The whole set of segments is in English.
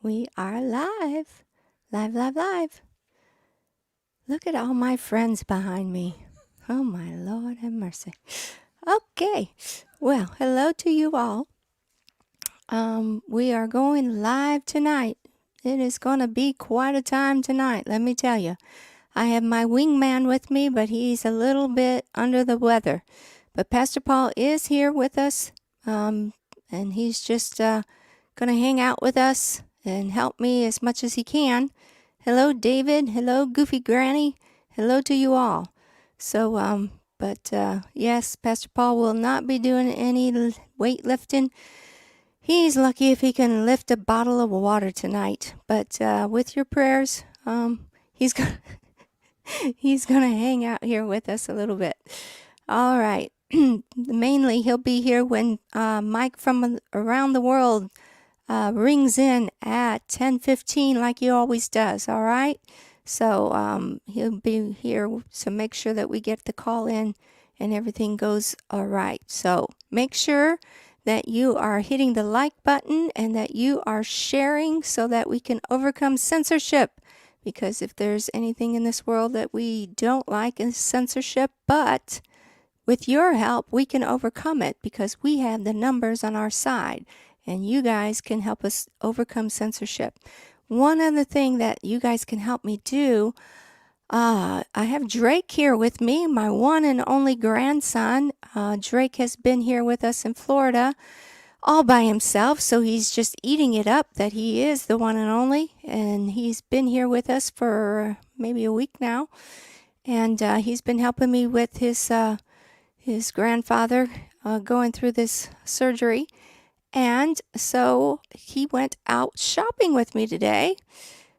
We are live. Live, live, live. Look at all my friends behind me. Oh, my Lord have mercy. Okay. Well, hello to you all. We are going live tonight. It is going to be quite a time tonight, let me tell you. I have my wingman with me, but he's a little bit under the weather. But Pastor Paul is here with us, and he's just going to hang out with us and help me as much as he can. Hello, David. Hello, Goofy Granny. Hello to you all. So, yes, Pastor Paul will not be doing any weightlifting. He's lucky if he can lift a bottle of water tonight. But with your prayers, he's going he's going to hang out here with us a little bit. All right. Mainly, he'll be here when Mike from around the world rings in at 10:15 like he always does, all right? So he'll be here to make sure that we get the call in and everything goes all right. So make sure that you are hitting the like button and that you are sharing so that we can overcome censorship. Because if there's anything in this world that we don't like is censorship, but with your help, we can overcome it because we have the numbers on our side and you guys can help us overcome censorship. One other thing that you guys can help me do, I have Drake here with me, my one and only grandson. Drake has been here with us in Florida all by himself, so he's just eating it up that he is the one and only, and he's been here with us for maybe a week now, and he's been helping me with his grandfather going through this surgery. And so he went out shopping with me today.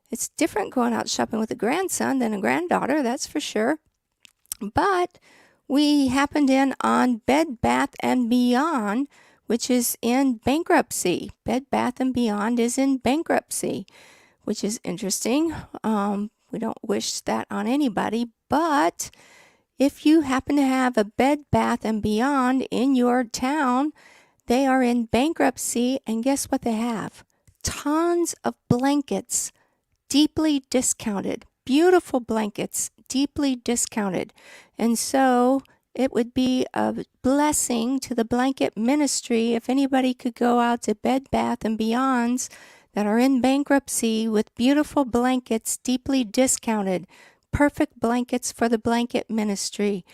It's different going out shopping with a grandson than a granddaughter, that's for sure. But we happened in on Bed Bath & Beyond, which is in bankruptcy. Bed Bath & Beyond is in bankruptcy, which is interesting. We don't wish that on anybody, but if you happen to have a Bed Bath & Beyond in your town, they are in bankruptcy, and guess what they have? Tons of blankets, deeply discounted. Beautiful blankets, deeply discounted. And so it would be a blessing to the blanket ministry if anybody could go out to Bed Bath & Beyonds that are in bankruptcy with beautiful blankets, deeply discounted. Perfect blankets for the blanket ministry.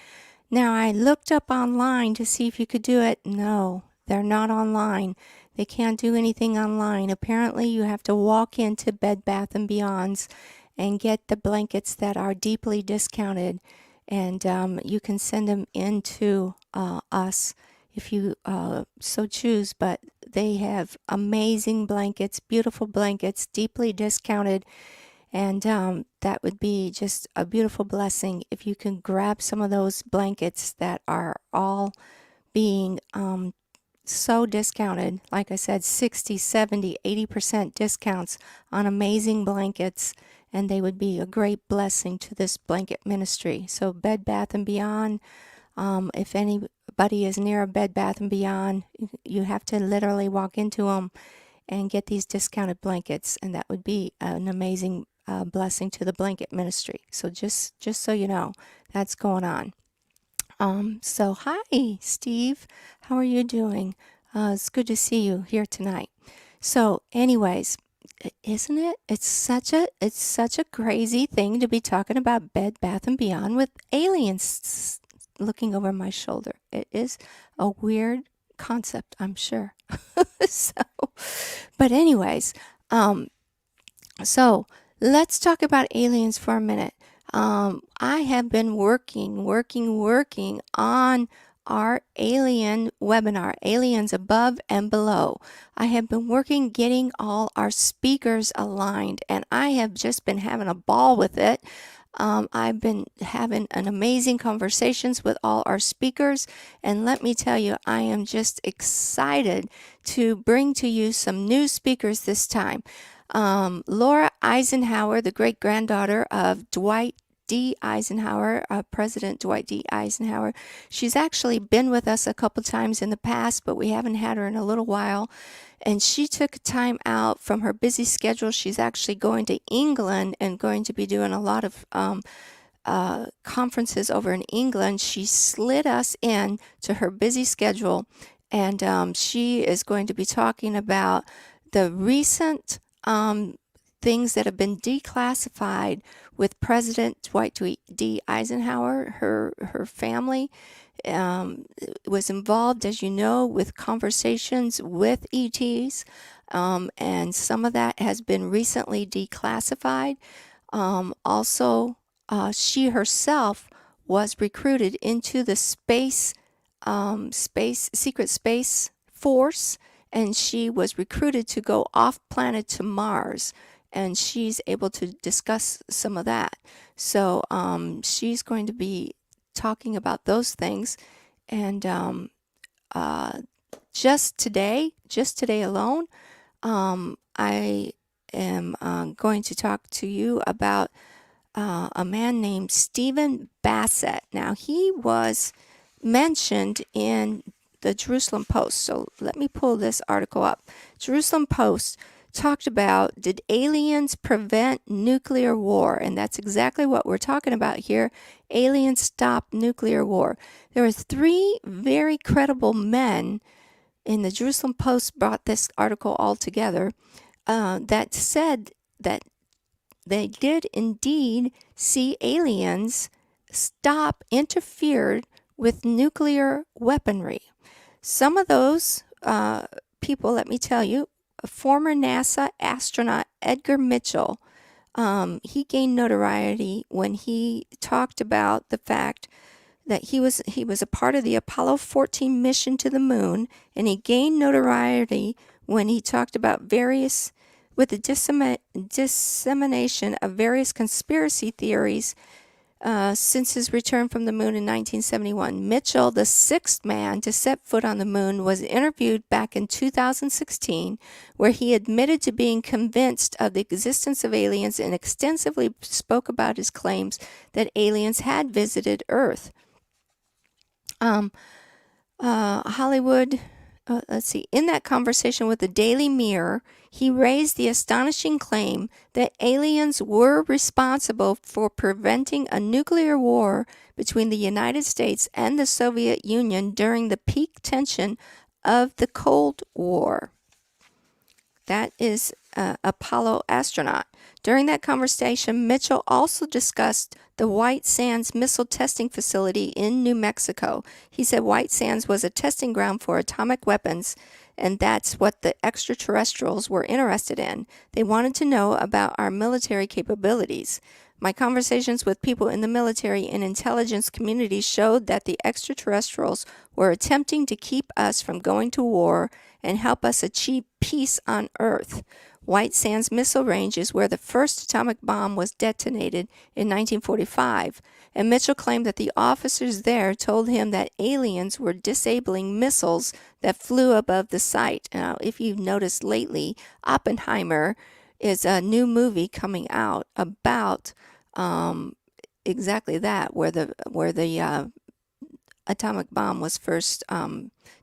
Now, I looked up online to see if you could do it. No, they're not online. They can't do anything online. Apparently, you have to walk into Bed Bath & Beyond's and get the blankets that are deeply discounted. And you can send them in to us if you so choose. But they have amazing blankets, beautiful blankets, deeply discounted. And that would be just a beautiful blessing if you can grab some of those blankets that are all being so discounted. Like I said, 60, 70, 80% discounts on amazing blankets, and they would be a great blessing to this blanket ministry. So Bed Bath & Beyond, if anybody is near a Bed Bath & Beyond, you have to literally walk into them and get these discounted blankets, and that would be an amazing blessing to the blanket ministry. So just so you know, that's going on. So hi, Steve. How are you doing? It's good to see you here tonight. So anyways, isn't it? It's such a crazy thing to be talking about Bed Bath & Beyond with aliens looking over my shoulder. It is a weird concept, I'm sure. But anyways, so let's talk about aliens for a minute. I have been working on our alien webinar, Aliens Above and Below. I have been working getting all our speakers aligned, and I have just been having a ball with it. I've been having an amazing conversations with all our speakers, and let me tell you, I am just excited to bring to you some new speakers this time. Laura Eisenhower, the great-granddaughter of Dwight D. Eisenhower, President Dwight D. Eisenhower. She's actually been with us a couple times in the past, but we haven't had her in a little while. And she took time out from her busy schedule. She's actually going to England and going to be doing a lot of conferences over in England. She slid us in to her busy schedule, and she is going to be talking about the recent things that have been declassified with President Dwight D. Eisenhower. Her family was involved, as you know, with conversations with ETs, and some of that has been recently declassified. Also, she herself was recruited into the secret space force, and she was recruited to go off planet to Mars, and she's able to discuss some of that. So she's going to be talking about those things, and just today alone, I am going to talk to you about a man named Stephen Bassett. Now, he was mentioned in the Jerusalem Post. So let me pull this article up. Jerusalem Post talked about, did aliens prevent nuclear war? And that's exactly what we're talking about here. Aliens stop nuclear war. There are three very credible men, in the Jerusalem Post brought this article all together, that said that they did indeed see aliens interfered with nuclear weaponry. Some of those people, let me tell you, former NASA astronaut Edgar Mitchell, he gained notoriety when he talked about the fact that he was a part of the Apollo 14 mission to the moon, and he gained notoriety when he talked about the dissemination of various conspiracy theories since his return from the moon in 1971. Mitchell, the sixth man to set foot on the moon, was interviewed back in 2016, where he admitted to being convinced of the existence of aliens and extensively spoke about his claims that aliens had visited Earth. Hollywood... let's see. In that conversation with the Daily Mirror, he raised the astonishing claim that aliens were responsible for preventing a nuclear war between the United States and the Soviet Union during the peak tension of the Cold War. That is Apollo astronaut. During that conversation, Mitchell also discussed the White Sands Missile Testing Facility in New Mexico. He said White Sands was a testing ground for atomic weapons, and that's what the extraterrestrials were interested in. They wanted to know about our military capabilities. My conversations with people in the military and intelligence community showed that the extraterrestrials were attempting to keep us from going to war and help us achieve peace on Earth. White Sands Missile Range is where the first atomic bomb was detonated in 1945, and Mitchell claimed that the officers there told him that aliens were disabling missiles that flew above the site. Now, if you've noticed lately, Oppenheimer is a new movie coming out about exactly that, where the atomic bomb was first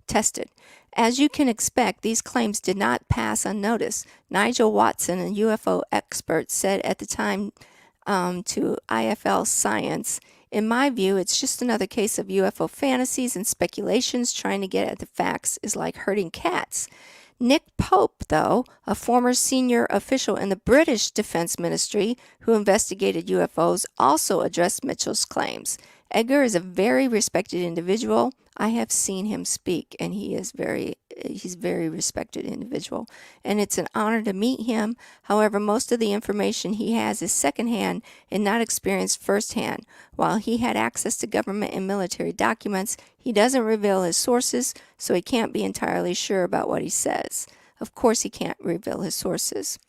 tested. As you can expect, these claims did not pass unnoticed. Nigel Watson, a UFO expert, said at the time to IFL Science, "In my view, it's just another case of UFO fantasies and speculations. Trying to get at the facts is like herding cats." Nick Pope, though, a former senior official in the British Defense Ministry who investigated UFOs, also addressed Mitchell's claims. Edgar is a very respected individual. I have seen him speak, and he's a very respected individual, and it's an honor to meet him. However, most of the information he has is secondhand and not experienced firsthand. While he had access to government and military documents, he doesn't reveal his sources, so he can't be entirely sure about what he says. Of course, he can't reveal his sources.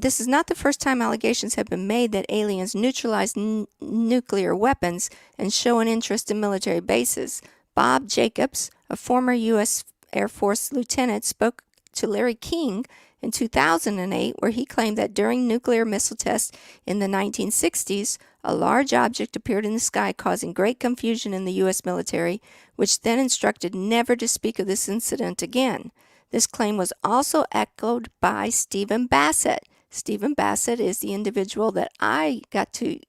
This is not the first time allegations have been made that aliens neutralize nuclear weapons and show an interest in military bases. Bob Jacobs, a former U.S. Air Force lieutenant, spoke to Larry King in 2008, where he claimed that during nuclear missile tests in the 1960s, a large object appeared in the sky, causing great confusion in the U.S. military, which then instructed never to speak of this incident again. This claim was also echoed by Stephen Bassett. Stephen Bassett is the individual that I got to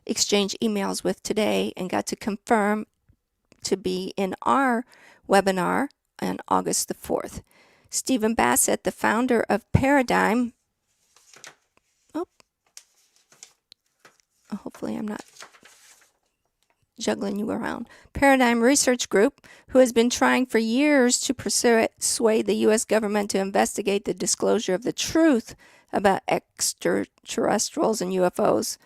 exchange emails with today and got to confirm to be in our webinar on August the 4th. Stephen Bassett, the founder of Paradigm, hopefully I'm not juggling you around, Paradigm Research Group, who has been trying for years to persuade the U.S. government to investigate the disclosure of the truth about extraterrestrials and UFOs.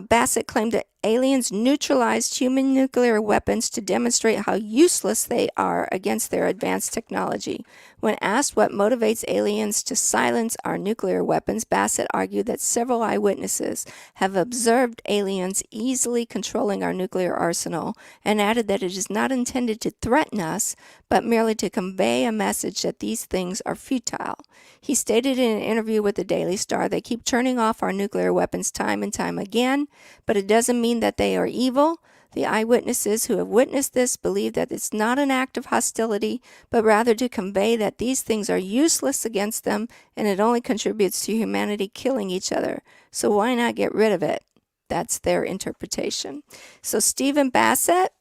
Bassett claimed that aliens neutralized human nuclear weapons to demonstrate how useless they are against their advanced technology. When asked what motivates aliens to silence our nuclear weapons, Bassett argued that several eyewitnesses have observed aliens easily controlling our nuclear arsenal, and added that it is not intended to threaten us, but merely to convey a message that these things are futile. He stated in an interview with the Daily Star, "They keep turning off our nuclear weapons time and time again, but it doesn't mean that they are evil. The eyewitnesses who have witnessed this believe that it's not an act of hostility, but rather to convey that these things are useless against them, and it only contributes to humanity killing each other. So why not get rid of it?" That's their interpretation. So Stephen Bassett,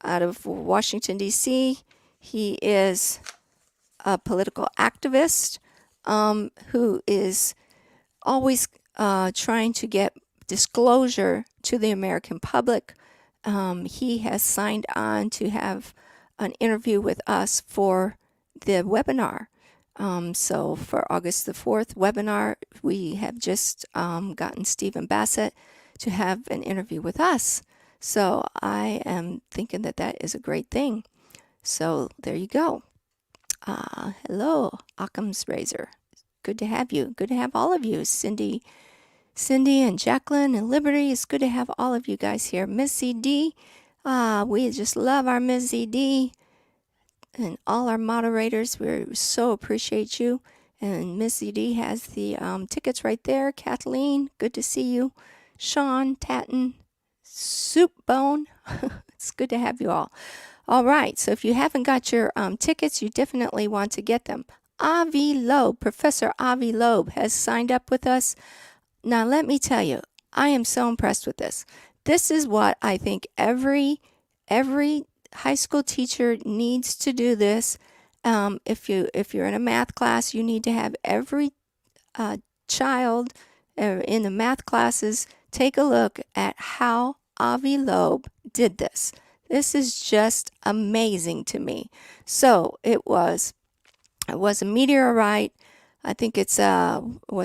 out of Washington, D.C., he is a political activist who is always trying to get disclosure to the American public. He has signed on to have an interview with us for the webinar. So for August the 4th webinar, we have just gotten Stephen Bassett to have an interview with us. So I am thinking that that is a great thing. So there you go. Hello, Occam's Razor. Good to have you. Good to have all of you. Cindy and Jacqueline and Liberty. It's good to have all of you guys here. Miss ZD, we just love our Miss ZD and all our moderators. We so appreciate you. And Miss ZD has the tickets right there. Kathleen, good to see you. Sean, Tatton, Soup Bone. It's good to have you all. All right, so if you haven't got your tickets, you definitely want to get them. Avi Loeb, Professor Avi Loeb has signed up with us. Now, let me tell you, I am so impressed with this. This is what I think every high school teacher needs to do this. If you're in a math class, you need to have every child in the math classes take a look at how Avi Loeb did this. This is just amazing to me. So it was a meteorite. I think it's IX1,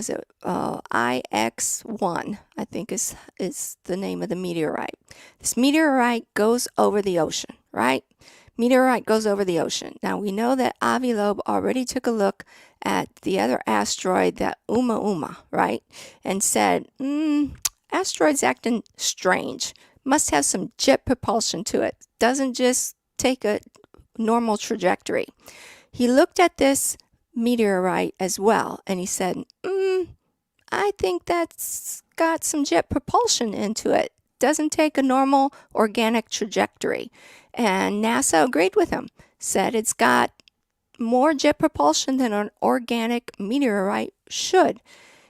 I think is the name of the meteorite. This meteorite goes over the ocean, right? Meteorite goes over the ocean. Now we know that Avi Loeb already took a look at the other asteroid, that Uma, right? And said, asteroid's acting strange. Must have some jet propulsion to it. Doesn't just take a normal trajectory. He looked at this meteorite as well, and he said, I think that's got some jet propulsion into it. Doesn't take a normal organic trajectory. And NASA agreed with him, said it's got more jet propulsion than an organic meteorite should.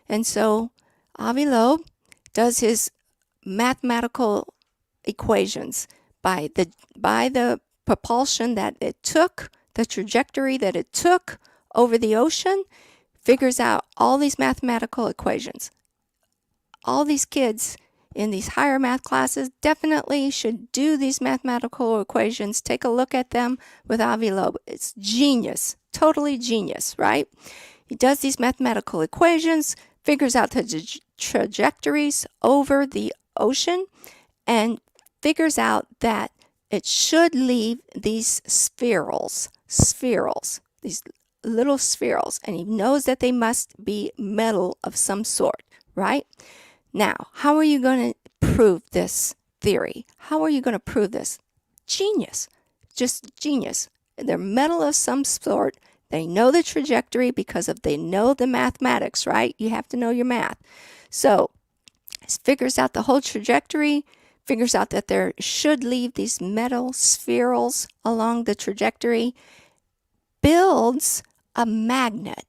And so Avi Loeb does his mathematical equations by the propulsion that it took, the trajectory that it took over the ocean, figures out all these mathematical equations. All these kids in these higher math classes definitely should do these mathematical equations. Take a look at them with Avi Loeb. It's genius, totally genius, right? He does these mathematical equations, figures out the trajectories over the ocean, and figures out that it should leave these spherules, these little spherules, and he knows that they must be metal of some sort, right? Now, how are you going to prove this theory? How are you going to prove this? Genius, just genius. They're metal of some sort. They know the trajectory because they know the mathematics, right? You have to know your math. So figures out the whole trajectory, figures out that there should leave these metal spherules along the trajectory, builds a magnet,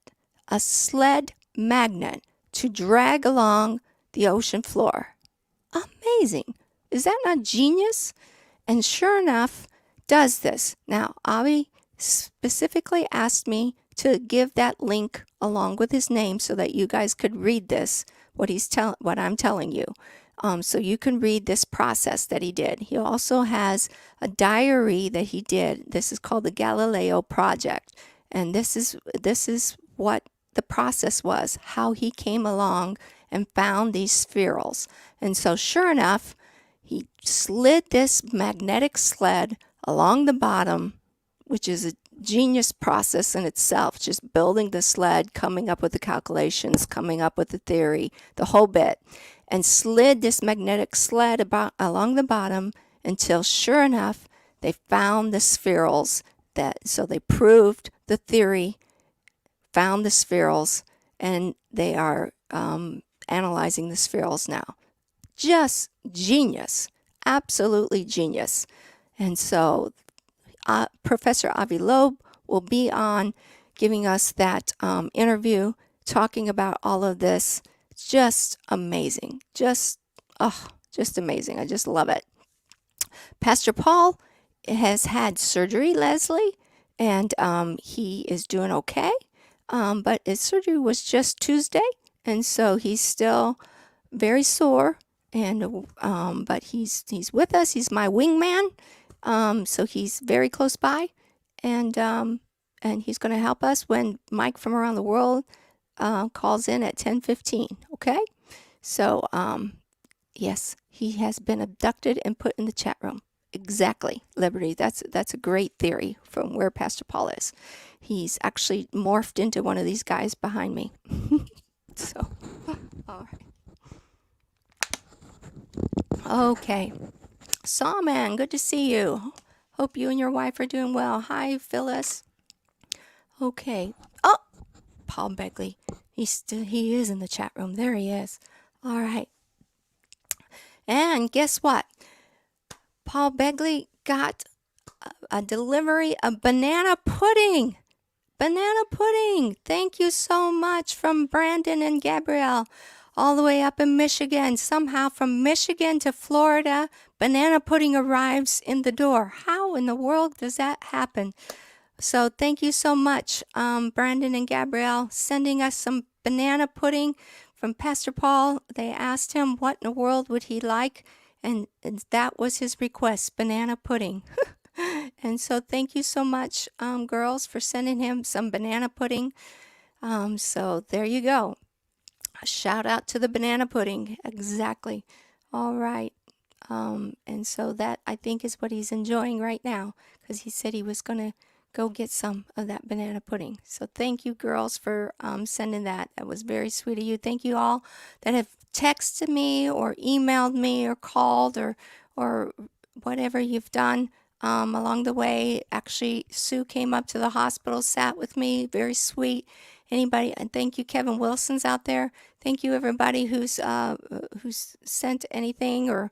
a sled magnet to drag along the ocean floor. Amazing. Is that not genius? And sure enough, does this. Now, Avi specifically asked me to give that link along with his name so that you guys could read this, what I'm telling you. So you can read this process that he did. He also has a diary that he did. This is called the Galileo Project. And this is what the process was, how he came along and found these spherules. And so sure enough, he slid this magnetic sled along the bottom, which is a genius process in itself, just building the sled, coming up with the calculations, coming up with the theory, the whole bit, and slid this magnetic sled along the bottom until sure enough they found the spherules. So they proved the theory, found the spherules, and they are analyzing the spherules now. Just genius, absolutely genius. And so Professor Avi Loeb will be on giving us that interview, talking about all of this. Just amazing. Just amazing. I just love it. Pastor Paul has had surgery, Leslie, and he is doing okay. But his surgery was just Tuesday, and so he's still very sore. And but he's with us. He's my wingman. So he's very close by, and he's going to help us when Mike from around the world calls in at 10:15. Okay, so yes, he has been abducted and put in the chat room. Exactly, Liberty. That's a great theory from where Pastor Paul is. He's actually morphed into one of these guys behind me. So, all right. Okay. Sawman, good to see you. Hope you and your wife are doing well. Hi, Phyllis. Okay. Oh, Paul Begley. He is in the chat room. There he is. All right. And guess what? Paul Begley got a delivery of banana pudding. Banana pudding. Thank you so much from Brandon and Gabrielle. All the way up in Michigan. Somehow from Michigan to Florida, banana pudding arrives in the door. How in the world does that happen? So thank you so much, Brandon and Gabrielle, sending us some banana pudding from Pastor Paul. They asked him what in the world would he like, and that was his request, banana pudding. And so thank you so much, girls, for sending him some banana pudding. So there you go. A shout out to the banana pudding. Exactly. All right. And so that, I think, is what he's enjoying right now, because he said he was going to go get some of that banana pudding. So thank you, girls, for sending that. That was very sweet of you. Thank you all that have texted me or emailed me or called or whatever you've done along the way. Actually, Sue came up to the hospital, sat with me. Very sweet. Anybody, and thank you, Kevin Wilson's out there. Thank you, everybody who's sent anything or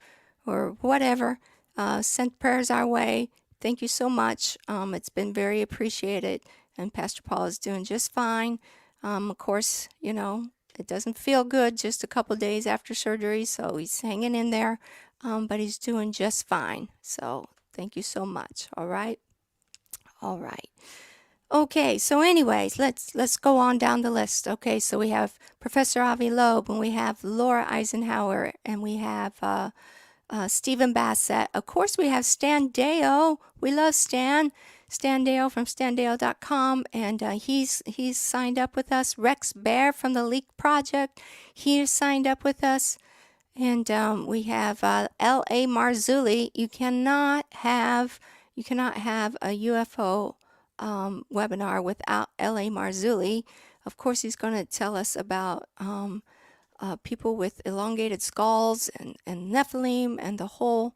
whatever, sent prayers our way. Thank you so much. It's been very appreciated, and Pastor Paul is doing just fine. Of course, you know, it doesn't feel good just a couple days after surgery, so he's hanging in there, but he's doing just fine. So thank you so much. All right. All right. Okay, so anyways, let's go on down the list. Okay, so we have Professor Avi Loeb, and we have Laura Eisenhower, and we have Stephen Bassett. Of course, we have Stan Deo. We love Stan. Stan Deo from standeo.com, and he's signed up with us. Rex Bear from the Leak Project, he is signed up with us. And we have L.A. Marzulli. You cannot have a UFO webinar without L.A. Marzulli. Of course, he's going to tell us about people with elongated skulls and Nephilim and the whole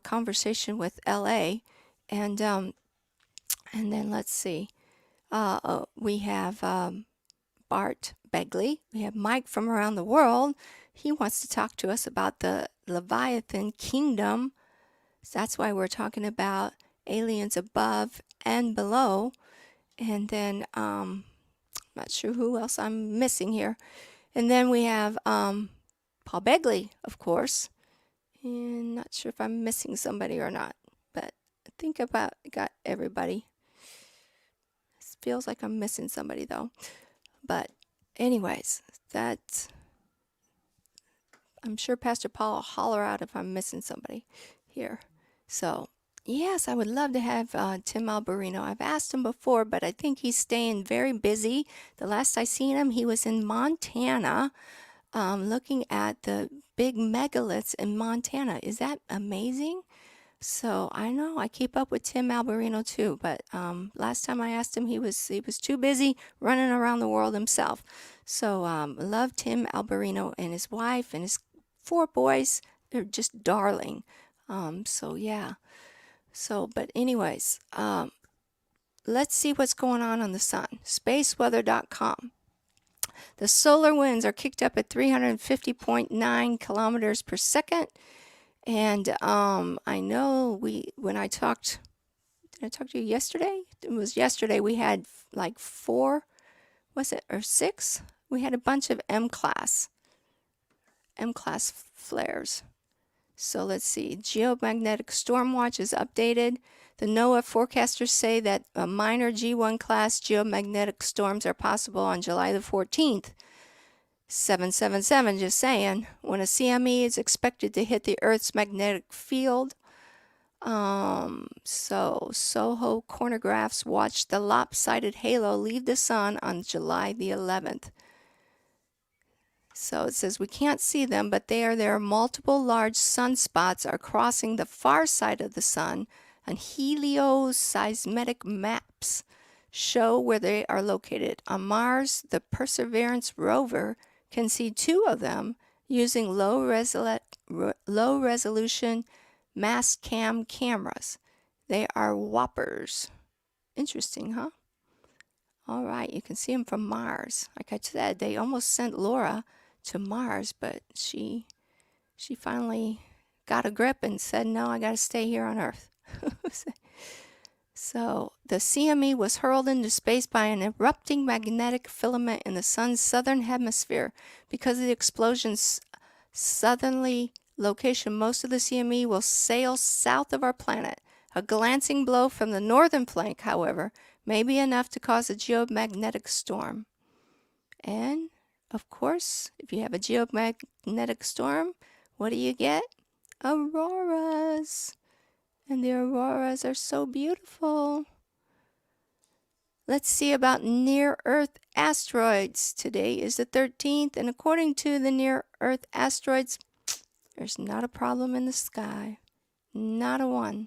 conversation with L.A. And then let's see. We have Bart Begley. We have Mike from around the world. He wants to talk to us about the Leviathan kingdom. So that's why we're talking about aliens above and below. And then, not sure who else I'm missing here. And then we have Paul Begley, of course. And not sure if I'm missing somebody or not, but I think about got everybody. It feels like I'm missing somebody though. But anyways, I'm sure Pastor Paul will holler out if I'm missing somebody here. So yes, I would love to have Tim Alberino. I've asked him before, but I think he's staying very busy. The last I seen him, he was in Montana, looking at the big megaliths in Montana. Is that amazing? So I know I keep up with Tim Alberino too, but last time I asked him, he was too busy running around the world himself. So love Tim Alberino and his wife and his 4 boys. They're just darling. So yeah. So but anyways, let's see what's going on the sun. Spaceweather.com. The solar winds are kicked up at 350.9 kilometers per second. And I know when I talked, did I talk to you yesterday? It was yesterday. We had like 4, was it, or 6? We had a bunch of M-class flares. So let's see. Geomagnetic storm watch is updated. The NOAA forecasters say that minor G1 class geomagnetic storms are possible on July the 14th. 777, just saying, when a CME is expected to hit the Earth's magnetic field. So Soho cornographs watch the lopsided halo leave the sun on July the 11th. So it says we can't see them, but there are multiple large sunspots are crossing the far side of the sun, and helioseismic maps show where they are located. On Mars, the Perseverance rover can see 2 of them using low resolution mass cam cameras. They are whoppers. Interesting, huh? All right, you can see them from Mars. Like I said, they almost sent Laura to Mars, but she finally got a grip and said, no, I got to stay here on Earth. So the CME was hurled into space by an erupting magnetic filament in the sun's southern hemisphere. Because of the explosion's southerly location, most of the CME will sail south of our planet. A glancing blow from the northern flank, however, may be enough to cause a geomagnetic storm. And, of course, if you have a geomagnetic storm, what do you get? Auroras. And the auroras are so beautiful. Let's see about near-Earth asteroids. Today is the 13th, and according to the near-Earth asteroids, there's not a problem in the sky. Not a one.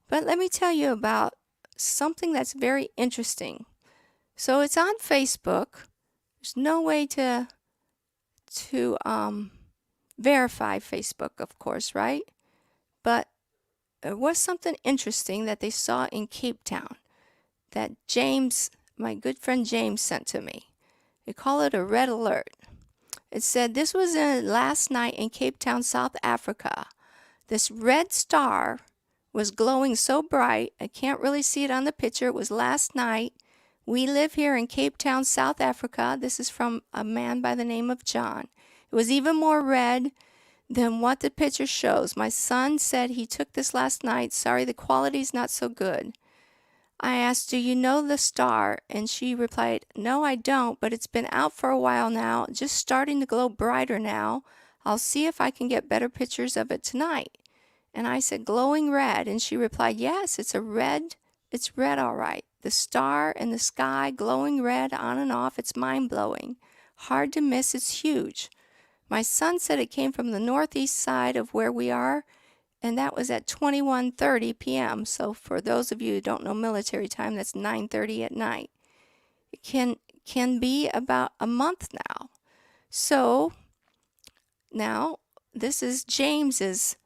But let me tell you about something that's very interesting. So it's on Facebook. There's no way to verify Facebook, of course, right? But there was something interesting that they saw in Cape Town that James, my good friend James, sent to me. They call it a red alert. It said this was last night in Cape Town, South Africa. This red star was glowing so bright, I can't really see it on the picture. It was last night. We live here in Cape Town, South Africa. This is from a man by the name of John. It was even more red than what the picture shows. My son said he took this last night. Sorry, the quality's not so good. I asked, do you know the star? And she replied, no, I don't, but it's been out for a while now, just starting to glow brighter now. I'll see if I can get better pictures of it tonight. And I said, glowing red. And she replied, yes, it's red all right. The star in the sky, glowing red on and off, it's mind-blowing. Hard to miss, it's huge. My son said it came from the northeast side of where we are, and that was at 21:30 p.m. So for those of you who don't know military time, that's 9:30 at night. It can be about a month now. So now this is James's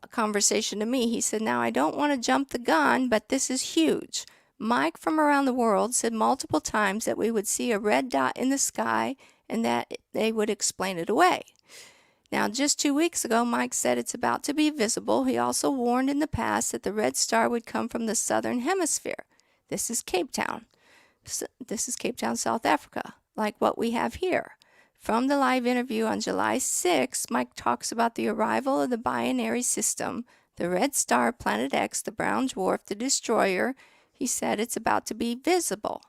conversation to me. He said, now I don't want to jump the gun, but this is huge. Mike from around the world said multiple times that we would see a red dot in the sky and that they would explain it away. Now, just 2 weeks ago, Mike said it's about to be visible. He also warned in the past that the red star would come from the southern hemisphere. This is Cape Town. This is Cape Town, South Africa, like what we have here. From the live interview on July 6th, Mike talks about the arrival of the binary system, the red star, Planet X, the brown dwarf, the destroyer. He said it's about to be visible.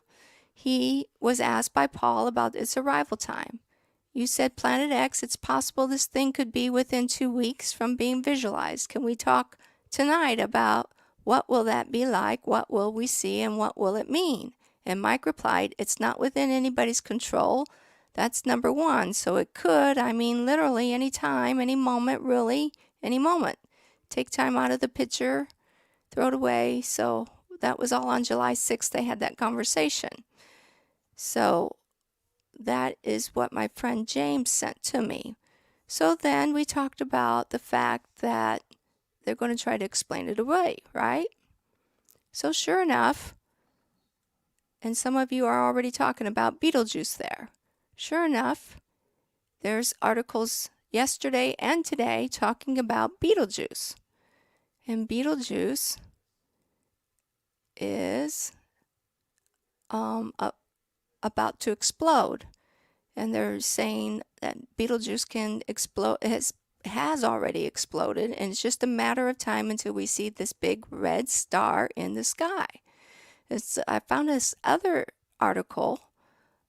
He was asked by Paul about its arrival time. You said Planet X, it's possible this thing could be within 2 weeks from being visualized. Can we talk tonight about what will that be like, what will we see, and what will it mean? And Mike replied, it's not within anybody's control. That's number one. So it could, literally any time, any moment, really, any moment. Take time out of the picture, throw it away. So that was all on July 6th. They had that conversation. So that is what my friend James sent to me. So then we talked about the fact that they're going to try to explain it away, right? So sure enough, and some of you are already talking about Betelgeuse there. Sure enough, there's articles yesterday and today talking about Betelgeuse. And Betelgeuse is about to explode. And they're saying that Betelgeuse can explode, has already exploded, and it's just a matter of time until we see this big red star in the sky. I found this other article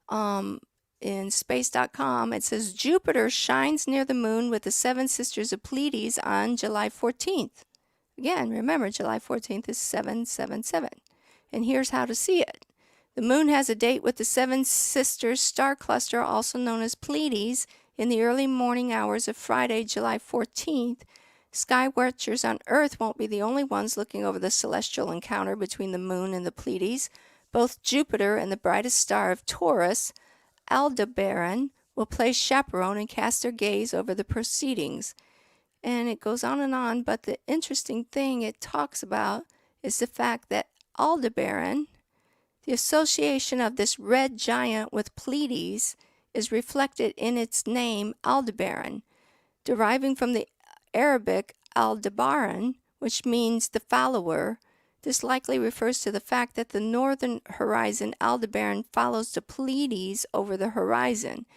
in space.com. It says Jupiter shines near the moon with the seven sisters of Pleiades on July 14th. Again, remember, July 14th is 777. And here's how to see it. The moon has a date with the Seven Sisters star cluster, also known as Pleiades, in the early morning hours of Friday, July 14th. Sky watchers on Earth won't be the only ones looking over the celestial encounter between the moon and the Pleiades. Both Jupiter and the brightest star of Taurus, Aldebaran, will play chaperone and cast their gaze over the proceedings. And it goes on, but the interesting thing it talks about is the fact that Aldebaran, the association of this red giant with Pleiades, is reflected in its name Aldebaran, deriving from the Arabic Aldebaran, which means the follower. This likely refers to the fact that the northern horizon Aldebaran follows the Pleiades over the horizon.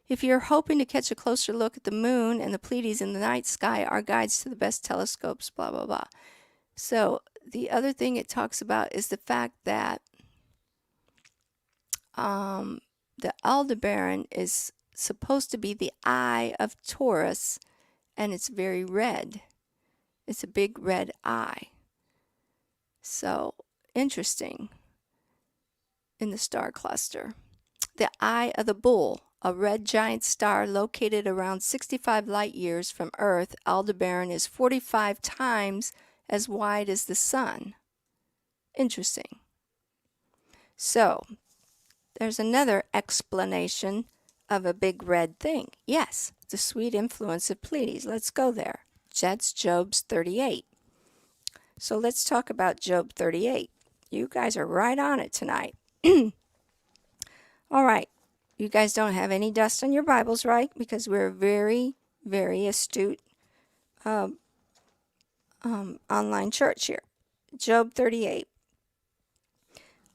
If you're hoping to catch a closer look at the moon and the Pleiades in the night sky, our guides to the best telescopes, blah, blah, blah. So the other thing it talks about is the fact that the Aldebaran is supposed to be the eye of Taurus, and it's very red. It's a big red eye. So interesting in the star cluster. The eye of the bull, a red giant star located around 65 light years from Earth. Aldebaran is 45 times as wide as the sun. Interesting. So there's another explanation of a big red thing. Yes, the sweet influence of Pleiades. Let's go there. That's Job 38. So let's talk about Job 38. You guys are right on it tonight. All right. You guys don't have any dust on your Bibles, right? Because we're a very, very astute online church here. Job 38.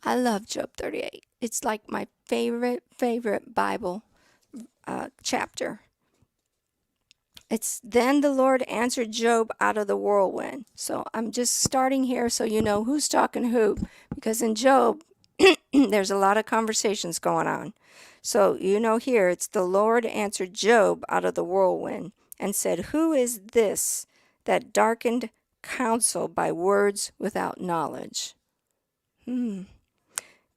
I love Job 38. It's like my favorite Bible chapter. It's then the Lord answered Job out of the whirlwind. So I'm just starting here so you know who's talking who. Because in Job, there's a lot of conversations going on. So you know here, it's the Lord answered Job out of the whirlwind and said, who is this that darkened counsel by words without knowledge?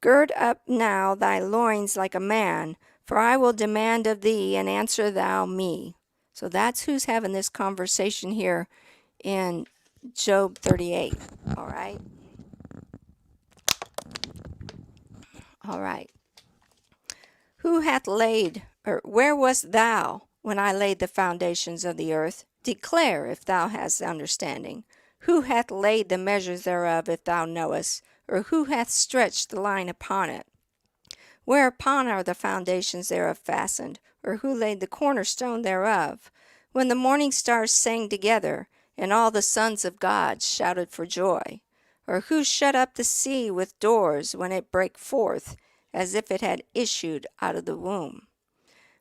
Gird up now thy loins like a man, for I will demand of thee, and answer thou me. So that's who's having this conversation here in Job 38. All right? All right. Who hath laid, or where wast thou when I laid the foundations of the earth? Declare if thou hast understanding. Who hath laid the measures thereof, if thou knowest? or who hath stretched the line upon it? Whereupon are the foundations thereof fastened, or who laid the cornerstone thereof? When the morning stars sang together, and all the sons of God shouted for joy? Or who shut up the sea with doors when it brake forth, as if it had issued out of the womb?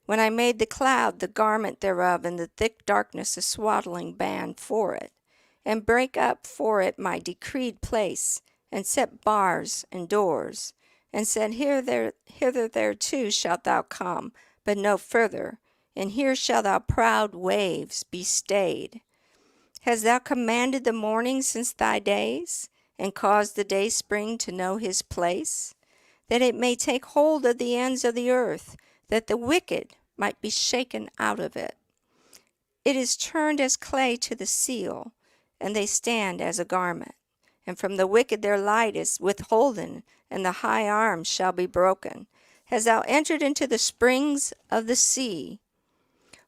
When I made the cloud the garment thereof, and the thick darkness a swaddling band for it, and brake up for it my decreed place, and set bars and doors, and said, hither thereto shalt thou come, but no further, and here shall thy proud waves be stayed. Hast thou commanded the morning since thy days, and caused the day spring to know his place, that it may take hold of the ends of the earth, that the wicked might be shaken out of it? It is turned as clay to the seal, and they stand as a garment. And from the wicked their light is withholden, and the high arm shall be broken. Hast thou entered into the springs of the sea,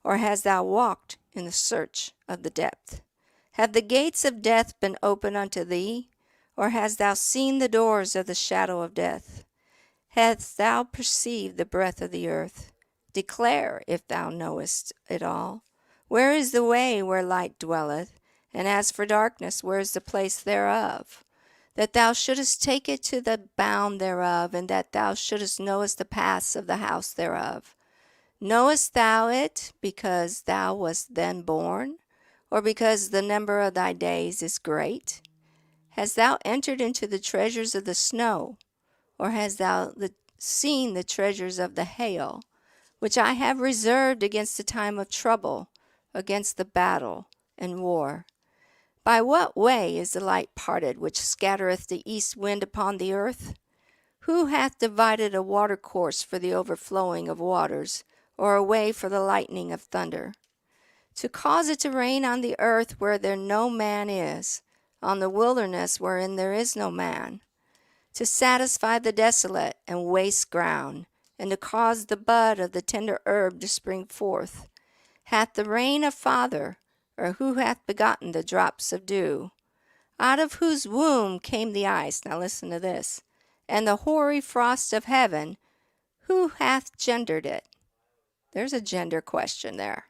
or hast thou walked in the search of the depth? Have the gates of death been opened unto thee, or hast thou seen the doors of the shadow of death? Hast thou perceived the breadth of the earth? Declare, if thou knowest it all. Where is the way where light dwelleth? And as for darkness, where is the place thereof? That thou shouldest take it to the bound thereof, and that thou shouldest knowest the paths of the house thereof. Knowest thou it because thou wast then born, or because the number of thy days is great? Hast thou entered into the treasures of the snow, or hast thou seen the treasures of the hail, which I have reserved against the time of trouble, against the battle and war? By what way is the light parted, which scattereth the east wind upon the earth? Who hath divided a watercourse for the overflowing of waters, or a way for the lightning of thunder? To cause it to rain on the earth where there no man is, on the wilderness wherein there is no man, to satisfy the desolate and waste ground, and to cause the bud of the tender herb to spring forth? Hath the rain a father, or who hath begotten the drops of dew? Out of whose womb came the ice? Now listen to this. And the hoary frost of heaven, who hath gendered it? There's a gender question there.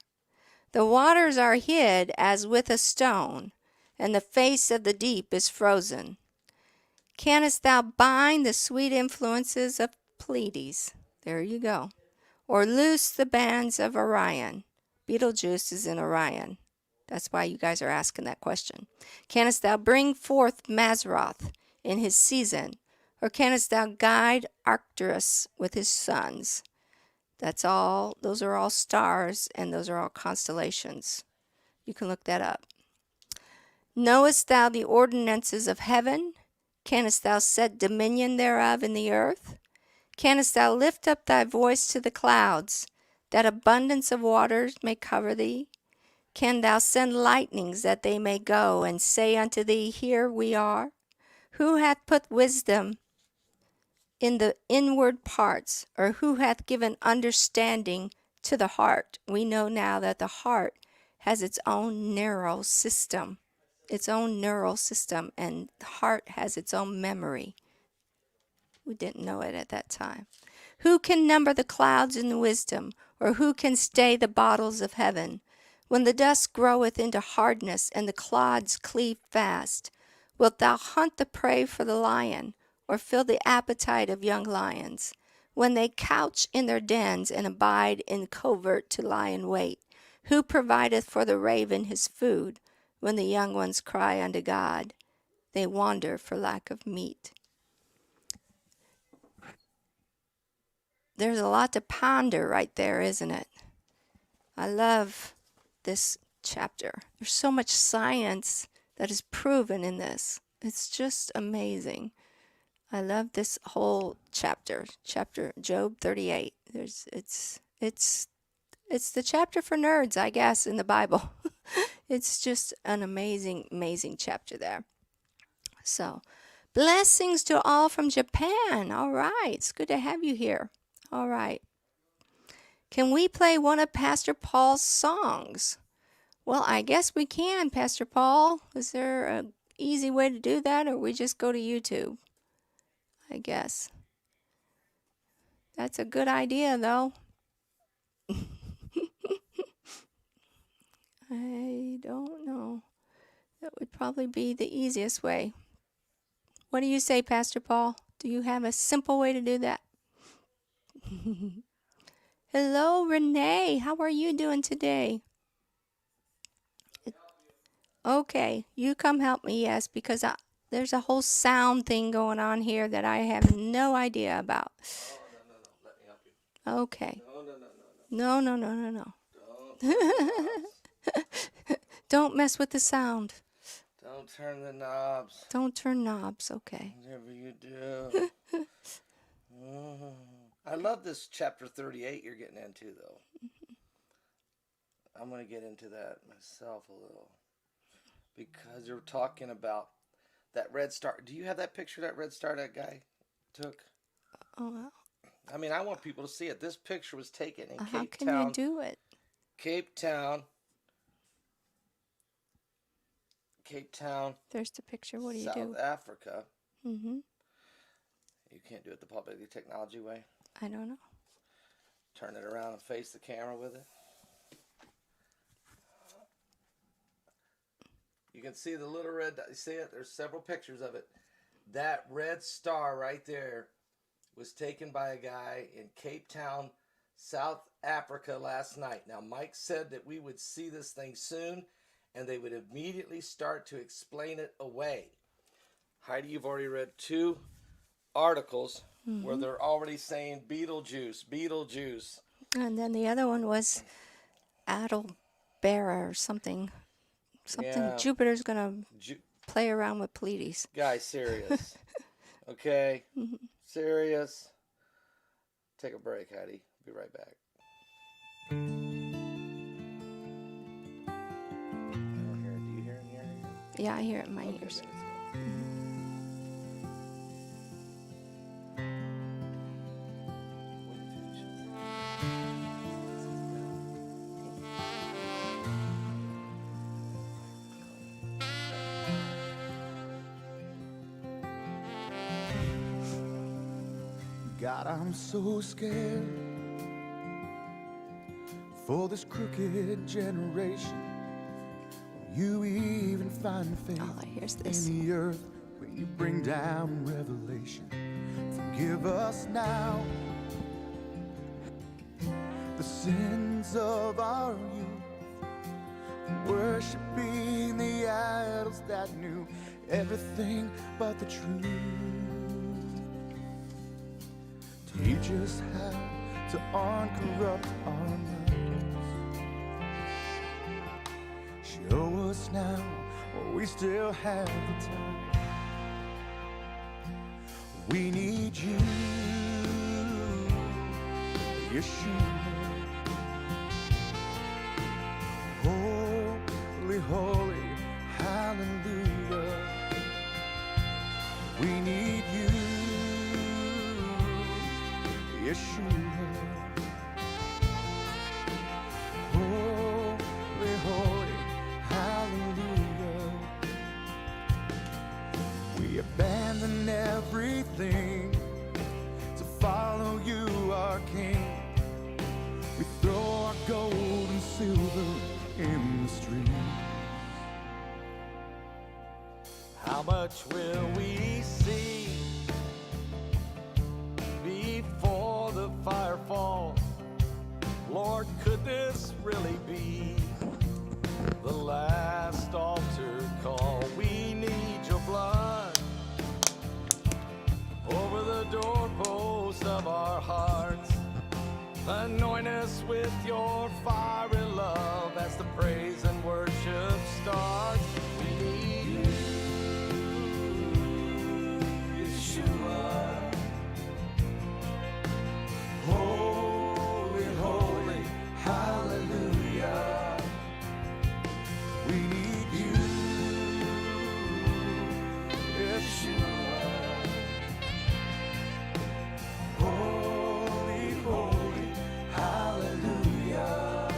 The waters are hid as with a stone, and the face of the deep is frozen. Canst thou bind the sweet influences of Pleiades? There you go. Or loose the bands of Orion? Betelgeuse is in Orion. That's why you guys are asking that question. Canst thou bring forth Mazzaroth in his season? Or canst thou guide Arcturus with his sons? That's all. Those are all stars, and those are all constellations. You can look that up. Knowest thou the ordinances of heaven? Canst thou set dominion thereof in the earth? Canst thou lift up thy voice to the clouds, that abundance of waters may cover thee? Can thou send lightnings that they may go, and say unto thee, Here we are? Who hath put wisdom in the inward parts, or who hath given understanding to the heart? We know now that the heart has its own neural system, and the heart has its own memory. We didn't know it at that time. Who can number the clouds in wisdom, or who can stay the bottles of heaven? When the dust groweth into hardness, and the clods cleave fast, wilt thou hunt the prey for the lion, or fill the appetite of young lions? When they couch in their dens, and abide in covert to lie in wait, who provideth for the raven his food? When the young ones cry unto God, they wander for lack of meat. There's a lot to ponder right there, isn't it? I love this chapter. There's so much science that is proven in this. It's just amazing. I love this whole chapter Job 38. It's the chapter for nerds, I guess, in the Bible. It's just an amazing chapter there. So, blessings to all from Japan. All right, it's good to have you here. All right. Can we play one of Pastor Paul's songs? Well, I guess we can, Pastor Paul. Is there an easy way to do that, or we just go to YouTube? I guess. That's a good idea, though. I don't know. That would probably be the easiest way. What do you say, Pastor Paul? Do you have a simple way to do that? Hello, Renee. How are you doing today? Okay, you come help me, yes, because there's a whole sound thing going on here that I have no idea about. Oh, no. Let me help you. Okay. No. No. Don't. Don't mess with the sound. Don't turn the knobs. Don't turn knobs, okay. Whatever you do. I love this chapter 38 you're getting into, though. I'm going to get into that myself a little. Because you're talking about that red star. Do you have that picture, that red star that guy took? Oh, well. I mean, I want people to see it. This picture was taken in Cape Town. How can you do it? Cape Town. There's the picture. What do you do? South Africa. Mm-hmm. You can't do it the public technology way. I don't know. Turn it around and face the camera with it. You can see the little red dot. You see it? There's several pictures of it. That red star right there was taken by a guy in Cape Town, South Africa last night. Now, Mike said that we would see this thing soon, and they would immediately start to explain it away. Heidi, you've already read 2 articles where they're already saying Beetlejuice. And then the other one was Adelbera or something. Yeah. Jupiter's going to play around with Pleiades. Guy, serious. Okay? Serious. Take a break, Heidi. Be right back. I don't hear it. Do you hear it in your ears? Yeah, I hear it in my ears. God, I'm so scared for this crooked generation. You even find faith in the earth when you bring down revelation. Forgive us now the sins of our youth, worshiping the idols that knew everything but the truth. Teach us how to uncorrupt our minds. Show us now while we still have the time. We need you, Yeshua. Holy, holy, hallelujah. We need you, Yeshua. Holy, holy, hallelujah. We abandon everything to follow you, our King. We throw our gold and silver in the street. How much will we see before the fire falls? Lord, could this really be the last altar call? We need your blood over the doorpost of our hearts. Anoint us with your fiery love as the praise and worship starts. We need you, Yeshua. Holy, holy, hallelujah. We need you, Yeshua. Holy, holy, hallelujah.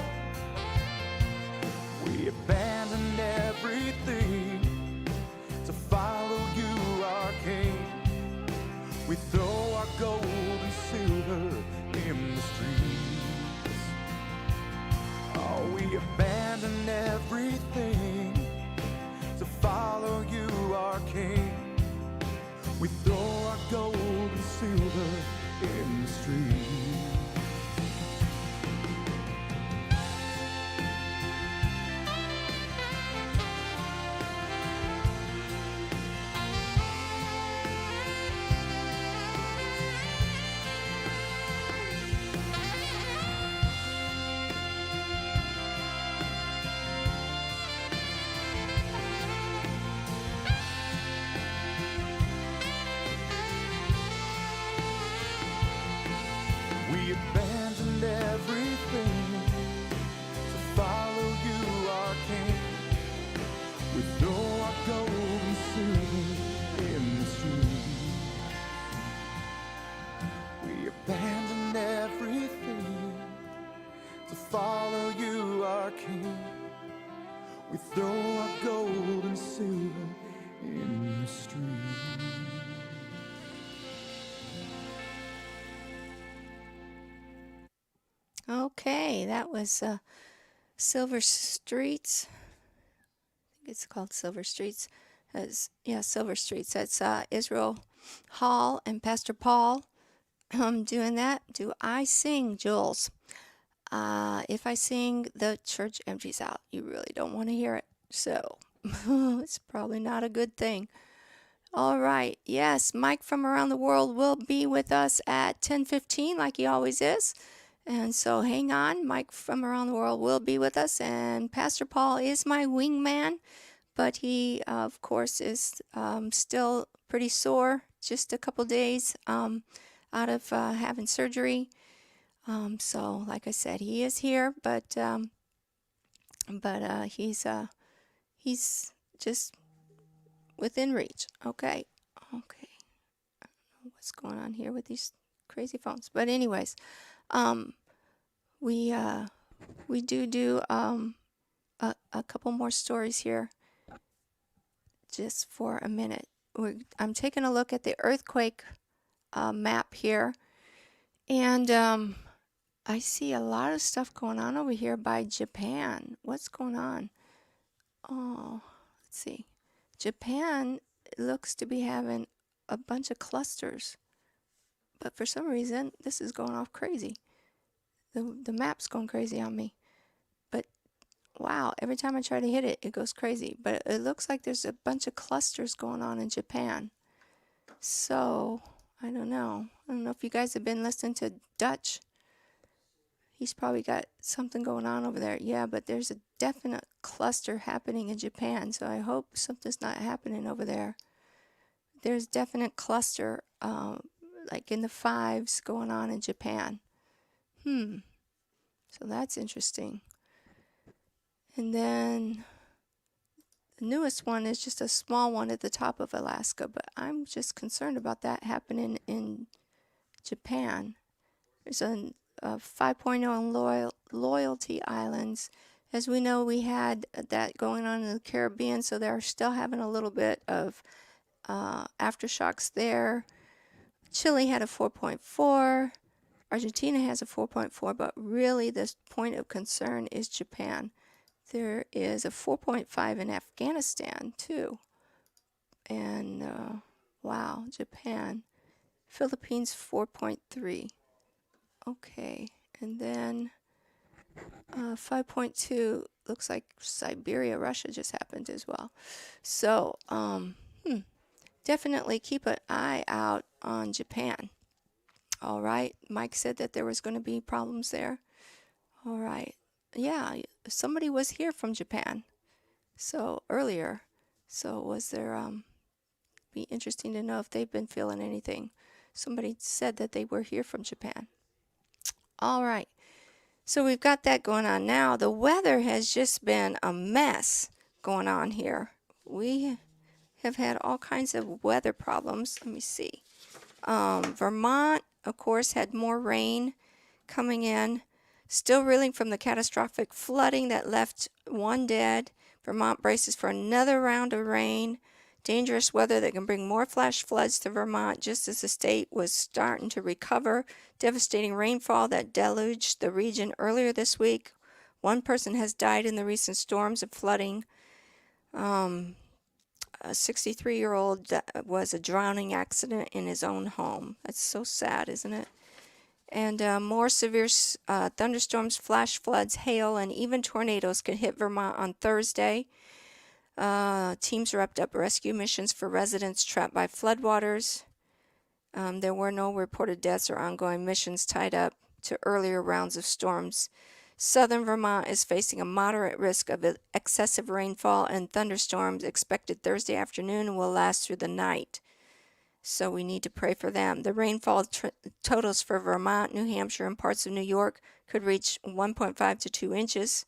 We abandoned everything to follow you, our King. We throw our gold and silver in the stream. We abandoned everything to follow you, our King. We throw our gold and silver in the stream. Okay, that was Silver Streets. I think it's called Silver Streets. Silver Streets. That's Israel Hall and Pastor Paul doing that. Do I sing, Jules? If I sing, the church empties out. You really don't want to hear it. So it's probably not a good thing. All right. Yes, Mike from around the world will be with us at 10:15 like he always is. And so hang on. Mike from around the world will be with us. And Pastor Paul is my wingman. But he, of course, is still pretty sore. Just a couple days out of having surgery. So, like I said, he is here, but he's just within reach. Okay. I don't know what's going on here with these crazy phones. But anyways, we do a couple more stories here, just for a minute. I'm taking a look at the earthquake map here, and I see a lot of stuff going on over here by Japan. What's going on? Oh, let's see. Japan looks to be having a bunch of clusters, but for some reason this is going off crazy. The map's going crazy on me. But wow, every time I try to hit it, it goes crazy. But it looks like there's a bunch of clusters going on in Japan. So, I don't know. I don't know if you guys have been listening to Dutch. He's probably got something going on over there. Yeah, but there's a definite cluster happening in Japan, so I hope something's not happening over there. There's definite cluster, like in the 5s going on in Japan. So that's interesting. And then the newest one is just a small one at the top of Alaska, but I'm just concerned about that happening in Japan. There's a 5.0 on Loyalty Islands. As we know, we had that going on in the Caribbean, so they're still having a little bit of aftershocks there. Chile had a 4.4. Argentina has a 4.4, but really the point of concern is Japan. There is a 4.5 in Afghanistan, too. And, wow, Japan. Philippines, 4.3. Okay, and then 5.2 looks like Siberia, Russia just happened as well. So, definitely keep an eye out on Japan. All right, Mike said that there was going to be problems there. All right, yeah, somebody was here from Japan. So earlier, so was there? Be interesting to know if they've been feeling anything. Somebody said that they were here from Japan. All right, so we've got that going on now. The weather has just been a mess going on here. We have had all kinds of weather problems. Let me see. Vermont, of course, had more rain coming in. Still reeling from the catastrophic flooding that left 1 dead. Vermont braces for another round of rain. Dangerous weather that can bring more flash floods to Vermont just as the state was starting to recover. Devastating rainfall that deluged the region earlier this week. 1 person has died in the recent storms of flooding. A 63-year-old was a drowning accident in his own home. That's so sad, isn't it? And more severe thunderstorms, flash floods, hail, and even tornadoes could hit Vermont on Thursday. Teams wrapped up rescue missions for residents trapped by floodwaters. There were no reported deaths or ongoing missions tied up to earlier rounds of storms. Southern Vermont is facing a moderate risk of excessive rainfall and thunderstorms expected Thursday afternoon and will last through the night. So we need to pray for them. The rainfall totals for Vermont, New Hampshire, and parts of New York could reach 1.5 to 2 inches.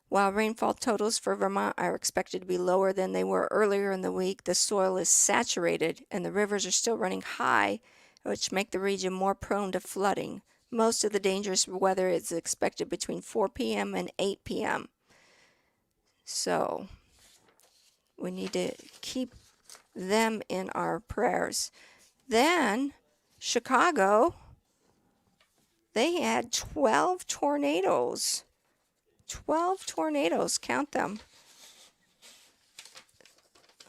While rainfall totals for Vermont are expected to be lower than they were earlier in the week, the soil is saturated and the rivers are still running high, which make the region more prone to flooding. Most of the dangerous weather is expected between 4 p.m. and 8 p.m. So we need to keep them in our prayers. Then Chicago, they had 12 tornadoes. 12 tornadoes, count them.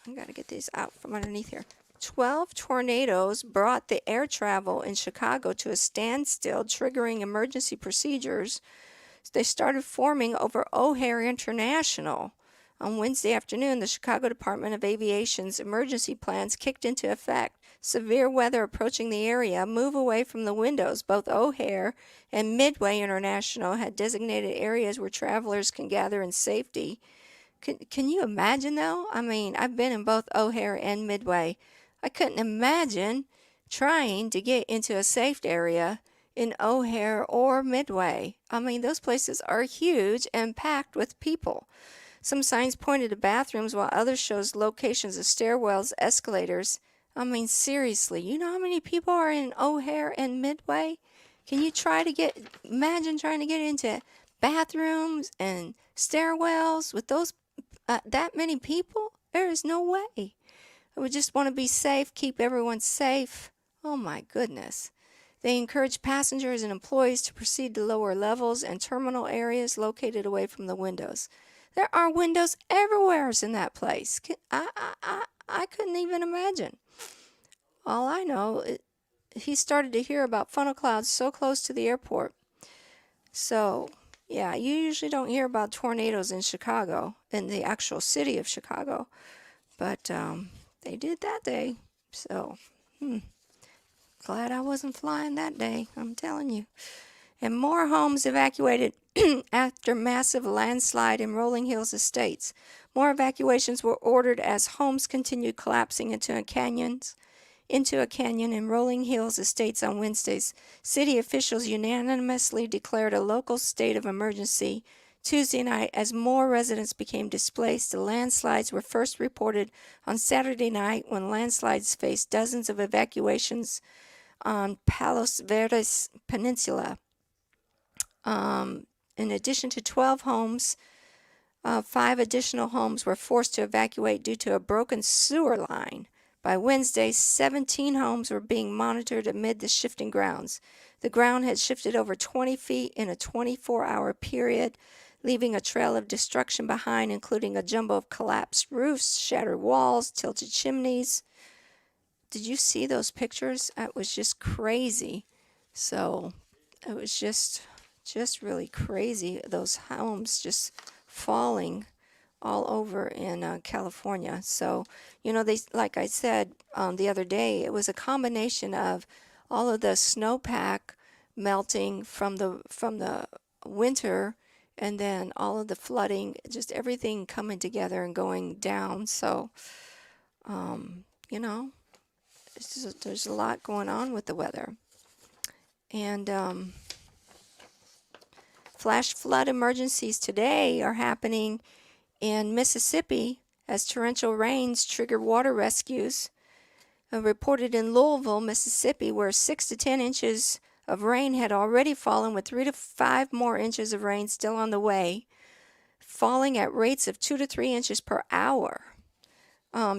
I gotta get these out from underneath here. 12 tornadoes brought the air travel in Chicago to a standstill, triggering emergency procedures. They started forming over O'Hare International. On Wednesday afternoon, the Chicago Department of Aviation's emergency plans kicked into effect. Severe weather approaching the area. Move away from the windows. Both O'Hare and Midway International had designated areas where travelers can gather in safety. Can you imagine, though? I mean, I've been in both O'Hare and Midway. I couldn't imagine trying to get into a safe area in O'Hare or Midway. I mean, those places are huge and packed with people. Some signs pointed to bathrooms while others showed locations of stairwells, escalators. I mean, seriously, you know how many people are in O'Hare and Midway? Can you imagine trying to get into bathrooms and stairwells with those that many people? There is no way. I would just want to be safe, keep everyone safe. Oh my goodness. They encourage passengers and employees to proceed to lower levels and terminal areas located away from the windows. There are windows everywhere in that place. I couldn't even imagine. All I know, he started to hear about funnel clouds so close to the airport. So, yeah, you usually don't hear about tornadoes in Chicago, in the actual city of Chicago. But they did that day. So, glad I wasn't flying that day, I'm telling you. And more homes evacuated after massive landslide in Rolling Hills Estates. More evacuations were ordered as homes continued collapsing into a canyon in Rolling Hills Estates on Wednesdays. City officials unanimously declared a local state of emergency Tuesday night as more residents became displaced. The landslides were first reported on Saturday night when landslides faced dozens of evacuations on Palos Verdes Peninsula. In addition to 12 homes, 5 additional homes were forced to evacuate due to a broken sewer line. By Wednesday, 17 homes were being monitored amid the shifting grounds. The ground had shifted over 20 feet in a 24-hour period, leaving a trail of destruction behind, including a jumble of collapsed roofs, shattered walls, tilted chimneys. Did you see those pictures? It was just crazy. So it was just really crazy, those homes just falling all over in California. So, they, like I said the other day, it was a combination of all of the snowpack melting from the winter, and then all of the flooding, just everything coming together and going down. So, there's a lot going on with the weather. And flash flood emergencies today are happening in Mississippi as torrential rains trigger water rescues. Reported in Louisville, Mississippi, where 6 to 10 inches of rain had already fallen, with 3 to 5 more inches of rain still on the way, falling at rates of 2 to 3 inches per hour.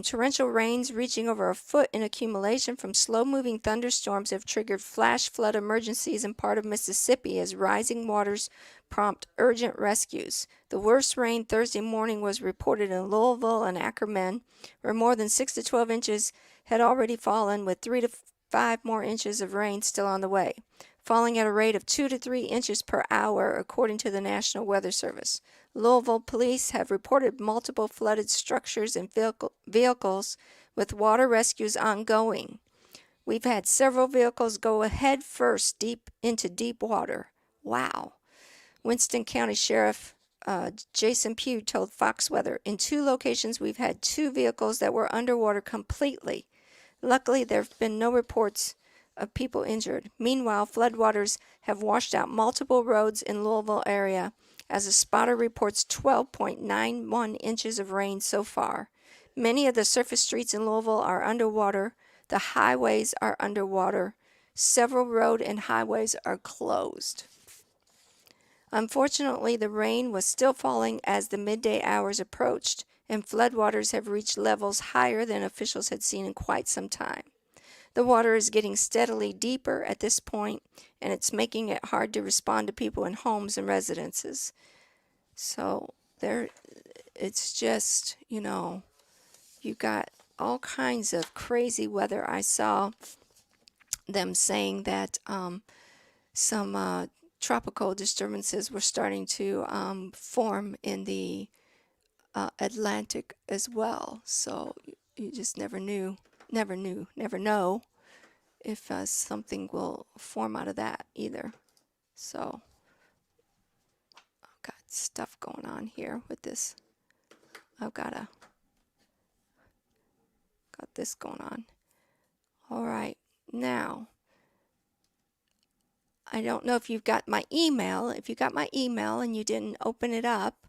Torrential rains reaching over a foot in accumulation from slow-moving thunderstorms have triggered flash flood emergencies in part of Mississippi as rising waters prompt urgent rescues. The worst rain Thursday morning was reported in Louisville and Ackerman, where more than 6 to 12 inches had already fallen, with 3 to 5 more inches of rain still on the way, falling at a rate of 2 to 3 inches per hour, according to the National Weather Service. Louisville police have reported multiple flooded structures and vehicles, with water rescues ongoing. We've had several vehicles go head first deep into deep water. Wow. Winston County Sheriff Jason Pugh told Fox Weather, in 2 locations we've had 2 vehicles that were underwater completely. Luckily, there have been no reports of people injured. Meanwhile, floodwaters have washed out multiple roads in Louisville area, as a spotter reports 12.91 inches of rain so far. Many of the surface streets in Louisville are underwater. The highways are underwater. Several road and highways are closed. Unfortunately, the rain was still falling as the midday hours approached, and floodwaters have reached levels higher than officials had seen in quite some time. The water is getting steadily deeper at this point, and it's making it hard to respond to people in homes and residences. So it's just, you got all kinds of crazy weather. I saw them saying that some tropical disturbances were starting to form in the Atlantic as well. So you just never know if something will form out of that either. So I've got stuff going on here with this. I've got this going on. All right, now I don't know if you've got my email. If you got my email and you didn't open it up,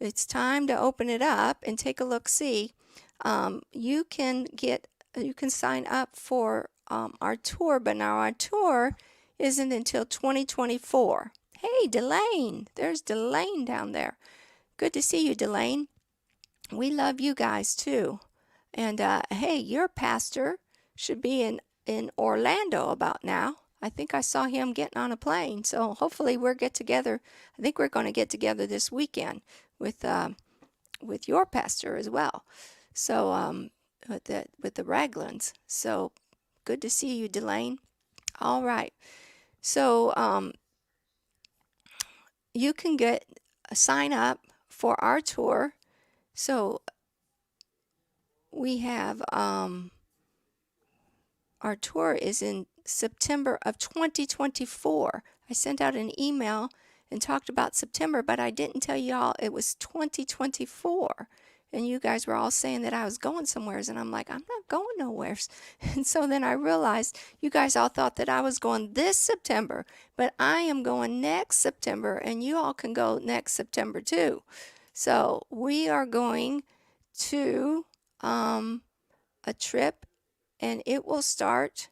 it's time to open it up and take a look. See, you can sign up for our tour, but now our tour isn't until 2024. Hey, Delane, there's Delane down there. Good to see you, Delane. We love you guys too. And hey, your pastor should be in Orlando about now. I think I saw him getting on a plane. So hopefully we'll get together. I think we're going to get together this weekend with your pastor as well. So with the Raglins. So good to see you, Delane. All right. So you can sign up for our tour. So we have our tour is in September of 2024. I sent out an email and talked about September, but I didn't tell y'all it was 2024. And you guys were all saying that I was going somewheres, and I'm like, I'm not going nowheres. And so then I realized you guys all thought that I was going this September, but I am going next September, and you all can go next September too. So we are going to a trip, and it will start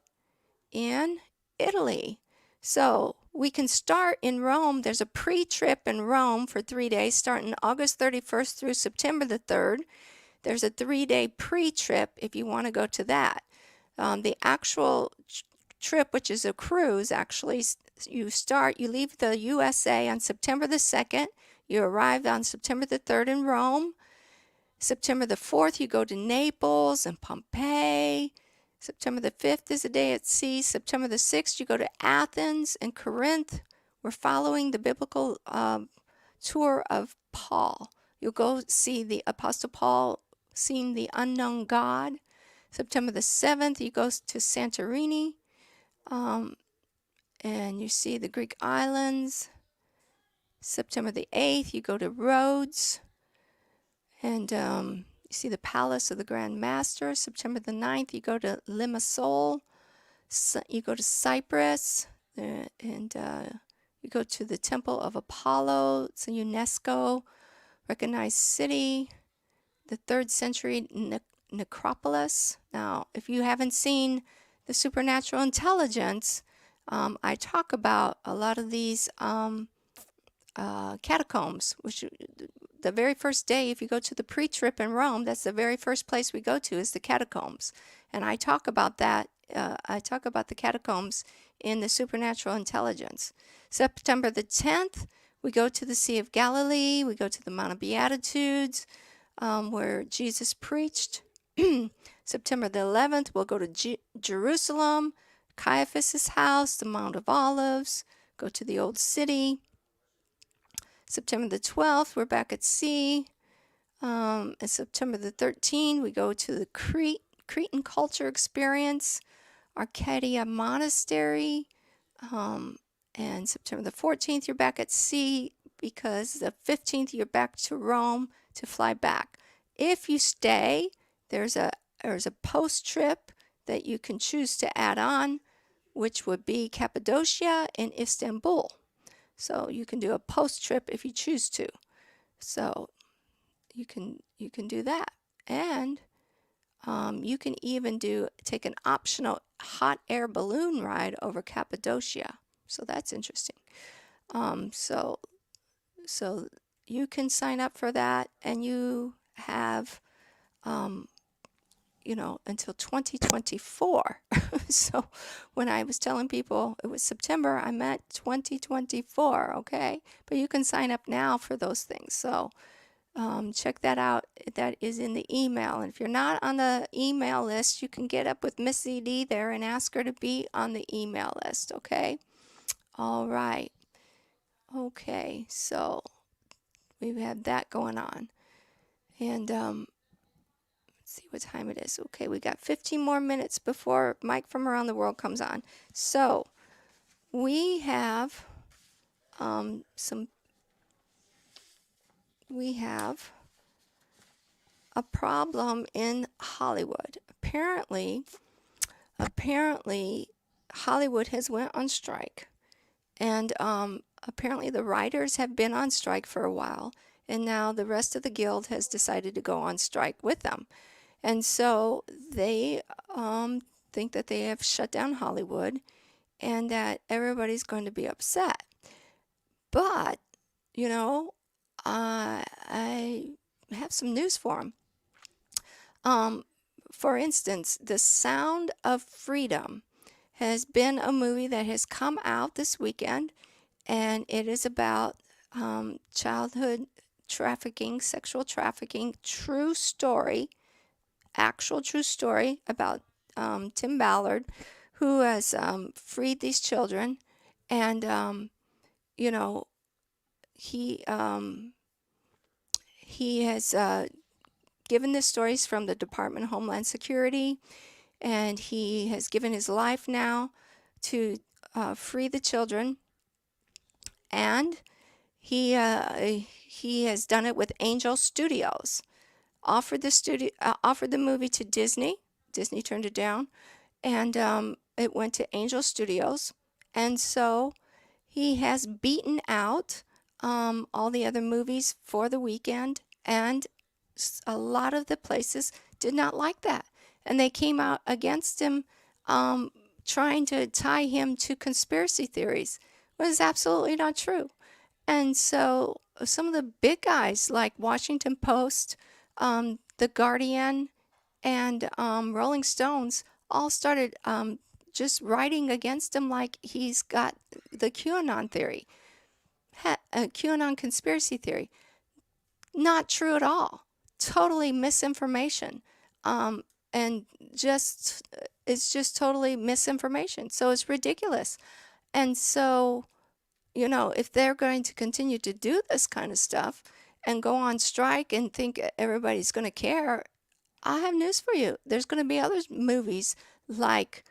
in Italy. So we can start in Rome. There's a pre-trip in Rome for 3 days, starting August 31st through September the 3rd. There's a 3-day pre-trip if you want to go to that. The actual trip, which is a cruise, actually, you leave the USA on September the 2nd. You arrive on September the 3rd in Rome. September the 4th, you go to Naples and Pompeii. September the 5th is a day at sea. September the 6th, you go to Athens and Corinth. We're following the biblical tour of Paul. You'll go see the Apostle Paul seeing the unknown God. September the 7th, you go to Santorini, and you see the Greek islands. September the 8th, you go to Rhodes, and you see the Palace of the Grand Master. September the 9th, you go to Limassol. You go to Cyprus, and you go to the Temple of Apollo. It's a UNESCO recognized city, the 3rd century necropolis. Now, if you haven't seen the Supernatural Intelligence, I talk about a lot of these catacombs, which the very first day, if you go to the pre-trip in Rome, that's the very first place we go to is the catacombs. And I talk about that. I talk about the catacombs in the Supernatural Intelligence. September the 10th, we go to the Sea of Galilee. We go to the Mount of Beatitudes, where Jesus preached. September the 11th, we'll go to Jerusalem, Caiaphas' house, the Mount of Olives, go to the Old City. September the 12th, we're back at sea. And September the 13th, we go to the Cretan culture experience, Arcadia Monastery. And September the 14th, you're back at sea, because the 15th, you're back to Rome to fly back. If you stay, there's a post-trip that you can choose to add on, which would be Cappadocia and Istanbul. So you can do a post trip if you choose to. So you can do that. And you can even take an optional hot air balloon ride over Cappadocia. So that's interesting. So you can sign up for that, and you have, until 2024. So when I was telling people it was September, I meant 2024, okay? But you can sign up now for those things. So check that out. That is in the email. And if you're not on the email list, you can get up with Miss CD there and ask her to be on the email list, okay? All right. Okay, so we have that going on. And let's see what time it is. Okay, we got 15 more minutes before Mike from Around the World comes on. So we have a problem in Hollywood. Apparently Hollywood has went on strike, and apparently the writers have been on strike for a while, and now the rest of the guild has decided to go on strike with them. And so they think that they have shut down Hollywood and that everybody's going to be upset. But, I have some news for them. For instance, The Sound of Freedom has been a movie that has come out this weekend, and it is about childhood trafficking, sexual trafficking, true story, actual true story about Tim Ballard, who has freed these children, and he has given the stories from the Department of Homeland Security, and he has given his life now to free the children, and he has done it with Angel Studios. Offered the movie to Disney. Disney turned it down, and it went to Angel Studios, and so he has beaten out all the other movies for the weekend, and a lot of the places did not like that, and they came out against him, trying to tie him to conspiracy theories, which is absolutely not true. And so some of the big guys like Washington Post, The Guardian, and Rolling Stones all started just writing against him like he's got the QAnon theory, QAnon conspiracy theory. Not true at all. Totally misinformation. And it's just totally misinformation. So it's ridiculous. And so, if they're going to continue to do this kind of stuff and go on strike and think everybody's going to care, I have news for you. There's going to be other movies like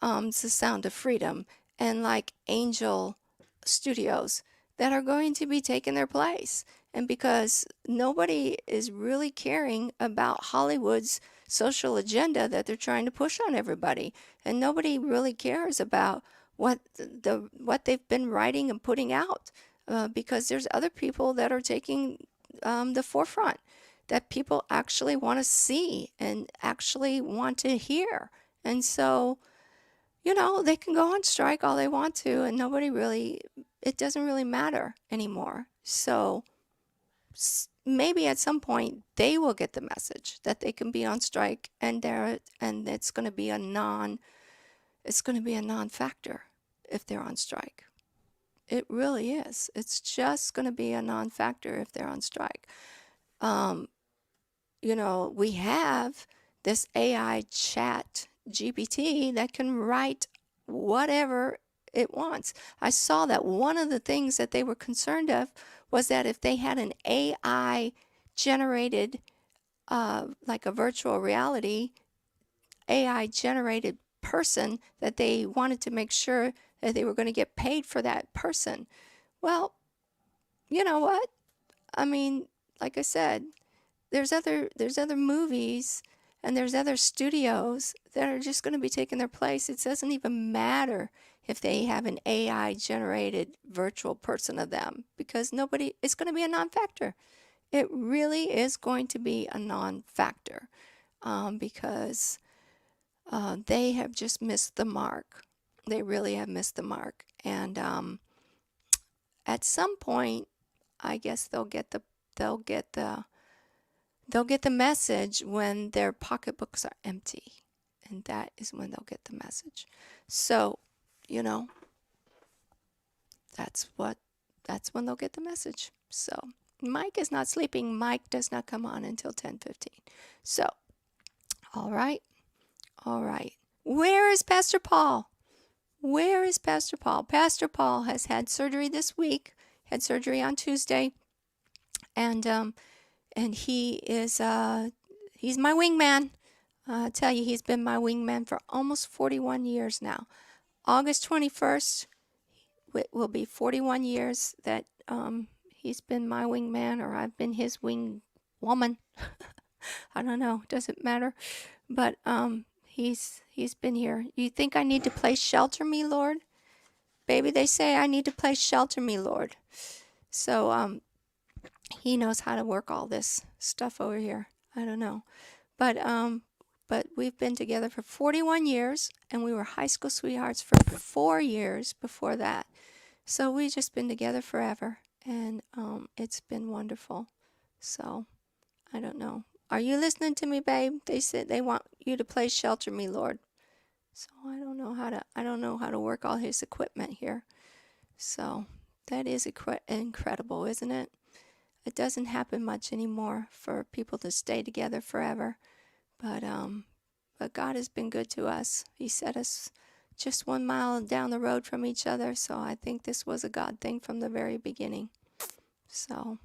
The Sound of Freedom and like Angel Studios that are going to be taking their place. And because nobody is really caring about Hollywood's social agenda that they're trying to push on everybody, and nobody really cares about what they've been writing and putting out, because there's other people that are taking the forefront, that people actually want to see and actually want to hear. And so, they can go on strike all they want to, and it doesn't really matter anymore. So maybe at some point they will get the message that they can be on strike, and it's going to be a non-factor if they're on strike. It really is. It's just going to be a non-factor if they're on strike. We have this AI chat GPT that can write whatever it wants. I saw that one of the things that they were concerned of was that if they had an AI generated, like a virtual reality, AI generated person, that they wanted to make sure that they were going to get paid for that person. Well, you know what? I mean, like I said, there's other movies And there's other studios that are just going to be taking their place. It doesn't even matter if they have an AI-generated virtual person of them, because it's going to be a non-factor. It really is going to be a non-factor, because they have just missed the mark. They really have missed the mark. And at some point, I guess they'll get the message when their pocketbooks are empty, and that is when they'll get the message. So, that's when they'll get the message. So, Mike is not sleeping. Mike does not come on until 10:15. So, all right. Where is Pastor Paul? Where is Pastor Paul? Pastor Paul has had surgery this week. Had surgery on Tuesday, and he is he's my wingman. I tell you, he's been my wingman for almost 41 years now. August 21st will be 41 years that he's been my wingman, or I've been his wing woman. I don't know, doesn't matter. But he's been here. You think I need to play Shelter Me, Lord? Baby, they say I need to play Shelter Me, Lord. So he knows how to work all this stuff over here. I don't know. But we've been together for 41 years, and we were high school sweethearts for 4 years before that. So we've just been together forever, and it's been wonderful. So I don't know. Are you listening to me, babe? They said they want you to play Shelter Me, Lord. So I don't know how to work all his equipment here. So that is incredible, isn't it? It doesn't happen much anymore for people to stay together forever. But God has been good to us. He set us just 1 mile down the road from each other. So I think this was a God thing from the very beginning. So,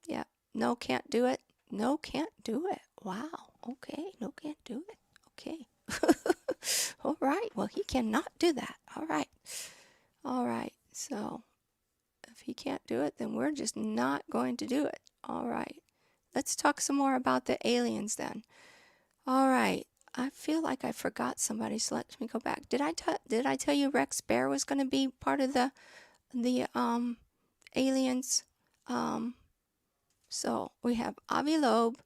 yeah. No, can't do it. No, can't do it. Wow. Okay. No, can't do it. Okay. All right. Well, he cannot do that. All right. So if he can't do it, then we're just not going to do it. All right. Let's talk some more about the aliens then. All right. I feel like I forgot somebody, so let me go back. Did I tell you Rex Bear was going to be part of the aliens? So we have Avi Loeb,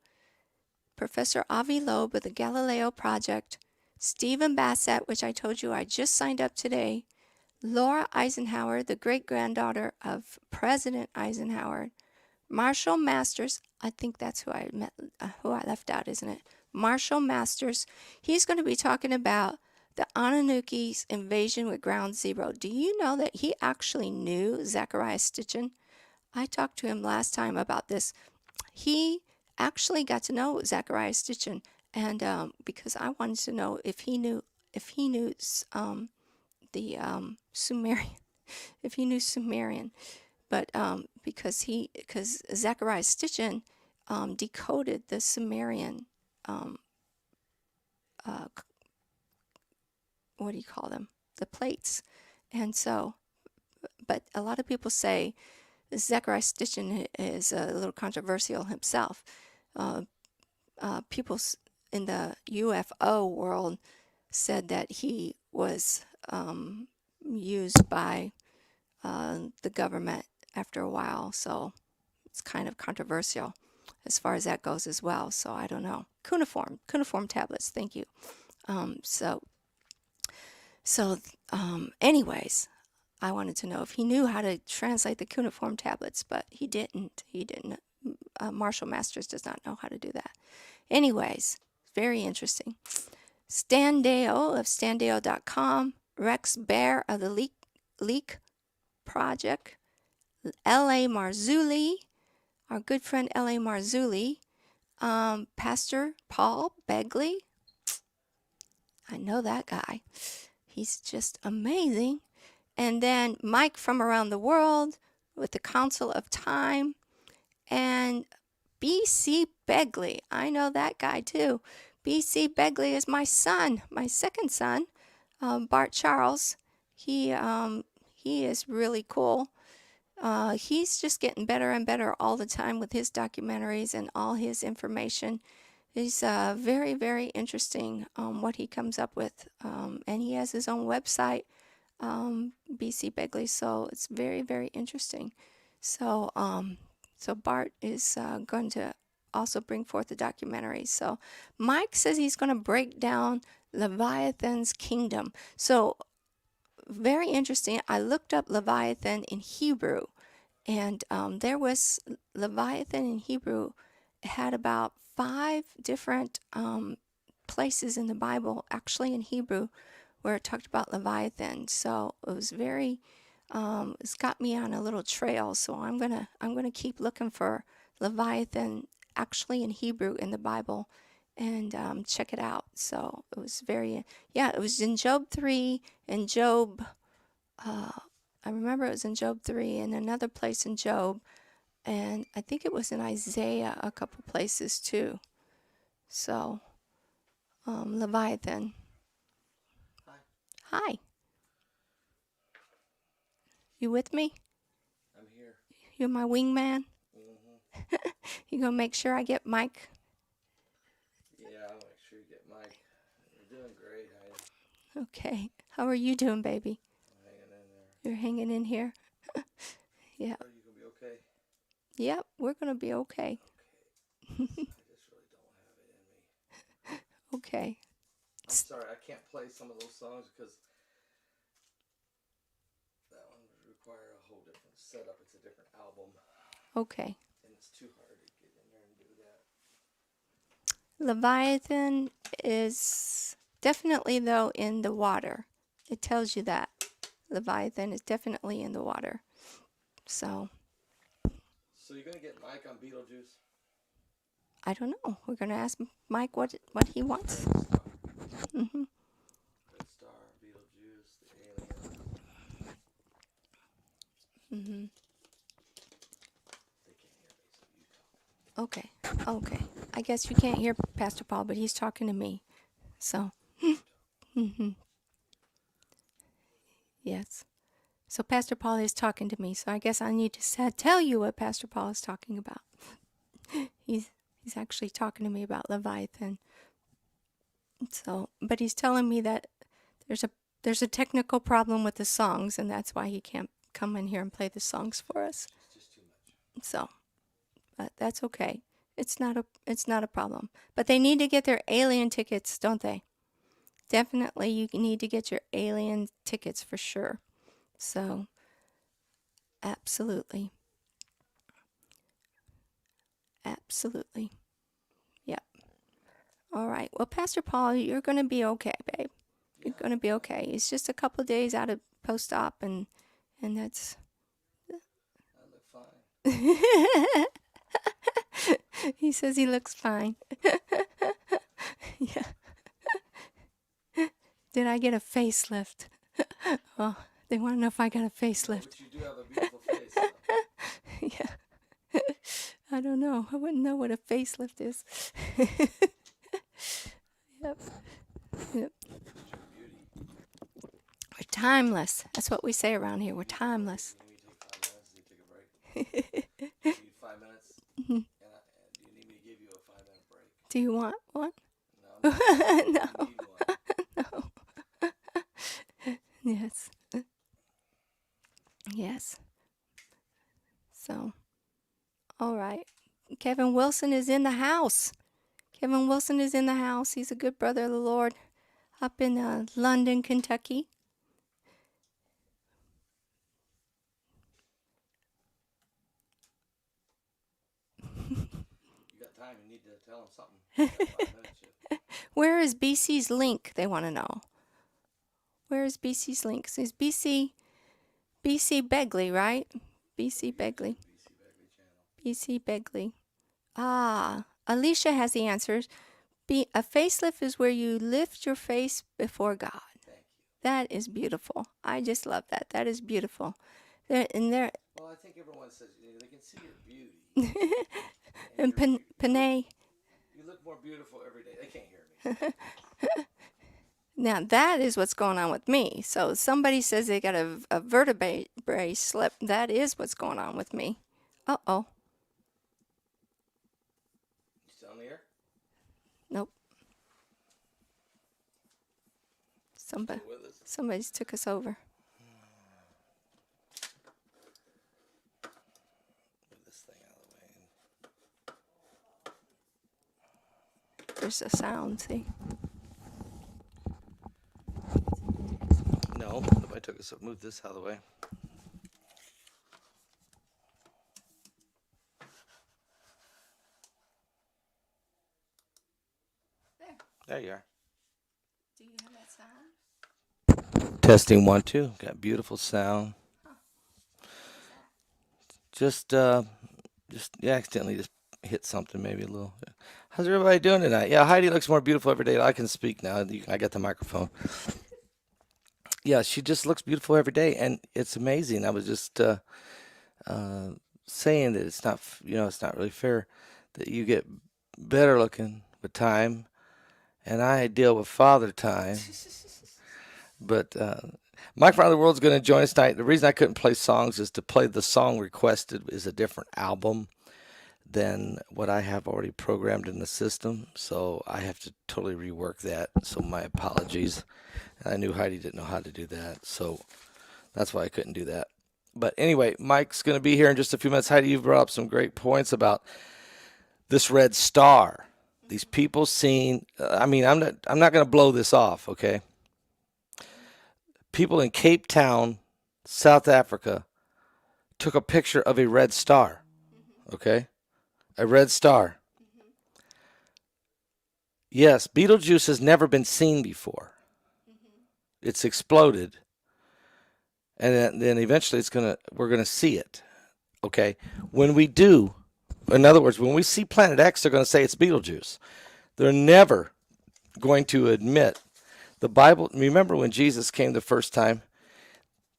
Professor Avi Loeb of the Galileo Project, Stephen Bassett, which I told you I just signed up today, Laura Eisenhower, the great-granddaughter of President Eisenhower, Marshall Masters, I think that's who I left out, isn't it? Marshall Masters. He's going to be talking about the Anunnakis invasion with Ground Zero. Do you know that he actually knew Zachariah Stitchin? I talked to him last time about this. He actually got to know Zachariah Stitchin, and because I wanted to know if he knew the Sumerian, if he knew Sumerian, but because Zachariah Stitchin decoded the Sumerian. What do you call them? The plates. And so, but a lot of people say Zachariah Stitchin is a little controversial himself. People in the UFO world said that he was used by the government after a while. So it's kind of controversial as far as that goes as well. So I don't know. Cuneiform tablets. Thank you. Anyways, I wanted to know if he knew how to translate the cuneiform tablets, but he didn't. Marshall Masters does not know how to do that. Anyways, very interesting. Stan Deo of standeo.com, Rex Bear of the Leak Project, L.A. Marzulli, our good friend L.A. Marzulli, Pastor Paul Begley. I know that guy. He's just amazing. And then Mike from around the world with the Council of Time. And B.C. Begley. I know that guy too. B.C. Begley is my son, my second son, Bart Charles. He is really cool. He's just getting better and better all the time with his documentaries and all his information. He's very, very interesting what he comes up with. And he has his own website, BC Begley, so it's very, very interesting. So, so Bart is going to also bring forth the documentary. So Mike says he's going to break down Leviathan's kingdom. So very interesting. I looked up Leviathan in Hebrew, and there was Leviathan in Hebrew. It had about 5 different places in the Bible, actually in Hebrew, where it talked about Leviathan. So it was very, it's got me on a little trail. So I'm gonna keep looking for Leviathan actually in Hebrew in the Bible, and check it out. So it was very, yeah, it was in Job 3 and Job. I remember it was in Job 3 and another place in Job, and I think it was in Isaiah a couple places too. So, Leviathan. Hi. You with me? I'm here. You're my wingman? Mm-hmm. You gonna make sure I get Mike? Yeah, I'll make sure you get Mike. You're doing great, Heidi. Okay. How are you doing, baby? I'm hanging in there. You're hanging in here? Yeah. Are you gonna be okay? Yep, we're gonna be okay. Okay. I just really don't have it in me. Okay. I'm sorry, I can't play some of those songs because that one would require a whole different setup. It's a different album. Okay. And it's too hard to get in there and do that. Leviathan is definitely, though, in the water. It tells you that. Leviathan is definitely in the water. So you're going to get Mike on Beetlejuice? I don't know. We're going to ask Mike what he wants. Mm-hmm. Red Star, Beetlejuice, the Alien. Mm-hmm. They can't hear me, so you talk. Okay. Okay. I guess you can't hear Pastor Paul, but he's talking to me. So. Mm-hmm. Yes. So Pastor Paul is talking to me. So I guess I need to tell you what Pastor Paul is talking about. He's actually talking to me about Leviathan. So, but he's telling me that there's a technical problem with the songs, and that's why he can't come in here and play the songs for us. It's just too much. So, but that's okay. It's not a problem. But they need to get their alien tickets, don't they? Definitely, you need to get your alien tickets for sure. So, absolutely. Absolutely. Yep. All right. Well, Pastor Paul, you're going to be okay, babe. You're going to be okay. It's just a couple of days out of post-op, and that's... I look fine. He says he looks fine. Yeah. Did I get a facelift? Oh, they want to know if I got a facelift. But you do have a beautiful face. So. Yeah. I don't know. I wouldn't know what a facelift is. Yep. Yep. We're timeless. That's what we say around here. We're timeless. You need me to take 5 minutes? You take a break? You need 5 minutes? Mm-hmm. And you need me to give you a 5-minute break? Do you want one? No. No. You need one. No. Yes. Yes. So, all right. Kevin Wilson is in the house. Kevin Wilson is in the house. He's a good brother of the Lord up in London, Kentucky. You got time. You need to tell him something. You got 5 minutes yet. Where is BC's link? They want to know. Where is BC's link? It says BC Begley, right? BC Begley. BC Begley channel. BC Begley. Ah, Alicia has the answers. A facelift is where you lift your face before God. Thank you. That is beautiful. I just love that. That is beautiful. Well, I think everyone says they can see your beauty. and Panay. You look more beautiful every day. They can't hear me. Now, that is what's going on with me. So somebody says they got a vertebrae slip. That is what's going on with me. Uh-oh. You still in the air? Nope. Somebody's took us over. Move this thing out of the way. There's a sound, see? No, nobody took us over. Move this out of the way. There you are. Do you have that sound? Testing 1, 2. Got beautiful sound. Huh. Just accidentally just hit something, maybe a little. How's everybody doing tonight? Yeah, Heidi looks more beautiful every day. I can speak now. I got the microphone. Yeah, she just looks beautiful every day, and it's amazing. I was just saying that it's not really fair that you get better looking with time, and I deal with father time. But Mike from the World's going to join us tonight. The reason I couldn't play songs is to play the song requested is a different album than what I have already programmed in the system. So I have to totally rework that. So my apologies. I knew Heidi didn't know how to do that. So that's why I couldn't do that. But anyway, Mike's going to be here in just a few minutes. Heidi, you've brought up some great points about this red star. These people seeing, I'm not going to blow this off, okay? People in Cape Town, South Africa, took a picture of a red star, okay? A red star. Yes, Betelgeuse has never been seen before. It's exploded, and then eventually we're gonna see it, okay? When we do, in other words, when we see Planet X, they're gonna say it's Betelgeuse. They're never going to admit. The Bible, remember when Jesus came the first time,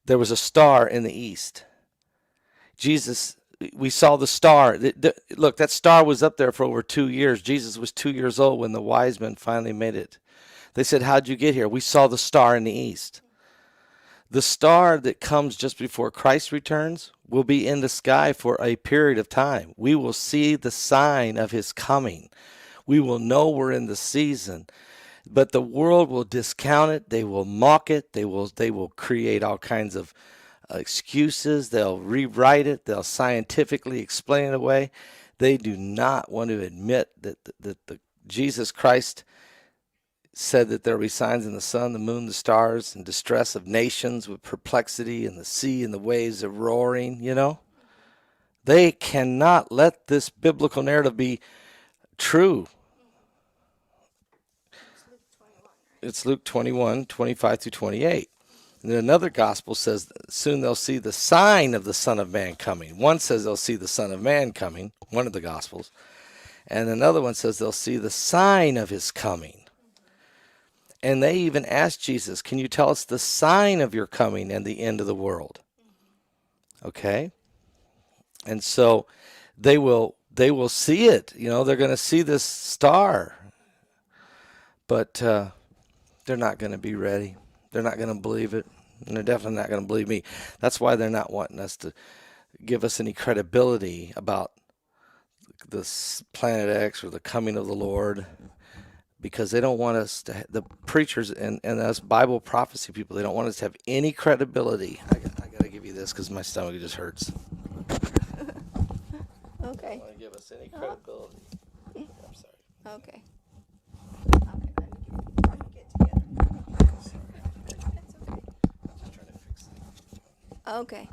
there was a star in the east. We saw the star. Look, that star was up there for over 2 years. Jesus was 2 years old when the wise men finally made it. They said, how'd you get here? We saw the star in the east. The star that comes just before Christ returns will be in the sky for a period of time. We will see the sign of his coming. We will know we're in the season. But the world will discount it. They will mock it. They will create all kinds of excuses. They'll rewrite it. They'll scientifically explain it away. They do not want to admit that Jesus Christ said that there will be signs in the sun, the moon, the stars, and distress of nations with perplexity, and the sea and the waves are roaring, They cannot let this biblical narrative be true. It's Luke 21, 25 through 28. And then another gospel says, soon they'll see the sign of the Son of Man coming. One says they'll see the Son of Man coming, one of the gospels. And another one says they'll see the sign of his coming. And they even asked Jesus, can you tell us the sign of your coming and the end of the world? Okay? And so they will see it. They're going to see this star. But they're not going to be ready. They're not going to believe it. And they're definitely not going to believe me. That's why they're not wanting us to give us any credibility about this Planet X or the coming of the Lord, because they don't want us to, the preachers and us Bible prophecy people, they don't want us to have any credibility. I got to give you this because my stomach just hurts. Okay. They don't want to give us any credibility. I'm sorry. Okay. Okay.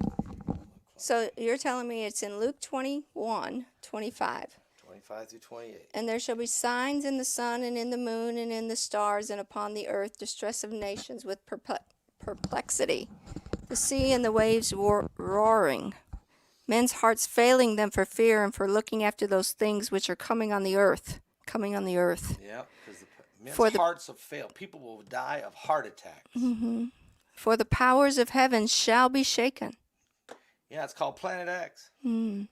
So you're telling me it's in Luke 21, 25. 25 through 28. And there shall be signs in the sun and in the moon and in the stars and upon the earth, distress of nations with perplexity, the sea and the waves roaring, men's hearts failing them for fear and for looking after those things which are coming on the earth. Yeah, because men's hearts have failed. People will die of heart attacks. Mm-hmm. For the powers of heaven shall be shaken. Yeah, it's called Planet X. Mm.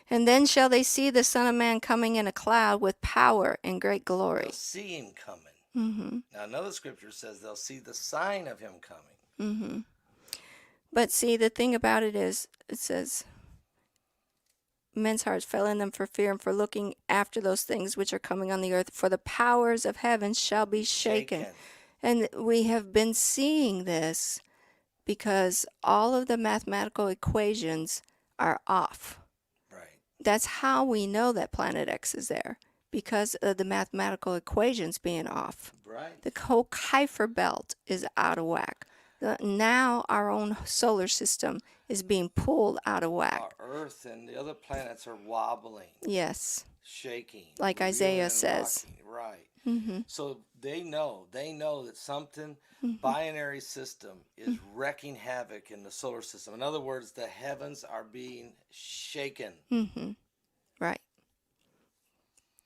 And then shall they see the Son of Man coming in a cloud with power and great glory. They'll see him coming. Mm-hmm. Now, another scripture says they'll see the sign of him coming. Mm-hmm. But see, the thing about it is, it says, men's hearts failing them for fear and for looking after those things which are coming on the earth, for the powers of heaven shall be shaken. And we have been seeing this because all of the mathematical equations are off. Right. That's how we know that Planet X is there, because of the mathematical equations being off. Right. The whole Kuiper belt is out of whack. Now our own solar system is being pulled out of whack. Our Earth and the other planets are wobbling. Yes. Shaking. Like Isaiah says. Rocking. Right. Mm-hmm. So they know that something binary system is wreaking havoc in the solar system. In other words, the heavens are being shaken. Mm-hmm. Right.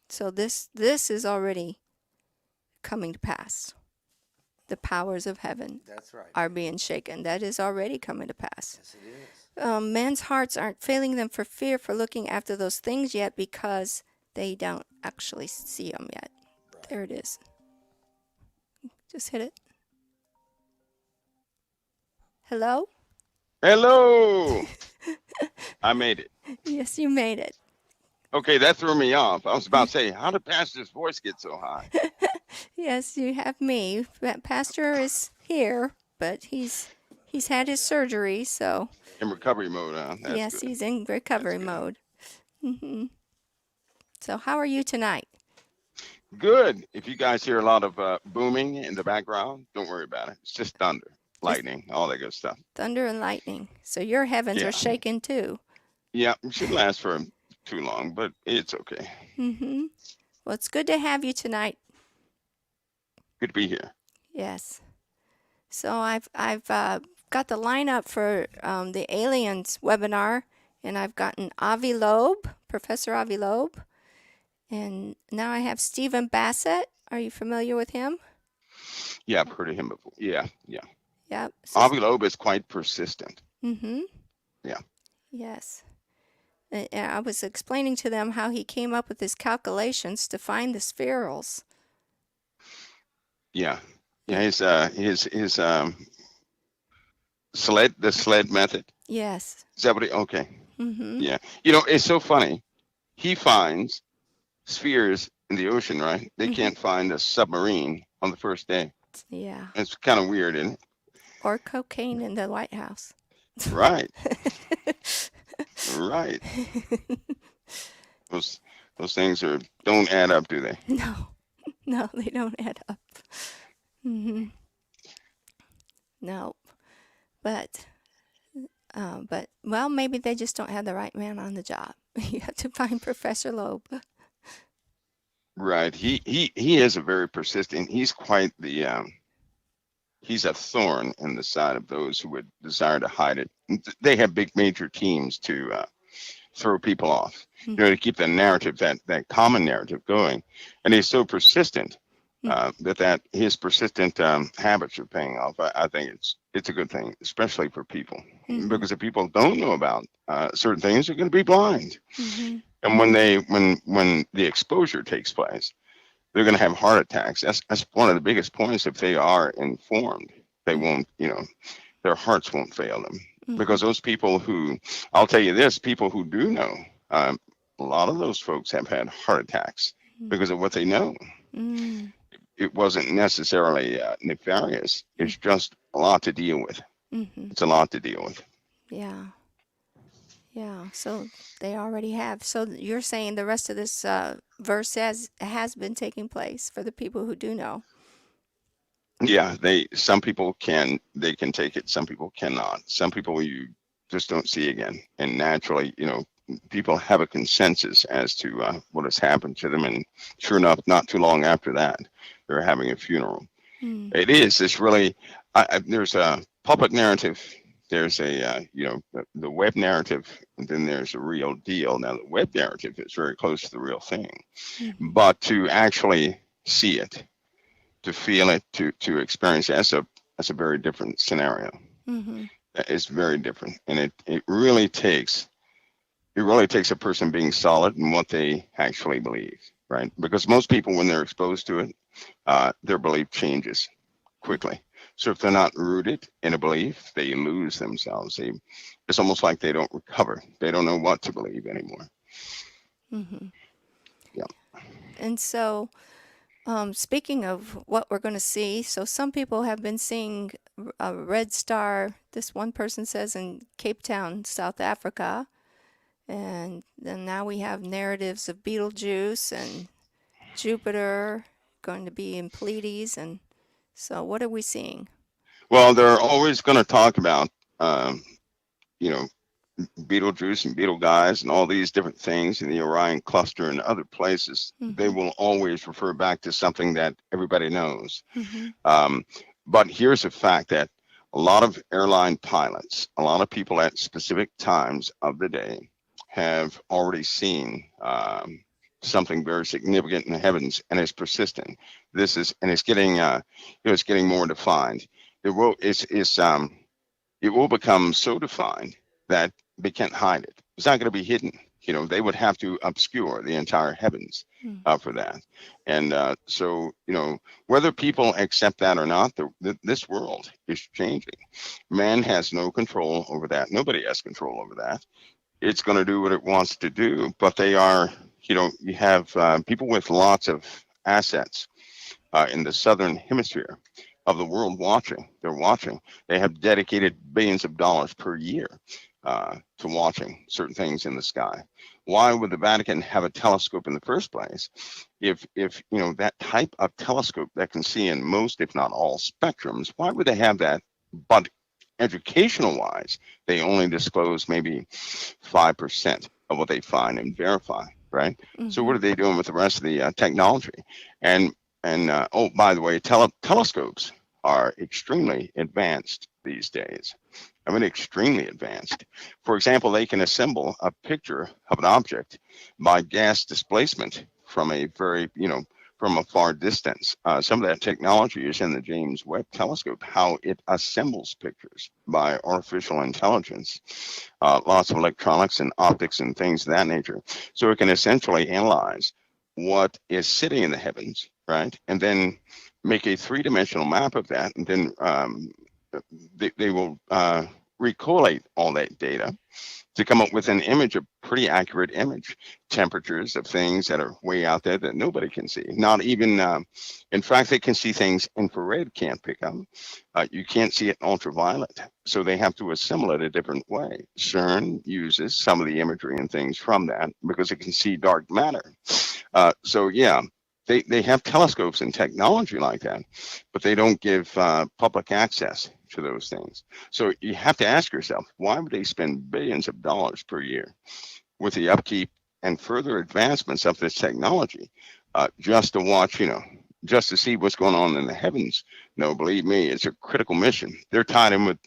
So this is already coming to pass. The powers of heaven are being shaken. That is already coming to pass. Yes, it is. Men's hearts aren't failing them for fear for looking after those things yet, because they don't actually see them yet. Right. There it is. Just hit it. Hello? Hello! I made it. Yes, you made it. Okay, that threw me off. I was about to say, how did Pastor's voice get so high? Yes, you have me. Pastor is here, but he's had his surgery, so. In recovery mode, huh? That's yes, good. He's in recovery mode. Mm-hmm. So how are you tonight? Good. If you guys hear a lot of booming in the background, don't worry about it. It's just thunder, lightning, all that good stuff. Thunder and lightning. So your heavens are shaking too. Yeah, it shouldn't last for too long, but it's okay. Mm-hmm. Well, it's good to have you tonight. Good to be here. Yes. So I've got the lineup for the aliens webinar, and I've gotten Avi Loeb, Professor Avi Loeb, and now I have Stephen Bassett. Are you familiar with him? Yeah, I've heard of him before. Yeah. Yep. Avi Loeb is quite persistent. Mm-hmm. Yeah. Yes. I was explaining to them how he came up with his calculations to find the spherals. Yeah. His sled method. Yes. Is that what okay. Mm-hmm. Yeah. It's so funny. He finds spheres in the ocean, right? They can't find a submarine on the first day. Yeah. It's kind of weird, isn't it? Or cocaine in the White House. Right. Right. Those things don't add up, do they? No, they don't add up. Mm-hmm. No, but well, maybe they just don't have the right man on the job. You have to find Professor Loeb. Right. He is a very persistent. He's quite the he's a thorn in the side of those who would desire to hide it. They have big major teams to throw people off, to keep the narrative, that common narrative going. And he's so persistent that his persistent habits are paying off. I think it's a good thing, especially for people, because if people don't know about certain things, they're going to be blind. And when the exposure takes place, they're going to have heart attacks. That's one of the biggest points. If they are informed, they won't, their hearts won't fail them. Because those people I'll tell you this, people who do know, a lot of those folks have had heart attacks because of what they know. It wasn't necessarily nefarious. It's just a lot to deal with. It's a lot to deal with. Yeah. So they already have. So you're saying the rest of this verse has been taking place for the people who do know. Yeah, some people can take it, some people cannot. Some people you just don't see again. And naturally, people have a consensus as to what has happened to them. And sure enough, not too long after that, they're having a funeral. It's really, there's a public narrative. There's the web narrative, and then there's a real deal. Now, the web narrative is very close to the real thing. But to actually see it, to feel it, to experience it, that's a very different scenario. It's very different, and it really takes a person being solid in what they actually believe, right? Because most people, when they're exposed to it, their belief changes quickly. So if they're not rooted in a belief, they lose themselves. It's almost like they don't recover. They don't know what to believe anymore. Mm-hmm. Yeah. And so, speaking of what we're going to see, so some people have been seeing a red star, this one person says, in Cape Town, South Africa. And then now we have narratives of Betelgeuse and Jupiter going to be in Pleiades. And so what are we seeing? Well, they're always going to talk about, you know, Betelgeuse and Beetle guys and all these different things in the Orion cluster and other places. Mm-hmm. They will always refer back to something that everybody knows. Mm-hmm. But here's a fact that a lot of airline pilots, a lot of people at specific times of the day have already seen something very significant in the heavens, and it's persistent. This is, and it's getting, it's getting more defined. It will become so defined that they can't hide it. It's not going to be hidden. They would have to obscure the entire heavens for that. And so, whether people accept that or not, this world is changing. Man has no control over that. Nobody has control over that. It's going to do what it wants to do, but they are, you have people with lots of assets in the southern hemisphere of the world watching. They're watching. They have dedicated billions of dollars per year to watching certain things in the sky. Why would the Vatican have a telescope in the first place? If that type of telescope that can see in most, if not all, spectrums, why would they have that? But educational wise, they only disclose maybe 5% of what they find and verify, right? Mm-hmm. So what are they doing with the rest of the technology? And oh, by the way, telescopes are extremely advanced these days. I mean, extremely advanced. For example, they can assemble a picture of an object by gas displacement from a very, from a far distance. Some of that technology is in the James Webb telescope, how it assembles pictures by artificial intelligence, lots of electronics and optics and things of that nature. So it can essentially analyze what is sitting in the heavens, right? And then make a three-dimensional map of that. And then they will recollate all that data to come up with an image, a pretty accurate image, temperatures of things that are way out there that nobody can see. Not even, in fact, they can see things infrared can't pick up. You can't see it ultraviolet. So they have to assemble it a different way. CERN uses some of the imagery and things from that because it can see dark matter. So yeah, they have telescopes and technology like that, but they don't give public access to those things. So you have to ask yourself, why would they spend billions of dollars per year with the upkeep and further advancements of this technology just to watch, just to see what's going on in the heavens? No, believe me, it's a critical mission. They're tied in with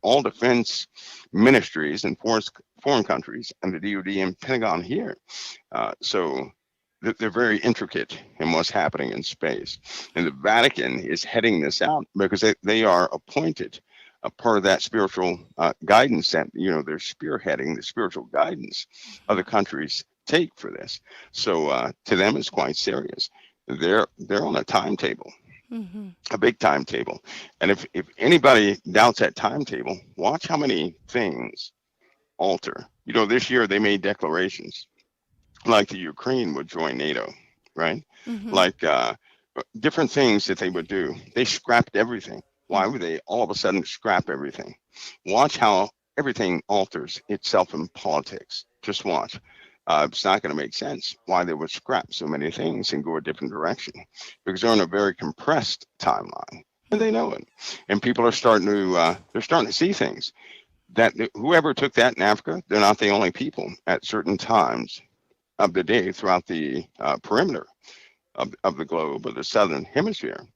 all defense ministries in foreign countries and the DoD and Pentagon here. So they're very intricate in what's happening in space. And the Vatican is heading this out because they are appointed a part of that spiritual guidance that, they're spearheading the spiritual guidance other countries take for this. So to them, it's quite serious. They're on a timetable, a big timetable. And if anybody doubts that timetable, watch how many things alter. This year they made declarations like the Ukraine would join NATO, right? Like different things that they would do. They scrapped everything. Why would they all of a sudden scrap everything? Watch how everything alters itself in politics. Just watch. It's not going to make sense why they would scrap so many things and go a different direction, because they're on a very compressed timeline and they know it. And people are starting to see things that whoever took that in Africa, they're not the only people at certain times of the day throughout the perimeter of the globe, of the southern hemisphere.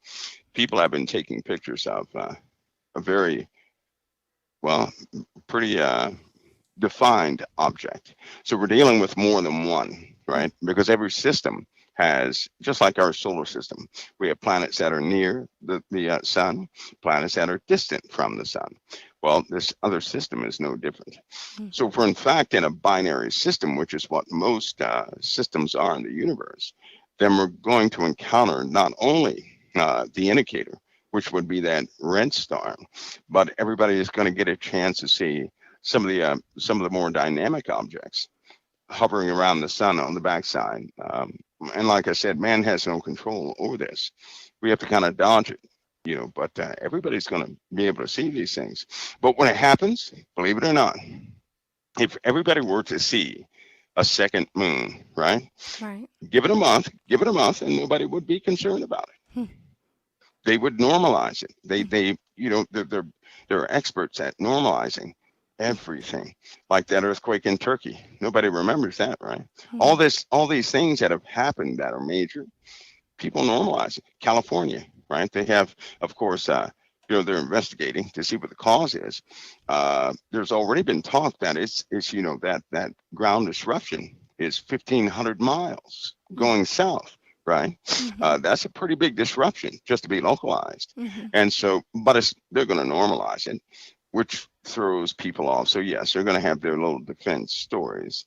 People have been taking pictures of a very, pretty defined object. So we're dealing with more than one, right? Because every system has, just like our solar system, we have planets that are near the sun, planets that are distant from the sun. Well, this other system is no different. So if we're in fact in a binary system, which is what most systems are in the universe, then we're going to encounter not only the indicator, which would be that red star, but everybody is going to get a chance to see some of the more dynamic objects hovering around the sun on the backside. And like I said, man has no control over this. We have to kind of dodge it, but everybody's going to be able to see these things. But when it happens, believe it or not, if everybody were to see a second moon, right? Right. Give it a month, and nobody would be concerned about it. They would normalize it. They're experts at normalizing everything, like that earthquake in Turkey. Nobody remembers that, right? All these things that have happened that are major, people normalize it. California, right? They have, of course, they're investigating to see what the cause is. There's already been talk that it's that ground disruption is 1,500 miles going south, right? That's a pretty big disruption just to be localized. And so, but they're going to normalize it, which throws people off. So yes, they're going to have their little defense stories,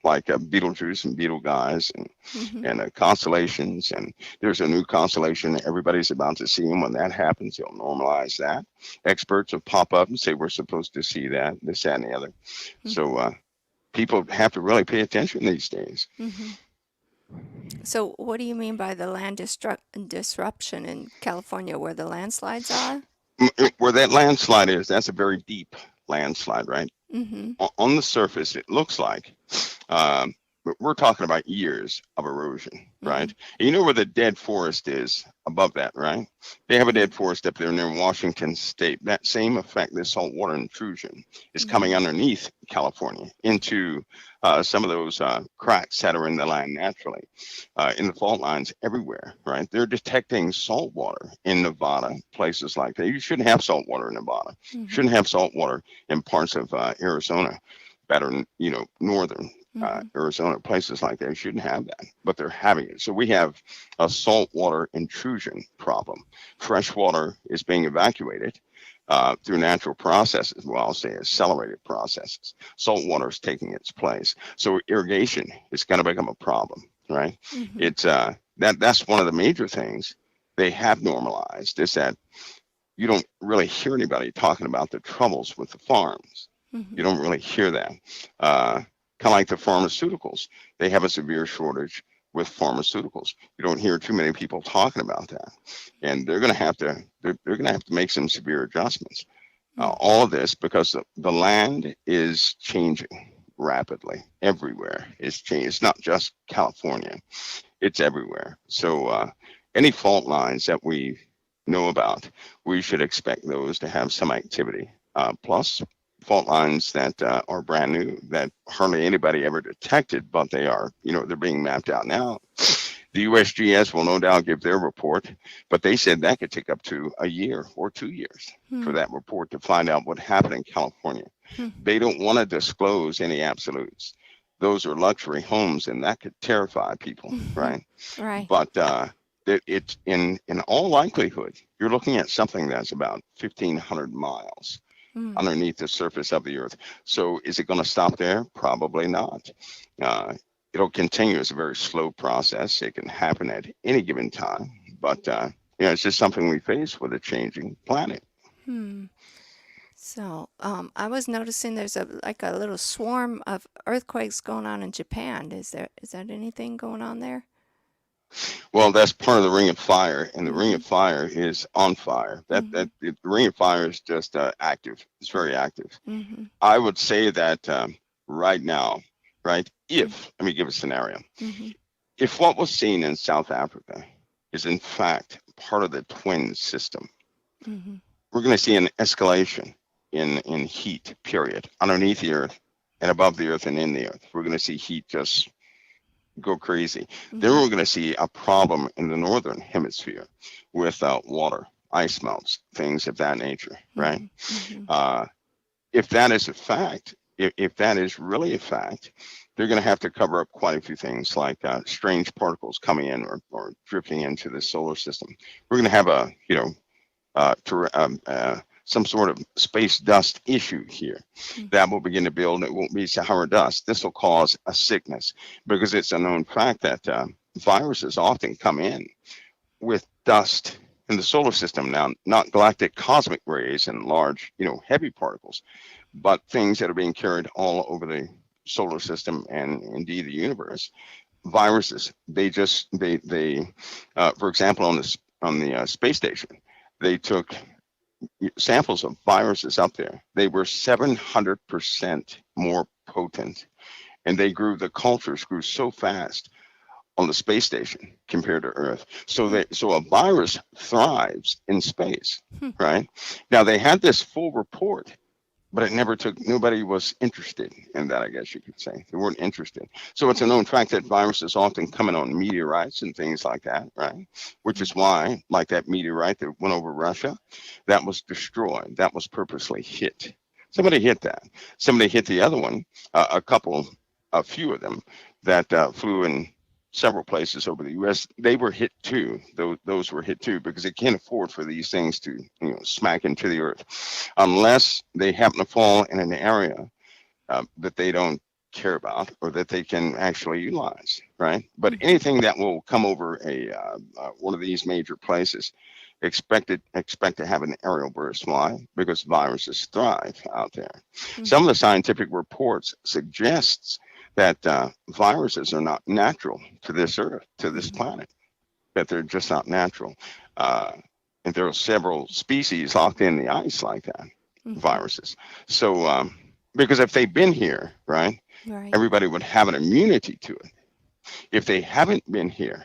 like Beetlejuice and Beetle Guys and constellations. And there's a new constellation everybody's about to see, and when that happens, they'll normalize that. Experts will pop up and say we're supposed to see that, this, that, and the other. So people have to really pay attention these days. So what do you mean by the land disruption in California, where the landslides are? Where that landslide is, that's a very deep landslide, right? On the surface, it looks like, but we're talking about years of erosion, right? And you know where the dead forest is above that, right? They have a dead forest up there near Washington State. That same effect, this saltwater intrusion, is coming underneath California into some of those cracks that are in the land naturally, in the fault lines everywhere, right? They're detecting salt water in Nevada, places like that. You shouldn't have salt water in Nevada. Shouldn't have salt water in parts of Arizona, better, northern Arizona, places like that. You shouldn't have that, but they're having it. So we have a saltwater intrusion problem. Fresh water is being evacuated through natural processes. Well, I'll say accelerated processes. Salt water is taking its place. So irrigation is going to become a problem, right? It's that's one of the major things they have normalized, is that you don't really hear anybody talking about the troubles with the farms. You don't really hear that. Kind of like the pharmaceuticals. They have a severe shortage with pharmaceuticals. You don't hear too many people talking about that. And they're going to have to make some severe adjustments. All of this because the land is changing rapidly. Everywhere is changing. It's not just California. It's everywhere. So any fault lines that we know about, we should expect those to have some activity. Plus fault lines that are brand new, that hardly anybody ever detected, but they are, they're being mapped out now. The USGS will no doubt give their report, but they said that could take up to a year or 2 years for that report to find out what happened in California. They don't want to disclose any absolutes. Those are luxury homes, and that could terrify people, right? Right. But it's in all likelihood, you're looking at something that's about 1,500 miles underneath the surface of the earth. So is it going to stop there? Probably not. It'll continue. It's a very slow process. It can happen at any given time, but it's just something we face with a changing planet. So I was noticing there's a little swarm of earthquakes going on in Japan. Is that anything going on there? Well, that's part of the Ring of Fire, and the Ring of Fire is on fire. The Ring of Fire is just active. It's very active. I would say that right now, right? Let me give a scenario. If what was seen in South Africa is in fact part of the twin system, we're going to see an escalation in heat, period, underneath the earth and above the earth and in the earth. We're going to see heat just go crazy. Then we're going to see a problem in the northern hemisphere with water, ice melts, things of that nature, right? If that is a fact, if that is really a fact, they're going to have to cover up quite a few things, like strange particles coming in or drifting into the solar system. We're going to have some sort of space dust issue here that will begin to build. It won't be Sahara dust. This will cause a sickness, because it's a known fact that viruses often come in with dust in the solar system. Now, not galactic cosmic rays and large, heavy particles, but things that are being carried all over the solar system and indeed the universe. Viruses, for example, on the space station, they took samples of viruses up there. They were 700% more potent, and the cultures grew so fast on the space station compared to Earth. So a virus thrives in space, right? Now they had this full report, but nobody was interested in that, I guess you could say. They weren't interested. So it's a known fact that viruses often come in on meteorites and things like that, right? Which is why, like that meteorite that went over Russia, that was destroyed. That was purposely hit. Somebody hit that. Somebody hit the other one, a few of them that flew in several places over the U.S. They were hit too. Those were hit too, because they can't afford for these things to smack into the earth unless they happen to fall in an area that they don't care about or that they can actually utilize, right? But anything that will come over one of these major places, expect to have an aerial burst. Why? Because viruses thrive out there. Some of the scientific reports suggests that viruses are not natural to this earth, to this planet, that they're just not natural. And there are several species locked in the ice like that, viruses. So, because if they've been here, right, everybody would have an immunity to it. If they haven't been here,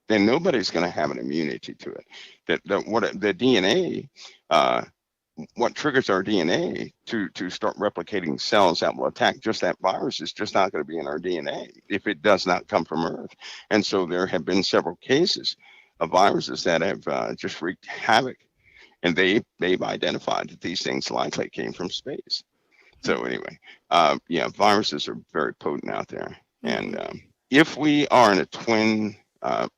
then nobody's going to have an immunity to it. The DNA, what triggers our DNA to start replicating cells that will attack just that virus is just not going to be in our DNA if it does not come from Earth. And so there have been several cases of viruses that have just wreaked havoc, and they've identified that these things likely came from space. So anyway, viruses are very potent out there. And if we are in a twin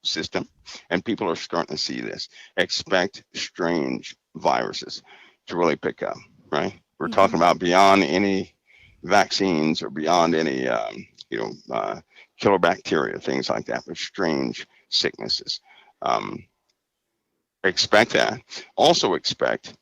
system and people are starting to see this, expect strange viruses to really pick up, right? We're talking about beyond any vaccines or beyond any, killer bacteria, things like that, but strange sicknesses. Expect that. Also expect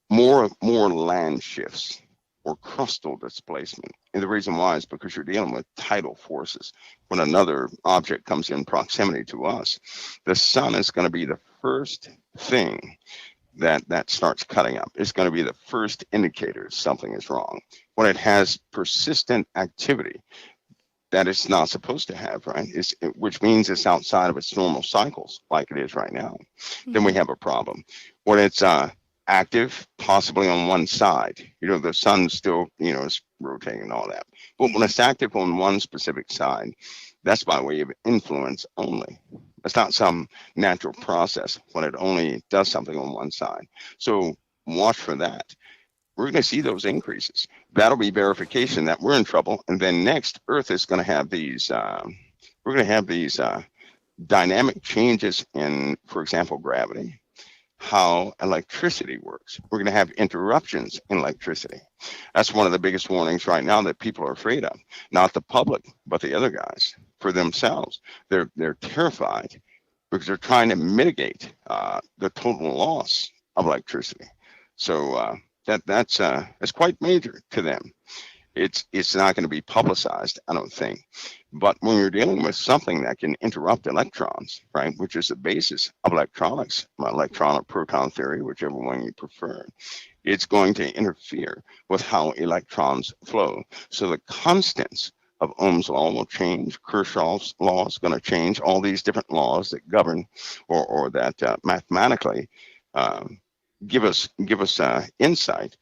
more land shifts or crustal displacement. And the reason why is because you're dealing with tidal forces. When another object comes in proximity to us, the sun is going to be the first thing that starts cutting up. It's going to be the first indicator something is wrong. When it has persistent activity that it's not supposed to have, right? Which means it's outside of its normal cycles, like it is right now. Then we have a problem. When it's active, possibly on one side, the sun still, is rotating and all that. But when it's active on one specific side, that's by way of influence only. It's not some natural process when it only does something on one side. So watch for that. We're going to see those increases. That'll be verification that we're in trouble. And then next, Earth is going to have these, dynamic changes in, for example, gravity, how electricity works. We're going to have interruptions in electricity. That's one of the biggest warnings right now that people are afraid of. Not the public, but the other guys. For themselves, they're terrified because they're trying to mitigate the total loss of electricity. So that's quite major to them. It's not going to be publicized, I don't think. But when you're dealing with something that can interrupt electrons, right, which is the basis of electronics, electron or proton theory, whichever one you prefer, it's going to interfere with how electrons flow. So the constants of Ohm's law will change. Kirchhoff's law is going to change. All these different laws that govern or that mathematically give us insight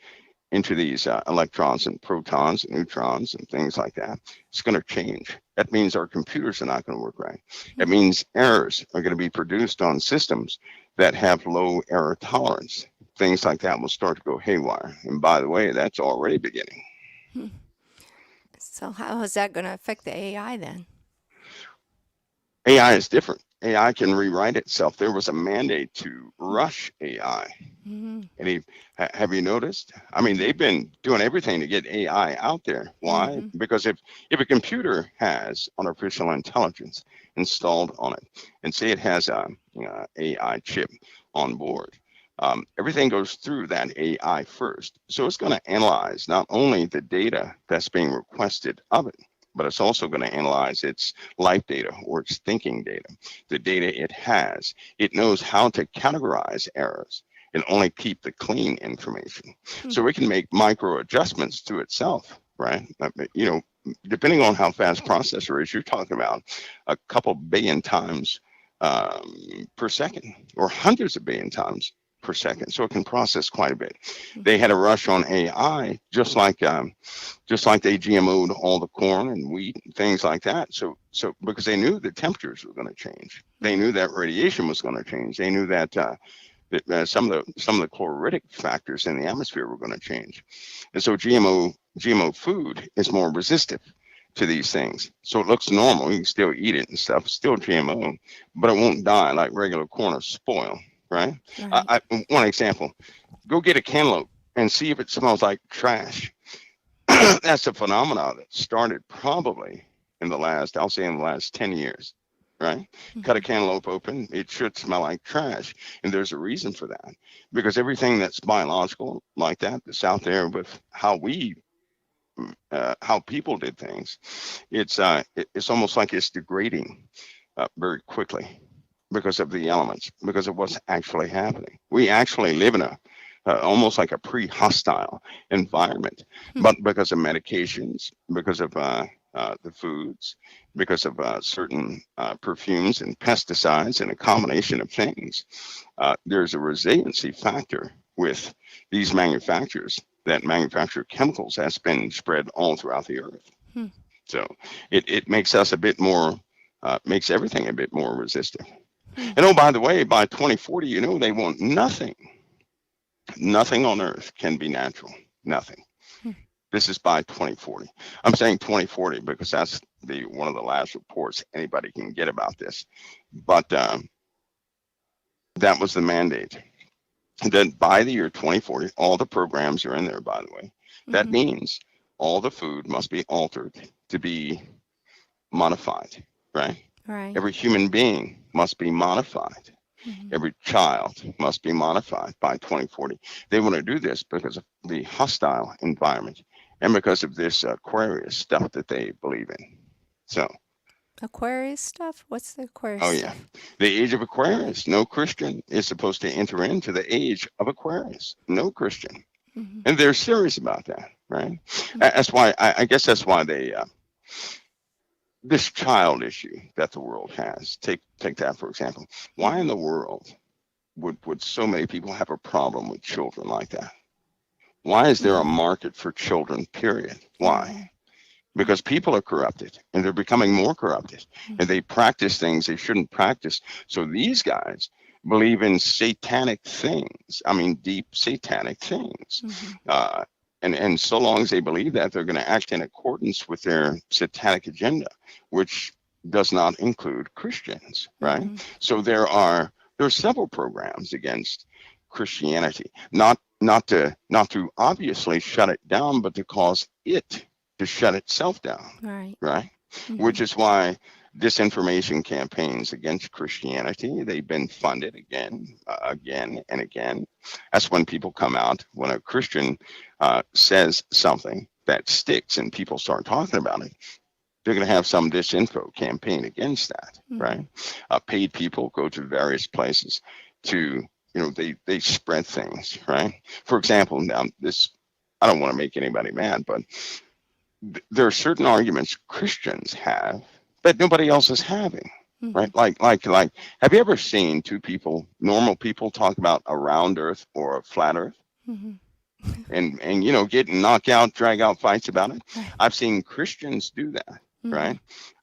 into these electrons and protons and neutrons and things like that. It's going to change. That means our computers are not going to work right. It means errors are going to be produced on systems that have low error tolerance. Things like that will start to go haywire. And by the way, that's already beginning. So how is that going to affect the AI then? AI is different. AI can rewrite itself. There was a mandate to rush AI. And have you noticed? I mean, they've been doing everything to get AI out there. Why? Because if a computer has artificial intelligence installed on it, and say it has a AI chip on board, Everything goes through that AI first. So it's going to analyze not only the data that's being requested of it, but it's also going to analyze its life data or its thinking data, the data it has. It knows how to categorize errors and only keep the clean information. So it can make micro adjustments to itself, right? Depending on how fast processor is, you're talking about a couple billion times per second, or hundreds of billion times per second. So it can process quite a bit. They had a rush on AI, just like they GMO'd all the corn and wheat and things like that. So because they knew the temperatures were going to change, they knew that radiation was going to change. They knew that some of the chloritic factors in the atmosphere were going to change, and so GMO food is more resistant to these things. So it looks normal. You can still eat it and stuff. It's still GMO, but it won't die like regular corn or spoil. Right? One example: go get a cantaloupe and see if it smells like trash. That's a phenomenon that started probably in the last 10 years. Right? Cut a cantaloupe open, it should smell like trash. And there's a reason for that. Because everything that's biological like that, that's out there with how people did things, it's almost like it's degrading very quickly because of the elements, because of what's actually happening. We actually live in almost like a pre-hostile environment, but because of medications, because of the foods, because of certain perfumes and pesticides and a combination of things, there's a resiliency factor with these manufacturers that manufacture chemicals that's been spread all throughout the earth. So it makes us a bit more, makes everything a bit more resistant. And oh, by the way, by 2040, they want nothing on earth can be natural, nothing. This is by 2040. I'm saying 2040 because that's one of the last reports anybody can get about this. But that was the mandate. That by the year 2040, all the programs are in there, by the way. That means all the food must be altered to be modified, right? Every human being must be modified. Every child must be modified by 2040. They want to do this because of the hostile environment and because of this Aquarius stuff that they believe in. So Aquarius stuff? What's the Aquarius stuff? Yeah. The age of Aquarius. No Christian is supposed to enter into the age of Aquarius. No Christian. And they're serious about that, right? That's why, I guess that's why they, this child issue that the world has, take that for example. Why in the world would so many people have a problem with children like that? Why is there a market for children, period? Why? Because people are corrupted and they're becoming more corrupted and they practice things they shouldn't practice. So these guys believe in satanic things. I mean, deep satanic things. And so long as they believe that, they're going to act in accordance with their satanic agenda, which does not include Christians, right? So there are several programs against Christianity, not to obviously shut it down, but to cause it to shut itself down, right? Which is why disinformation campaigns against Christianity, they've been funded again and again. That's when people come out, when a Christian says something that sticks and people start talking about it, they're going to have some disinfo campaign against that, right? Paid people go to various places to, they spread things, right? For example, now I don't want to make anybody mad, but there are certain arguments Christians have that nobody else is having, right? Like, have you ever seen two people, normal people, talk about a round earth or a flat earth? And getting knockout, drag out fights about it? I've seen Christians do that, right?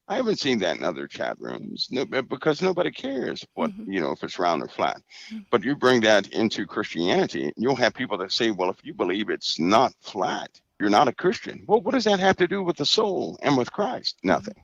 I haven't seen that in other chat rooms, because nobody cares what, if it's round or flat. But you bring that into Christianity, you'll have people that say, well, if you believe it's not flat, you're not a Christian. Well, what does that have to do with the soul and with Christ? Nothing.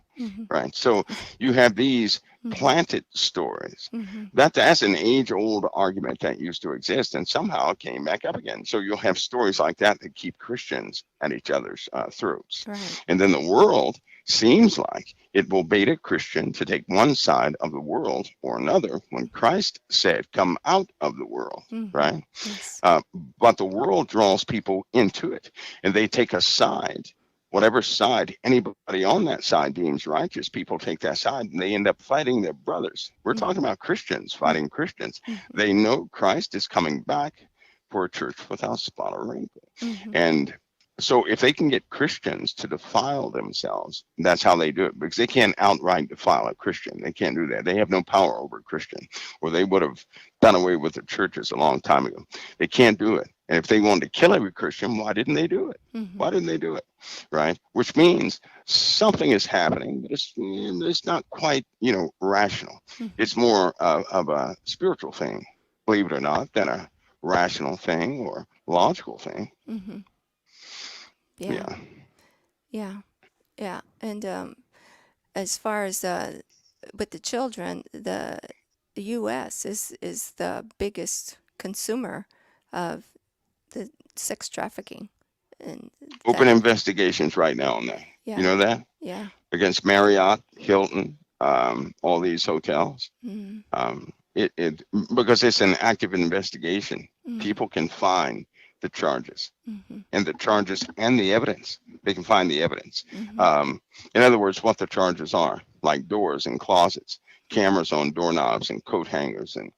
right? So you have these planted stories. That's an age-old argument that used to exist, and somehow it came back up again. So you'll have stories like that that keep Christians at each other's throats. Right. And then the world seems like it will bait a Christian to take one side of the world or another when Christ said, come out of the world, right? Yes. But the world draws people into it, and they take a side. Whatever side anybody on that side deems righteous, people take that side and they end up fighting their brothers. We're talking about Christians fighting Christians. They know Christ is coming back for a church without spot or wrinkle. And so if they can get Christians to defile themselves, that's how they do it, because they can't outright defile a Christian. They can't do that. They have no power over a Christian, or they would have done away with the churches a long time ago. They can't do it. And if they wanted to kill every Christian, why didn't they do it? Why didn't they do it? Right? Which means something is happening, but it's not quite, rational. It's more of a spiritual thing, believe it or not, than a rational thing or logical thing. Yeah. And as far as with the children, the U.S. is the biggest consumer of the sex trafficking. And open investigations right now on that. Yeah. You know that? Yeah. Against Marriott, Hilton, all these hotels. Because it's an active investigation. People can find the charges and the charges and the evidence. They can find the evidence. In other words, what the charges are, like doors and closets, cameras on doorknobs and coat hangers, and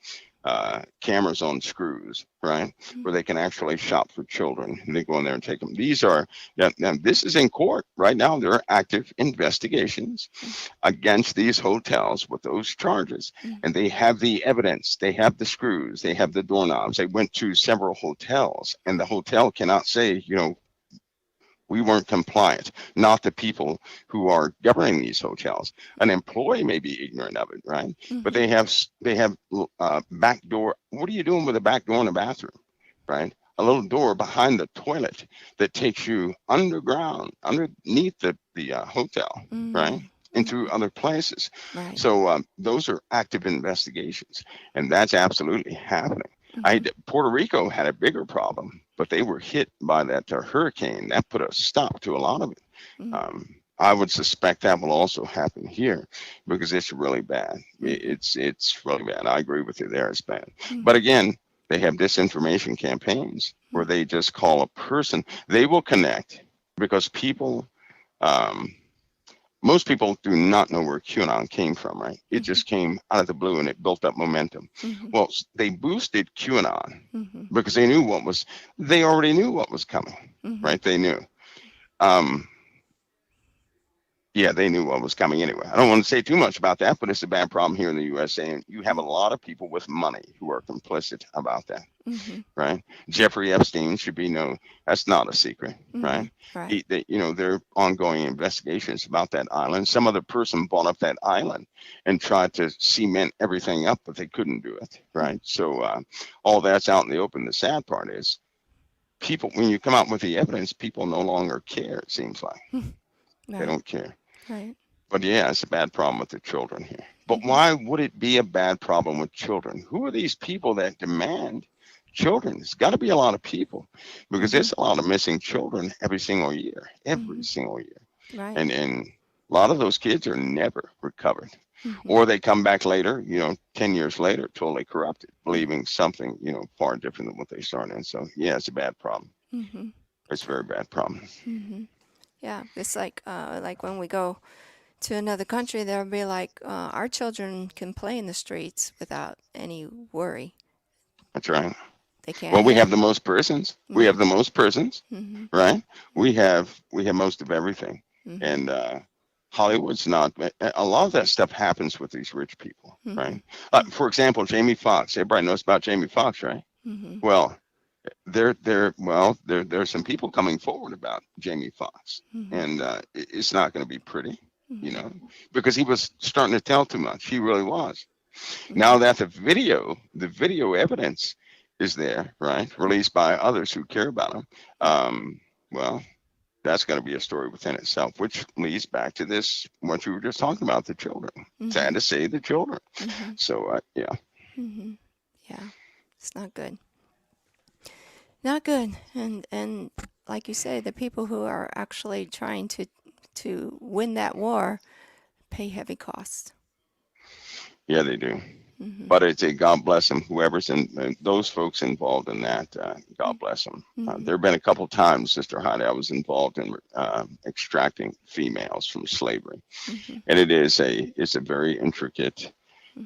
cameras on screws, right? Where they can actually shop for children. And they go in there and take them. These are, now this is in court right now. There are active investigations against these hotels with those charges. And they have the evidence. They have the screws. They have the doorknobs. They went to several hotels, and the hotel cannot say, we weren't compliant, not the people who are governing these hotels. An employee may be ignorant of it, right? But they have back door. What are you doing with a back door in a bathroom, right? A little door behind the toilet that takes you underground, underneath the hotel, right? Into other places. Right. So those are active investigations, and that's absolutely happening. Puerto Rico had a bigger problem, but they were hit by that hurricane. That put a stop to a lot of it. I would suspect that will also happen here, because it's really bad. It's really bad. I agree with you there. It's bad. But again, they have disinformation campaigns where they just call a person. They will connect, because people, most people do not know where QAnon came from, right? It just came out of the blue, and it built up momentum. Well, they boosted QAnon because they already knew what was coming, right? They knew. Yeah, they knew what was coming anyway. I don't want to say too much about that, but it's a bad problem here in the USA. And you have a lot of people with money who are complicit about that, right? Jeffrey Epstein should be known. That's not a secret, right? Right. There are ongoing investigations about that island. Some other person bought up that island and tried to cement everything up, but they couldn't do it, right? So all that's out in the open. The sad part is people, when you come out with the evidence, people no longer care, it seems like. They don't care. Right. But yeah, it's a bad problem with the children here. But why would it be a bad problem with children? Who are these people that demand children? It's got to be a lot of people, because there's a lot of missing children every single year. Right. And a lot of those kids are never recovered. Or they come back later, 10 years later, totally corrupted, believing something, far different than what they started in. So yeah, it's a bad problem. It's a very bad problem. Yeah, it's like when we go to another country, they'll be like, our children can play in the streets without any worry. That's right. They can't. Well, we have the most prisons. We have the most prisons, right? We have most of everything. And Hollywood's not. A lot of that stuff happens with these rich people, right? For example, Jamie Foxx. Everybody knows about Jamie Foxx, right? Well, there's some people coming forward about Jamie Foxx, and it's not going to be pretty, because he was starting to tell too much. He really was. Now that the video evidence is there, right, released by others who care about him, that's going to be a story within itself, which leads back to this, what you were just talking about, the children. Sad to say, the children. So, yeah. Yeah, it's not good. Not good. And like you say, the people who are actually trying to win that war pay heavy costs. Yeah, they do. But it's a God bless them, whoever's in those folks involved in that. God bless them. There have been a couple times, Sister Heidi, I was involved in extracting females from slavery, and it's a very intricate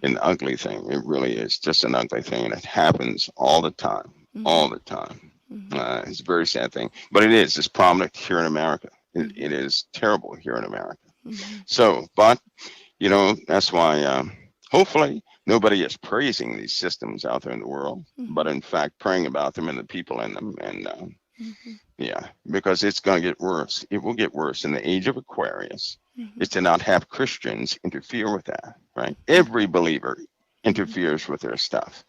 and ugly thing. It really is just an ugly thing, and it happens all the time, all the time. It's a very sad thing, but it's prominent here in America. It is terrible here in America. So, but that's why hopefully nobody is praising these systems out there in the world, but in fact praying about them and the people in them. And yeah, because it's going to get worse. It will get worse in the age of Aquarius. Is to not have Christians interfere with that, right? Every believer interferes with their stuff.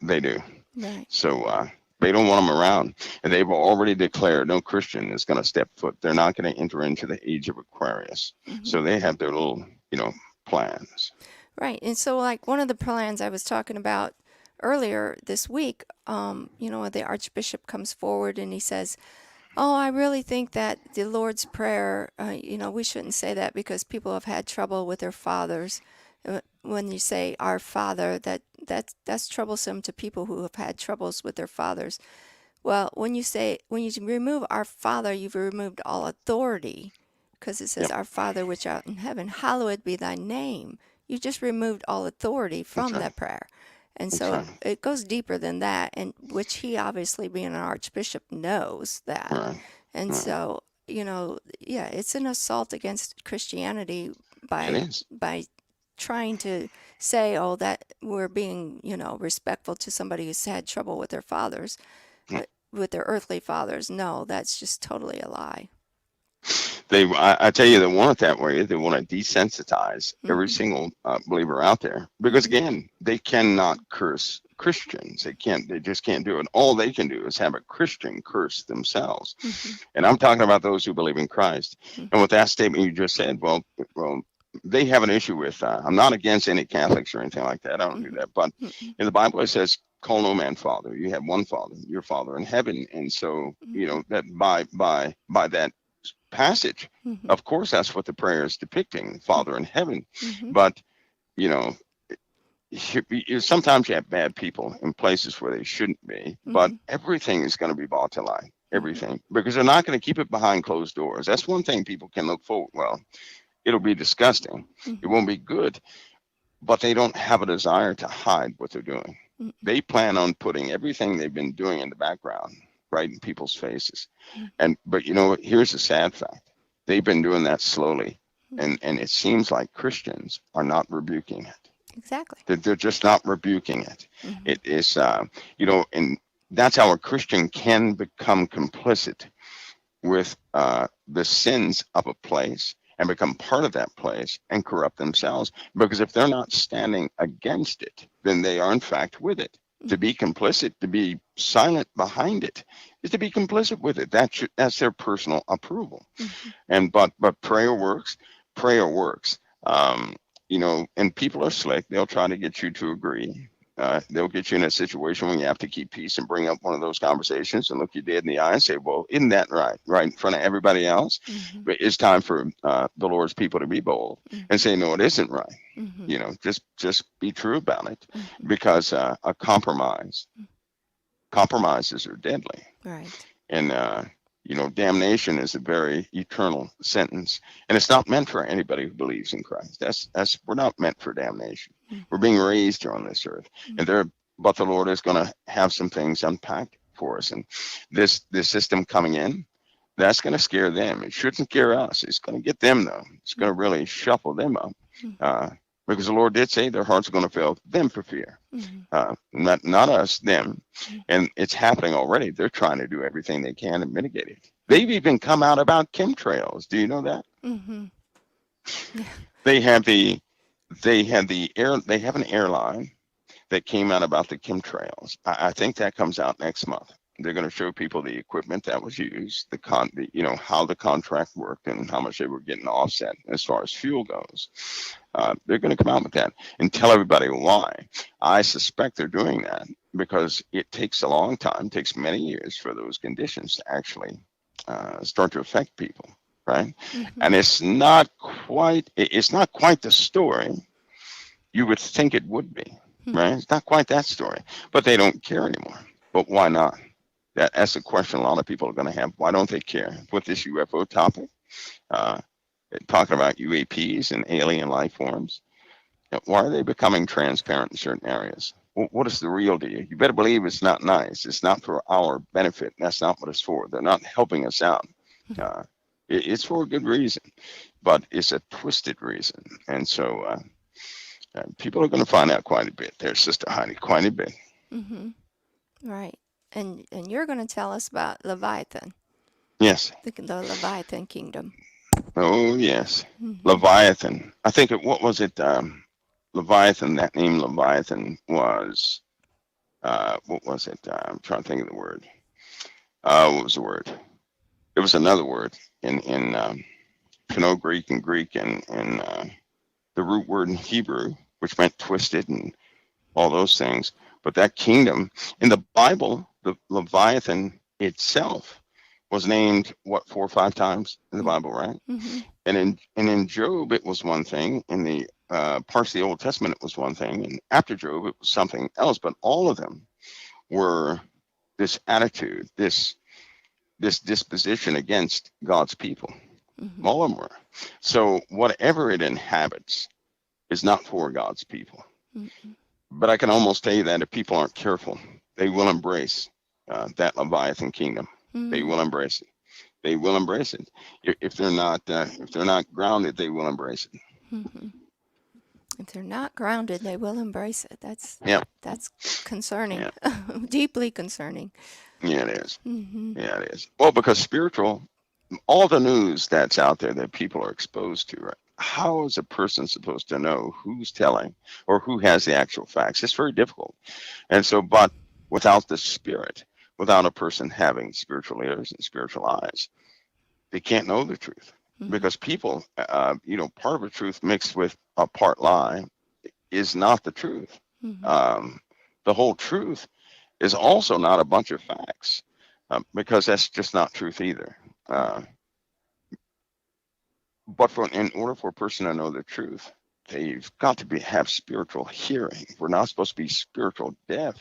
They do. Right. So they don't want them around. And they've already declared no Christian is going to step foot. They're not going to enter into the age of Aquarius. So they have their little, plans. Right. And so like one of the plans I was talking about earlier this week, the Archbishop comes forward and he says, oh, I really think that the Lord's Prayer, we shouldn't say that because people have had trouble with their fathers. When you say our Father, that's troublesome to people who have had troubles with their fathers. Well, when you remove our Father, you've removed all authority, because it says, Our Father which art in heaven, hallowed be thy name. You just removed all authority from that prayer. And so it goes deeper than that, and which he obviously, being an archbishop, knows that. Right. And so, it's an assault against Christianity by trying to say, that we're being, respectful to somebody who's had trouble with their fathers, with their earthly fathers. No, that's just totally a lie. I tell you, they want it that way. They want to desensitize every single believer out there, because again, they cannot curse Christians. They just can't do it. All they can do is have a Christian curse themselves. And I'm talking about those who believe in Christ. And with that statement you just said, well, they have an issue with, I'm not against any Catholics or anything like that. I don't do that. But in the Bible, it says, call no man father. You have one Father, your Father in heaven. And so, that by that passage, of course, that's what the prayer is depicting, Father in heaven. But sometimes you have bad people in places where they shouldn't be, but everything is going to be brought to light, everything, because they're not going to keep it behind closed doors. That's one thing people can look forward. Well, it'll be disgusting, it won't be good, but they don't have a desire to hide what they're doing. They plan on putting everything they've been doing in the background right in people's faces. But here's the sad fact. They've been doing that slowly. And it seems like Christians are not rebuking it. Exactly. They're just not rebuking it. It is, and that's how a Christian can become complicit with the sins of a place and become part of that place and corrupt themselves. Because if they're not standing against it, then they are in fact with it. To be complicit, to be silent behind it, is to be complicit with it. That's their personal approval. But prayer works. Prayer works. And people are slick. They'll try to get you to agree. They'll get you in a situation when you have to keep peace and bring up one of those conversations and look you dead in the eye and say, well, isn't that right in front of everybody else? But it's time for the Lord's people to be bold and say, no, it isn't right. Just be true about it, because compromises are deadly. Right. And damnation is a very eternal sentence, and it's not meant for anybody who believes in Christ. We're not meant for damnation. We're being raised here on this earth, but the Lord is going to have some things unpacked for us. And this system coming in, that's going to scare them. It shouldn't scare us. It's going to get them though. It's going to really shuffle them up, because the Lord did say their hearts are going to fail them for fear. Not us, them. And it's happening already. They're trying to do everything they can to mitigate it. They've even come out about chemtrails. Do you know that? Yeah. They have an airline that came out about the chemtrails. I think that comes out next month. They're going to show people the equipment that was used, how the contract worked and how much they were getting offset as far as fuel goes. They're going to come out with that and tell everybody why. I suspect they're doing that because it takes a long time, takes many years for those conditions to actually start to affect people, right? Mm-hmm. And it's not quite the story you would think it would be, right? It's not quite that story, but they don't care anymore. But why not? That's a question a lot of people are going to have. Why don't they care? With this UFO topic, talking about UAPs and alien life forms, why are they becoming transparent in certain areas? What is the real deal? You better believe it's not nice. It's not for our benefit. That's not what it's for. They're not helping us out. It's for a good reason, but it's a twisted reason. And so people are going to find out quite a bit. There's Sister Heidi, quite a bit. Mm-hmm. Right. And you're going to tell us about Leviathan. Yes. The Leviathan kingdom. Oh, yes. Mm-hmm. Leviathan. I think what was it? Leviathan, that name Leviathan was, what was it? I'm trying to think of the word. What was the word? It was another word in Greek and the root word in Hebrew, which meant twisted and all those things. But that kingdom in the Bible, the Leviathan itself was named 4 or 5 times in the Bible, right? Mm-hmm. And in Job it was one thing. In the parts of the Old Testament it was one thing, and after Job it was something else. But all of them were this attitude, this disposition against God's people. Mm-hmm. All of them were. So whatever it inhabits is not for God's people. Mm-hmm. But I can almost tell you that if people aren't careful, they will embrace that Leviathan kingdom. Mm-hmm. They will embrace it. They will embrace it. If they're not grounded, they will embrace it. Mm-hmm. If they're not grounded, they will embrace it. That's concerning, deeply concerning. Yeah, it is. Mm-hmm. Yeah, it is. Well, because spiritual, all the news that's out there that people are exposed to, right? How is a person supposed to know who's telling or who has the actual facts? It's very difficult. And so, but without the spirit, without a person having spiritual ears and spiritual eyes, they can't know the truth. Mm-hmm. Because people, part of a truth mixed with a part lie is not the truth. Mm-hmm. The whole truth is also not a bunch of facts, because that's just not truth either. But in order for a person to know the truth, they've got to have spiritual hearing. We're not supposed to be spiritual deaf.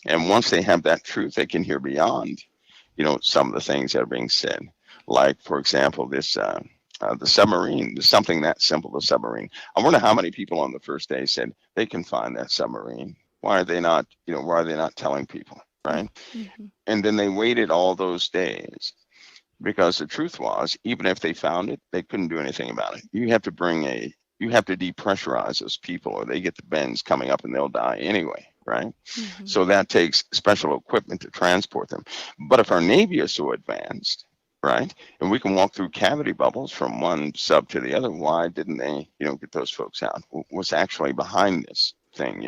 And once they have that truth, they can hear beyond, some of the things that are being said. Like, for example, this the submarine, something that simple, the submarine. I wonder how many people on the first day said they can find that submarine. Why are they not telling people, right? Mm-hmm. And then they waited all those days. Because the truth was, even if they found it, they couldn't do anything about it. You have to depressurize those people, or they get the bends coming up and they'll die anyway, right? Mm-hmm. So that takes special equipment to transport them. But if our Navy is so advanced, right, and we can walk through cavity bubbles from one sub to the other, why didn't they, get those folks out? What's actually behind this thing,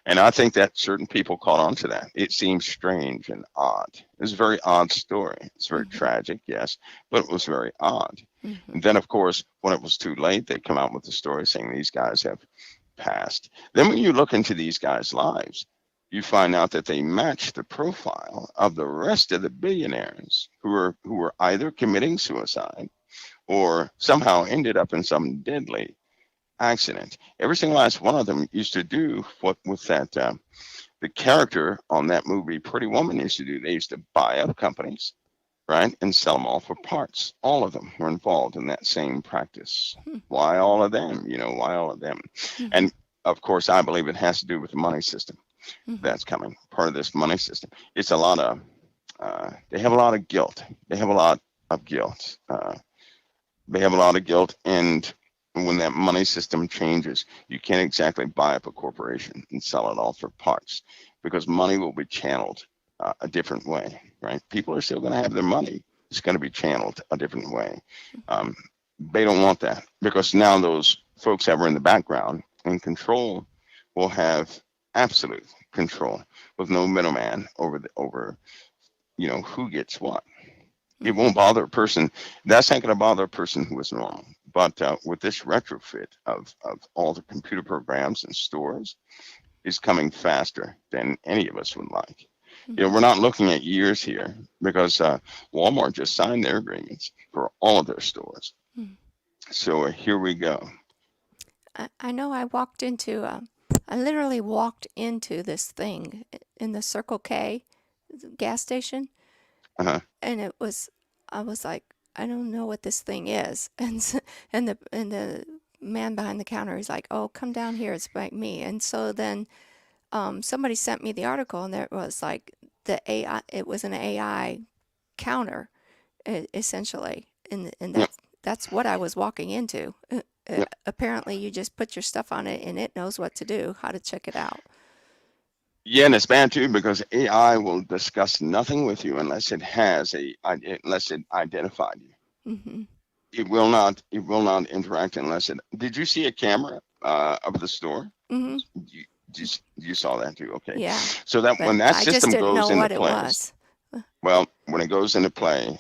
And I think that certain people caught on to that. It seems strange and odd. It's a very odd story. It's very mm-hmm. tragic, yes, but it was very odd. Mm-hmm. And then, of course, when it was too late, they come out with the story saying these guys have passed. Then when you look into these guys' lives, you find out that they match the profile of the rest of the billionaires who were either committing suicide or somehow ended up in some deadly accident. Every single last one of them used to do what with that the character on that movie Pretty Woman used to do. They used to buy up companies, right, and sell them all for parts. All of them were involved in that same practice. Why all of them? Why all of them? Mm-hmm. And of course, I believe it has to do with the money system that's coming. Part of this money system. It's a lot of they have a lot of guilt. They have a lot of guilt. And when that money system changes, you can't exactly buy up a corporation and sell it all for parts, because money will be channeled a different way, right? People are still going to have their money. It's going to be channeled a different way. They don't want that, because now those folks that were in the background in control will have absolute control with no middleman over who gets what. It won't bother a person. That's not going to bother a person who is normal. But with this retrofit of all the computer programs and stores is coming faster than any of us would like. We're not looking at years here because Walmart just signed their agreements for all of their stores. So here we go. I know I literally walked into this thing in the Circle K gas station. Uh-huh. And I was like, I don't know what this thing is. And the man behind the counter is like, oh, come down here. It's like me. And so then somebody sent me the article, and there was like it was an AI counter, essentially. And that's what I was walking into. Apparently, you just put your stuff on it, and it knows what to do, how to check it out. Yeah, and it's bad too because AI will discuss nothing with you unless it identified you. It will not interact unless it. Did you see a camera of the store? You saw that too. Okay. Yeah. So that when that system goes into place, well, when it goes into play,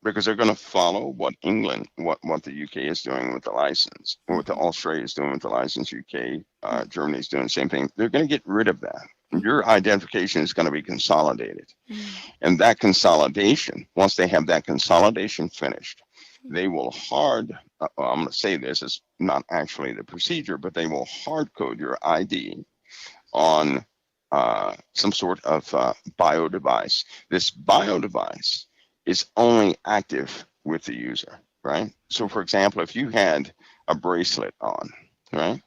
because they're going to follow what the UK is doing with the license, or what the Australia is doing with the license. UK, Germany is doing the same thing. They're going to get rid of that. Your identification is going to be consolidated, and that consolidation, once they have that consolidation finished, they will I'm going to say this is not actually the procedure, but they will hard code your ID on some sort of bio device. This bio device is only active with the user, right? So for example, if you had a bracelet on, right?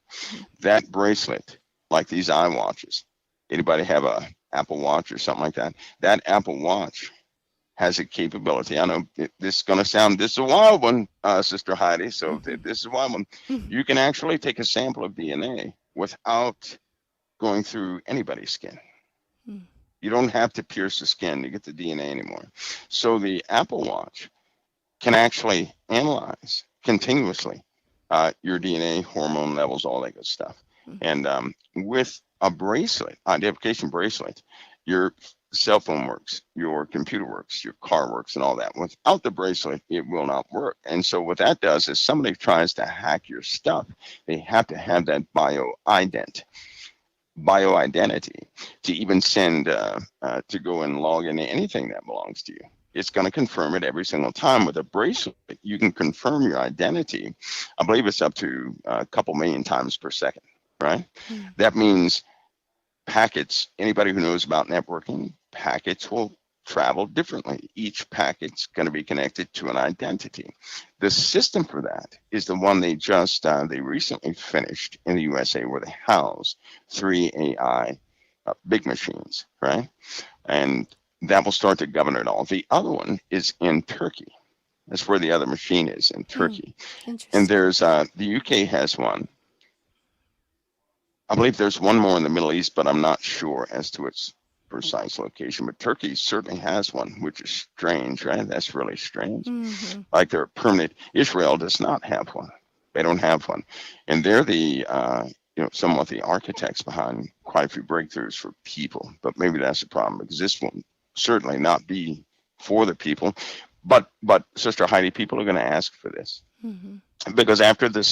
That bracelet, like these iWatches, anybody have a Apple Watch or something like that? That Apple Watch has a capability. I know this is going to this is a wild one, Sister Heidi. So this is a wild one. You can actually take a sample of DNA without going through anybody's skin. You don't have to pierce the skin to get the DNA anymore. So the Apple Watch can actually analyze continuously your DNA, hormone levels, all that good stuff. And with a bracelet, identification bracelet, your cell phone works, your computer works, your car works, and all that. Without the bracelet, it will not work. And so what that does is somebody tries to hack your stuff, they have to have that bioidentity to even send to go and log into anything that belongs to you. It's going to confirm it every single time. With a bracelet, you can confirm your identity. I believe it's up to a couple million times per second, right? That means packets, anybody who knows about networking, packets will travel differently. Each packet's going to be connected to an identity. The system for that is the one they recently finished in the USA, where they house 3 AI big machines, right? And that will start to govern it all. The other one is in Turkey. That's where the other machine is, in Turkey. And there's the UK has one. I believe there's one more in the Middle East, but I'm not sure as to its precise location. But Turkey certainly has one, which is strange, right? That's really strange. Like they're permanent. Israel does not have one. They don't have one. And they're the, somewhat the architects behind quite a few breakthroughs for people. But maybe that's the problem, because this will certainly not be for the people. But Sister Heidi, people are going to ask for this. Because after the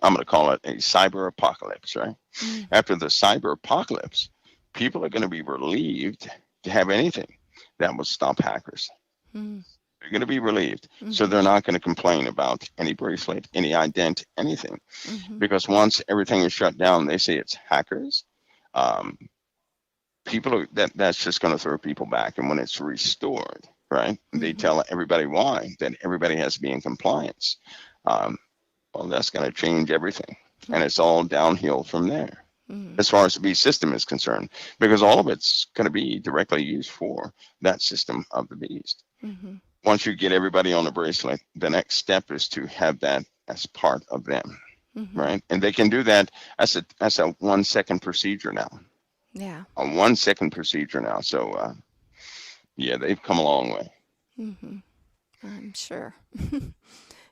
I'm going to call it a cyber apocalypse, right? After the cyber apocalypse, people are going to be relieved to have anything that will stop hackers. They're going to be relieved. So they're not going to complain about any bracelet, any ident, anything. Because once everything is shut down, they say it's hackers. That's just going to throw people back. And when it's restored, right, they tell everybody why, that everybody has to be in compliance. Well, that's going to change everything. And it's all downhill from there, as far as the beast system is concerned, because all of it's going to be directly used for that system of the beast. Once you get everybody on a bracelet, the next step is to have that as part of them, right? And they can do that as a 1-second procedure now. Yeah. A 1-second procedure now. So, yeah, they've come a long way. I'm sure.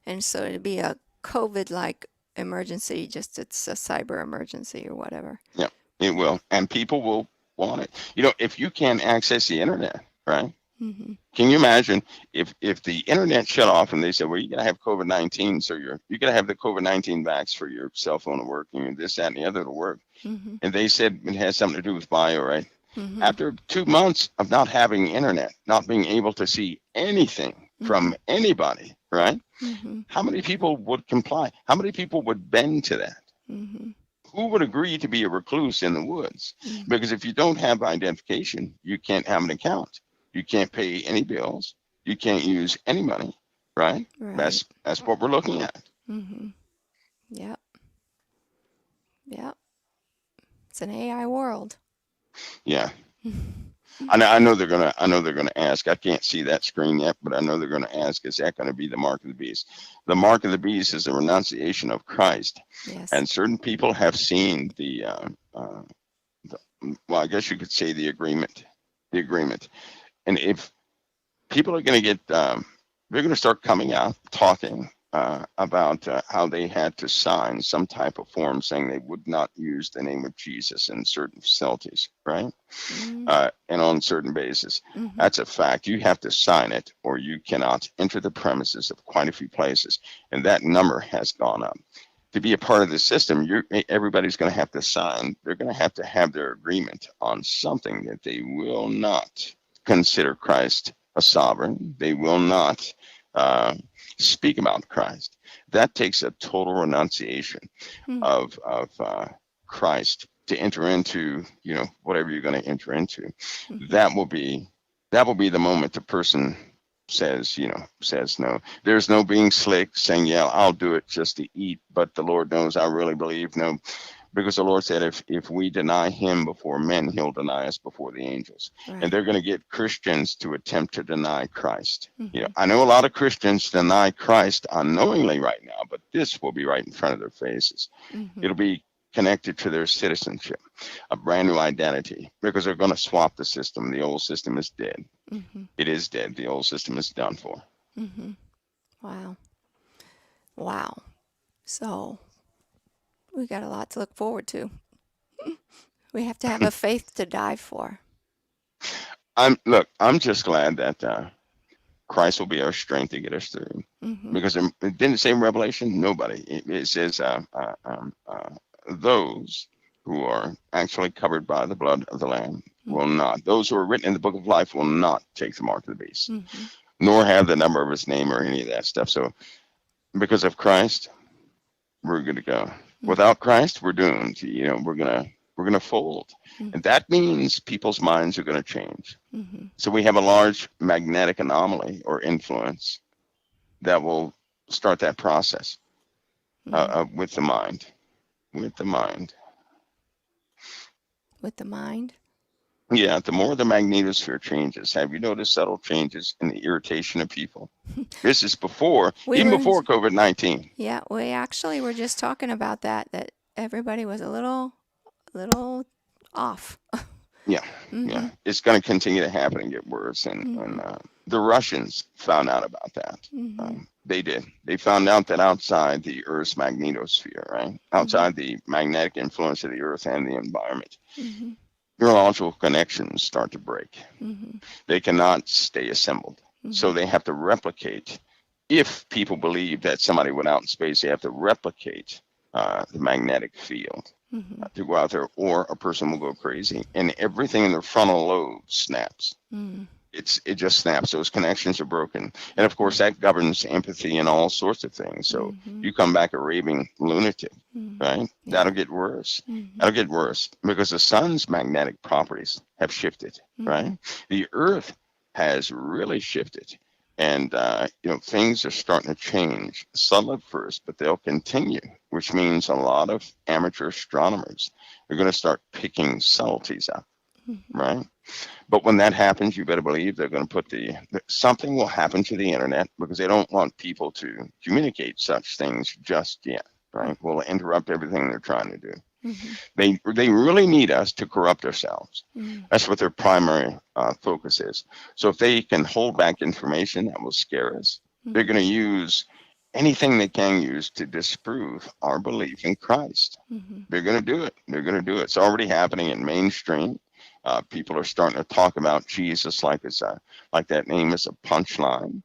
And so it'd be a COVID-like emergency, just it's a cyber emergency or whatever. Yeah, it will. And people will want it. If you can't access the internet, right? Mm-hmm. Can you imagine if the internet shut off and they said, well, you gotta have COVID-19, so you gotta have the COVID-19 vax for your cell phone to work, and this, that, and the other to work. Mm-hmm. And they said it has something to do with bio, right? Mm-hmm. After 2 months of not having internet, not being able to see anything from anybody, right? Mm-hmm. How many people would comply? How many people would bend to that? Mm-hmm. Who would agree to be a recluse in the woods? Mm-hmm. Because if you don't have identification, you can't have an account. You can't pay any bills. You can't use any money, right? Right. That's what we're looking at. Mm-hmm. Yep. Yep. It's an AI world. Yeah. I know they're gonna ask. I can't see that screen yet, but I know they're gonna ask, is that gonna be the mark of the beast? The mark of the beast is the renunciation of Christ. Yes. And certain people have seen the well, I guess you could say the agreement. And if people are going to get, they're going to start coming out talking about how they had to sign some type of form saying they would not use the name of Jesus in certain facilities, right? And on certain basis. Mm-hmm. That's a fact. You have to sign it or you cannot enter the premises of quite a few places. And that number has gone up. To be a part of the system, everybody's going to have to sign. They're going to have their agreement on something that they will not consider Christ a sovereign. They will not speak about Christ. That takes a total renunciation of Christ to enter into, whatever you're going to enter into. That will be the moment the person says no. There's no being slick saying, yeah, I'll do it just to eat, but the Lord knows I really believe. No, because the Lord said if we deny him before men, he'll deny us before the angels. Right. And they're going to get Christians to attempt to deny Christ. I know a lot of Christians deny Christ unknowingly right now, but this will be right in front of their faces. It'll be connected to their citizenship, a brand new identity, because they're going to swap the system. The old system is dead. It is dead. The old system is done for. Wow. So we got a lot to look forward to. We have to have a faith to die for. I'm just glad that Christ will be our strength to get us through. Because it didn't say in Revelation, nobody. It says those who are actually covered by the blood of the Lamb will not. Those who are written in the book of life will not take the mark of the beast, nor have the number of his name or any of that stuff. So because of Christ, we're good to go. Without Christ, we're doomed. We're gonna fold. And that means people's minds are going to change. So we have a large magnetic anomaly or influence that will start that process with the mind. With the mind. Yeah, the more the magnetosphere changes, have you noticed subtle changes in the irritation of people? This is before COVID-19. Yeah, we actually were just talking about that everybody was a little off. Yeah, yeah. It's going to continue to happen and get worse. And the Russians found out about that. They did. They found out that outside the Earth's magnetosphere, right? Outside the magnetic influence of the Earth and the environment, neurological connections start to break. They cannot stay assembled. So they have to replicate. If people believe that somebody went out in space, they have to replicate the magnetic field to go out there, or a person will go crazy and everything in their frontal lobe snaps. It just snaps. Those connections are broken. And of course that governs empathy and all sorts of things. So you come back a raving lunatic, right? That'll get worse. That'll get worse because the sun's magnetic properties have shifted, right? The Earth has really shifted. And, things are starting to change, subtle at first, but they'll continue, which means a lot of amateur astronomers are going to start picking subtleties up, right? But when that happens, you better believe they're going to put something will happen to the internet because they don't want people to communicate such things just yet, right? Will interrupt everything they're trying to do. They really need us to corrupt ourselves. That's what their primary focus is. So if they can hold back information that will scare us, they're going to use anything they can use to disprove our belief in Christ. They're going to do it. It's already happening in mainstream. People are starting to talk about Jesus like like that name is a punchline.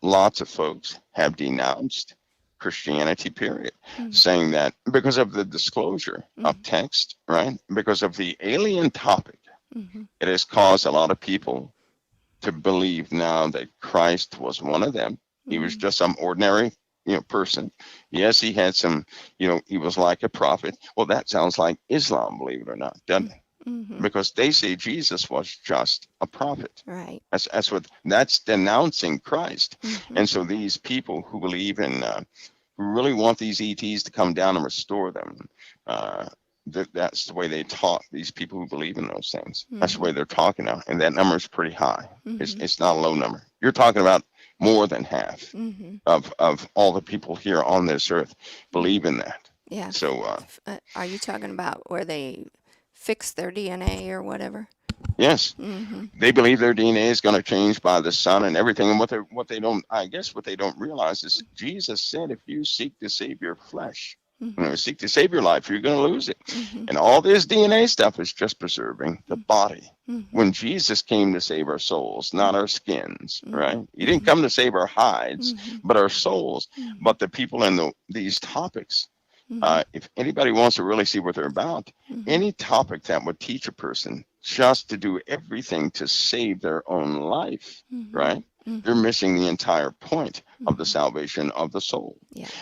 Lots of folks have denounced Christianity, period, saying that because of the disclosure of text, right? Because of the alien topic, it has caused a lot of people to believe now that Christ was one of them. He was just some ordinary, person. Yes, he had some, he was like a prophet. Well, that sounds like Islam, believe it or not, doesn't it? Because they say Jesus was just a prophet. Right. That's denouncing Christ. And so these people who believe in, who really want these ETs to come down and restore them, that's the way they talk. These people who believe in those things, that's the way they're talking now. And that number is pretty high. It's not a low number. You're talking about more than half of all the people here on this earth believe in that. Yeah. So, are you talking about where they fix their DNA or whatever? Yes, they believe their DNA is going to change by the sun and everything. And what they don't realize is Jesus said, if you seek to save your flesh, seek to save your life, you're going to lose it. And all this DNA stuff is just preserving the body. When Jesus came to save our souls, not our skins, right? He didn't come to save our hides, but our souls. But the people in these topics, if anybody wants to really see what they're about, any topic that would teach a person just to do everything to save their own life, right? They're missing the entire point of the salvation of the soul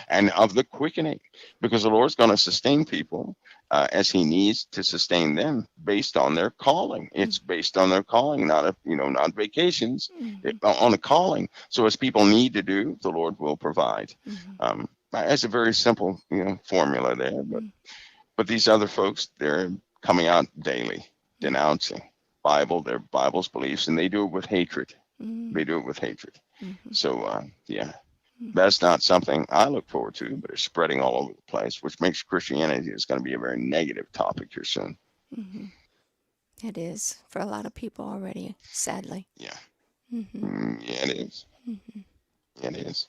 and of the quickening, because the Lord's going to sustain people as he needs to sustain them based on their calling. It's based on their calling, not vacations, on a calling. So as people need to do, the Lord will provide. It's a very simple, formula there, but these other folks, they're coming out daily denouncing their Bible's beliefs, and they do it with hatred. They do it with hatred. So, that's not something I look forward to, but it's spreading all over the place, which makes Christianity is going to be a very negative topic here soon. It is for a lot of people already, sadly. Yeah. Yeah, it is. It is.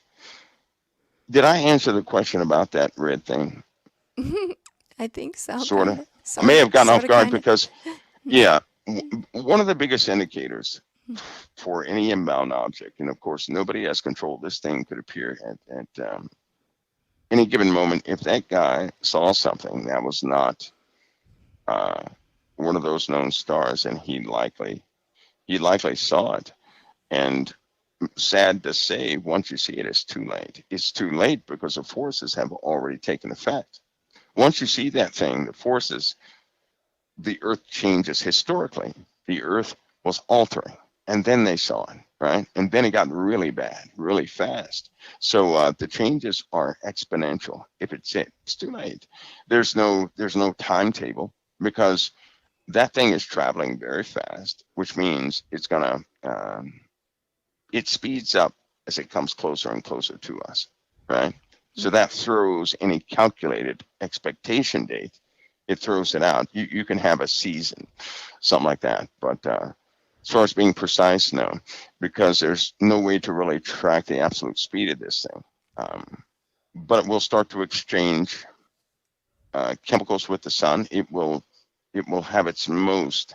Did I answer the question about that red thing? I think so. Sort of. I may have gotten off guard because, one of the biggest indicators for any inbound object, and of course nobody has control, this thing could appear at any given moment. If that guy saw something that was not one of those known stars, and he likely saw it. And sad to say, once you see it, it's too late. It's too late because the forces have already taken effect. Once you see that thing, the forces, the earth changes historically. The earth was altering, and then they saw it, right? And then it got really bad, really fast. So the changes are exponential. If it's too late. There's no timetable, because that thing is traveling very fast, which means it's gonna it speeds up as it comes closer and closer to us, right? So that throws any calculated expectation date. It throws it out. You can have a season, something like that. But as far as being precise, no, because there's no way to really track the absolute speed of this thing. But it will start to exchange chemicals with the sun. It will have its most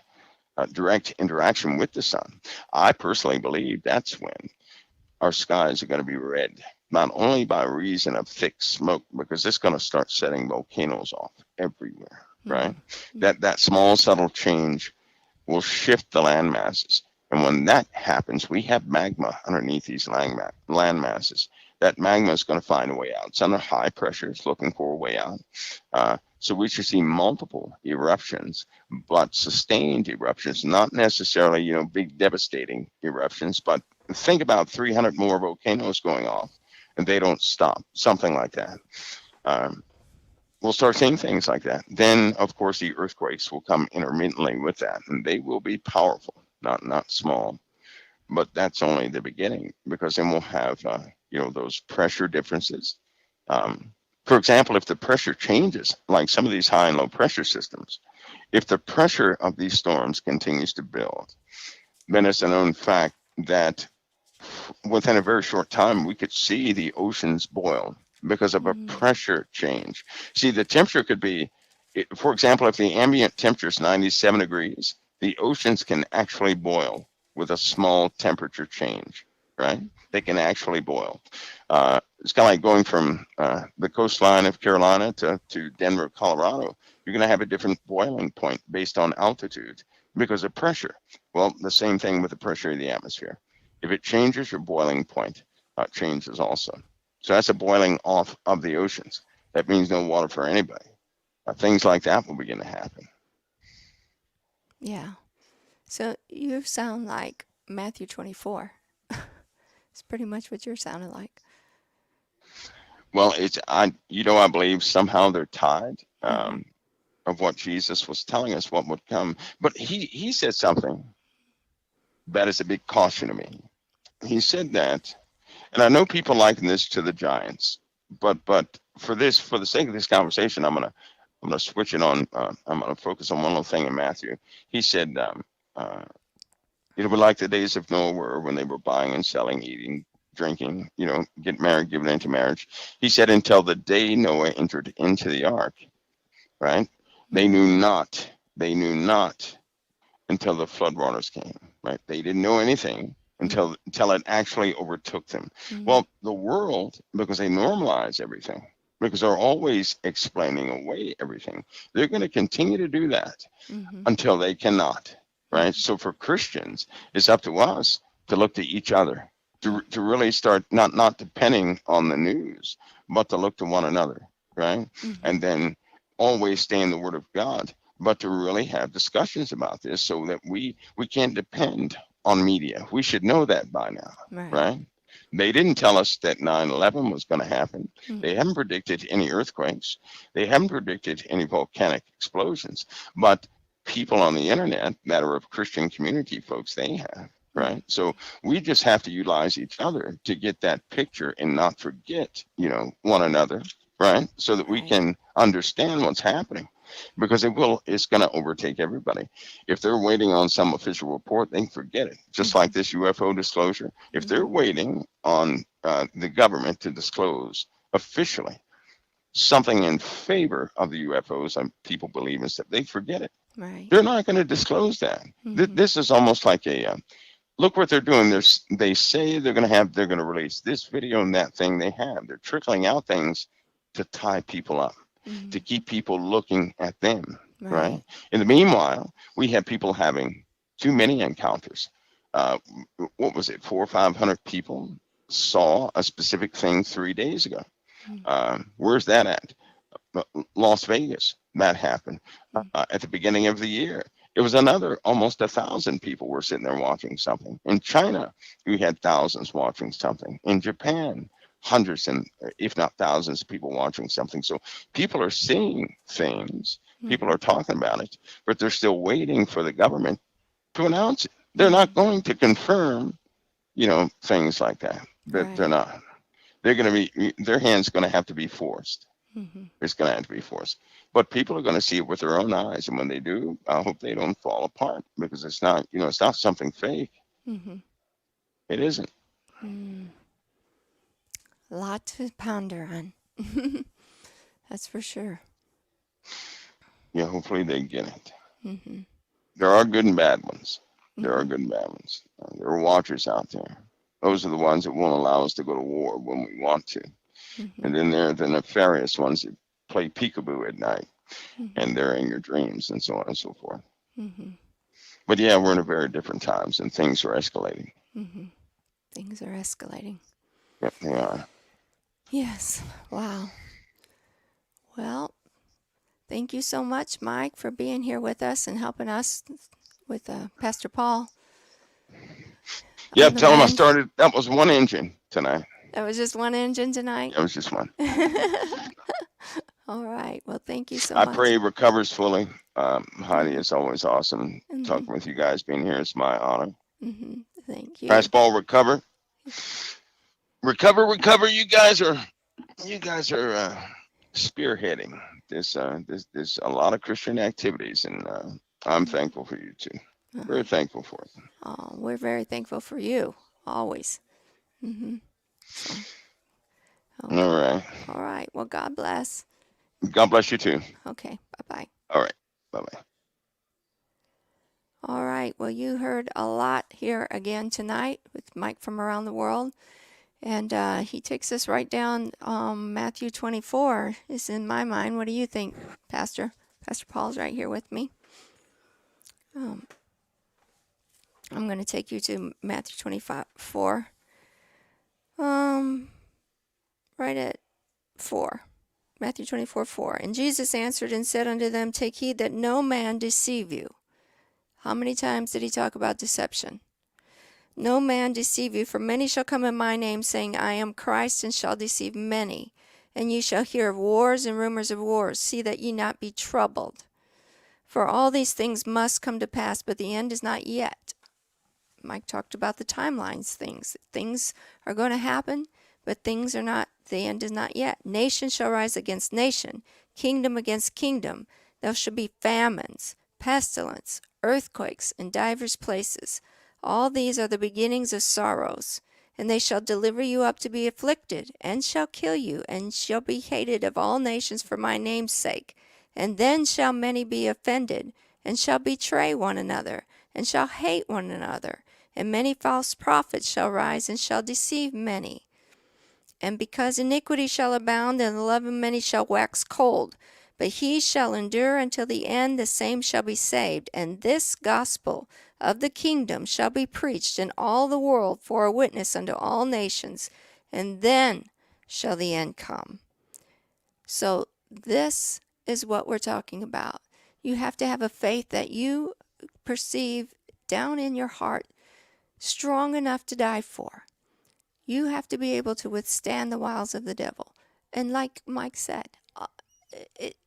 direct interaction with the sun. I personally believe that's when our skies are going to be red, not only by reason of thick smoke, because it's going to start setting volcanoes off everywhere, right? That small subtle change will shift the land masses. And when that happens, we have magma underneath these land masses. That magma is going to find a way out. It's under high pressure. It's looking for a way out. So we should see multiple eruptions, but sustained eruptions, not necessarily, big devastating eruptions, but think about 300 more volcanoes going off and they don't stop, something like that. We'll start seeing things like that. Then, of course, the earthquakes will come intermittently with that, and they will be powerful, not small. But that's only the beginning, because then we'll have, those pressure differences. For example, if the pressure changes, like some of these high and low pressure systems, if the pressure of these storms continues to build, then it's a known fact that within a very short time, we could see the oceans boil because of a pressure change. See, the temperature could be, for example, if the ambient temperature is 97 degrees The oceans can actually boil with a small temperature change, right? They can actually boil. It's kind of like going from the coastline of Carolina to Denver, Colorado. You're going to have a different boiling point based on altitude because of pressure. Well, the same thing with the pressure of the atmosphere. If it changes, your boiling point changes also. So that's a boiling off of the oceans. That means no water for anybody. Things like that will begin to happen. Yeah. So you sound like Matthew 24. It's pretty much what you're sounding like. Well, I believe somehow they're tied of what Jesus was telling us what would come. But he said something that is a big caution to me. He said that, and I know people liken this to the giants, but for the sake of this conversation, I'm gonna switch it on. I'm gonna focus on one little thing in Matthew. He said, it'll be like the days of Noah were when they were buying and selling, eating, drinking, get married, given into marriage. He said, until the day Noah entered into the ark, right? They knew not until the floodwaters came, right? They didn't know anything until it actually overtook them. Well, the world, because they normalize everything, because they're always explaining away everything, they're going to continue to do that until they cannot, right? So for Christians, it's up to us to look to each other, to really start not depending on the news, but to look to one another, right? And then always stay in the Word of God, but to really have discussions about this so that we can't depend on media. We should know that by now, right? They didn't tell us that 9/11 was going to happen. They haven't predicted any earthquakes. They haven't predicted any volcanic explosions. But people on the internet that are of Christian community folks, they have, right? So we just have to utilize each other to get that picture and not forget, one another, right? So that we can understand what's happening. Because it's going to overtake everybody. If they're waiting on some official report, they can forget it. Just like this UFO disclosure. If they're waiting on the government to disclose officially something in favor of the UFOs, and people believe in stuff, they forget it. Right. They're not going to disclose that. This is almost like look what they're doing. They say they're going to release this video and that thing they have. They're trickling out things to tie people up. To keep people looking at them, right? In the meanwhile, we have people having too many encounters. What was it? 400 or 500 people saw a specific thing 3 days ago. Where's that at? Las Vegas. That happened at the beginning of the year. It was another almost 1,000 people were sitting there watching something. In China, we had thousands watching something. In Japan, hundreds and if not thousands of people watching something. So people are seeing things, people are talking about it, but they're still waiting for the government to announce it. They're not going to confirm, things like that. They're not. They're going to be, their hand's going to have to be forced. It's going to have to be forced. But people are going to see it with their own eyes. And when they do, I hope they don't fall apart because it's not, it's not something fake. It isn't. A lot to ponder on. That's for sure. Yeah, hopefully they get it. There are good and bad ones. There are good and bad ones. There are watchers out there. Those are the ones that won't allow us to go to war when we want to. And then there are the nefarious ones that play peekaboo at night. And they're in your dreams and so on and so forth. But yeah, we're in a very different times and things are escalating. Things are escalating. Yep, they are. Yes. Wow. Well, thank you so much, Mike, for being here with us and helping us with Pastor Paul. Yeah, tell him I started. That was one engine tonight. That was just one engine tonight? That was just one. All right. Well, thank you so much. I pray he recovers fully. Heidi, it's always awesome talking with you guys. Being here, it's my honor. Thank you. Pastor Paul, recover. Recover. You guys are spearheading this. There's a lot of Christian activities, and I'm thankful for you too. Very thankful for it. Oh, we're very thankful for you, always. So, okay. All right. Well, God bless. God bless you too. Okay. Bye-bye. All right. Bye-bye. All right. Well, you heard a lot here again tonight with Mike from around the world. And he takes us right down. Matthew 24 is in my mind. What do you think, Pastor? Pastor Paul's right here with me. I'm going to take you to Matthew 24. Right at 4. Matthew 24:4. And Jesus answered and said unto them, Take heed that no man deceive you. How many times did he talk about deception? No man deceive you, for many shall come in my name, saying, I am Christ, and shall deceive many. And ye shall hear of wars and rumors of wars. See that ye not be troubled. For all these things must come to pass, but the end is not yet. Mike talked about the timelines things. Things are going to happen, but things are not, the end is not yet. Nation shall rise against nation, kingdom against kingdom. There shall be famines, pestilence, earthquakes in divers places. All these are the beginnings of sorrows. And they shall deliver you up to be afflicted, and shall kill you, and shall be hated of all nations for my name's sake. And then shall many be offended, and shall betray one another, and shall hate one another. And many false prophets shall rise, and shall deceive many. And because iniquity shall abound, and the love of many shall wax cold, but he shall endure until the end, the same shall be saved. And this gospel of the kingdom shall be preached in all the world for a witness unto all nations, and then shall the end come. So this is what we're talking about. You have to have a faith that you perceive down in your heart strong enough to die for. You have to be able to withstand the wiles of the devil. And like Mike said,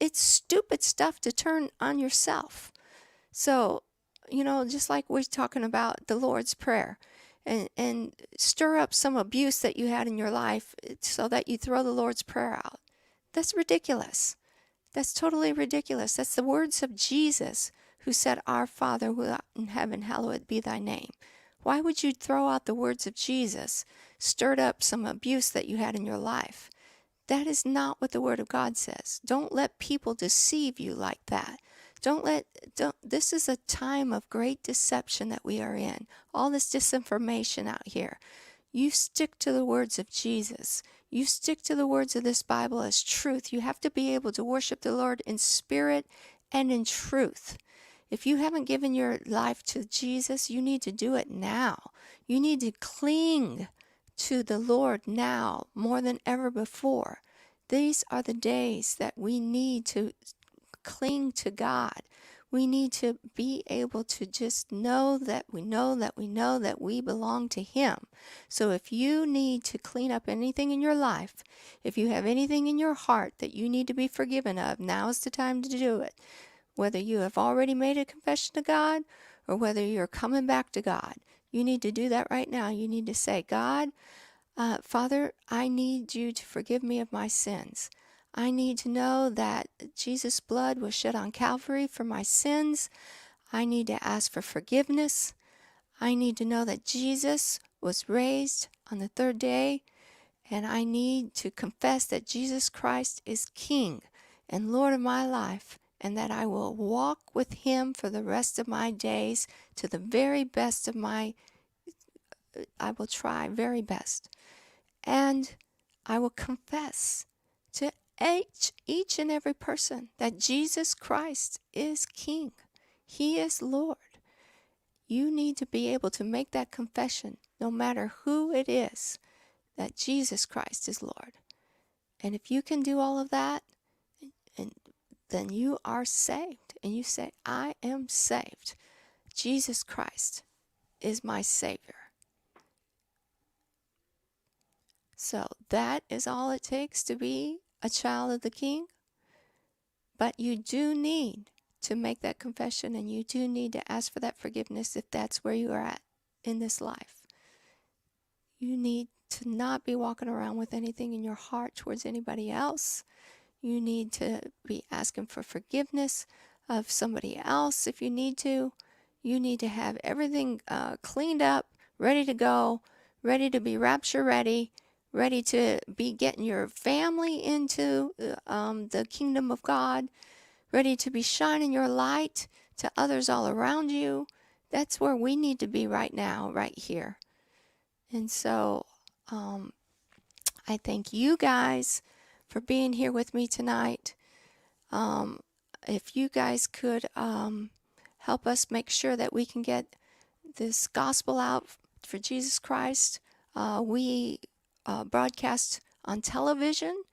it's stupid stuff to turn on yourself. So, just like we're talking about the Lord's Prayer, and stir up some abuse that you had in your life so that you throw the Lord's Prayer out. That's ridiculous. That's totally ridiculous. That's the words of Jesus, who said, Our Father who art in heaven, hallowed be thy name. Why would you throw out the words of Jesus, stirred up some abuse that you had in your life? That is not what the Word of God says. Don't let people deceive you like that. This is a time of great deception that we are in. All this disinformation out here. You stick to the words of Jesus. You stick to the words of this Bible as truth. You have to be able to worship the Lord in spirit and in truth. If you haven't given your life to Jesus, you need to do it now. You need to cling to the Lord now more than ever before. These are the days that we need to cling to God. We need to be able to just know that we belong to Him. So if you need to clean up anything in your life, if you have anything in your heart that you need to be forgiven of, now is the time to do it. Whether you have already made a confession to God or whether you're coming back to God, you need to do that right now. You need to say, God, Father, I need you to forgive me of my sins. I need to know that Jesus' blood was shed on Calvary for my sins. I need to ask for forgiveness. I need to know that Jesus was raised on the third day. And I need to confess that Jesus Christ is King and Lord of my life, and that I will walk with Him for the rest of my days to the very best of I will try very best. And I will confess to each and every person that Jesus Christ is King. He is Lord. You need to be able to make that confession, no matter who it is, that Jesus Christ is Lord. And if you can do all of that, then you are saved. And you say, I am saved. Jesus Christ is my Savior. So that is all it takes to be a child of the King. But you do need to make that confession, and you do need to ask for that forgiveness if that's where you are at in this life. You need to not be walking around with anything in your heart towards anybody else. You need to be asking for forgiveness of somebody else if you need to. You need to have everything cleaned up, ready to go, ready to be rapture ready, ready to be getting your family into the kingdom of God, ready to be shining your light to others all around you. That's where we need to be right now, right here. And so I thank you guys for being here with me tonight. If you guys could help us make sure that we can get this gospel out for Jesus Christ. We broadcast on television,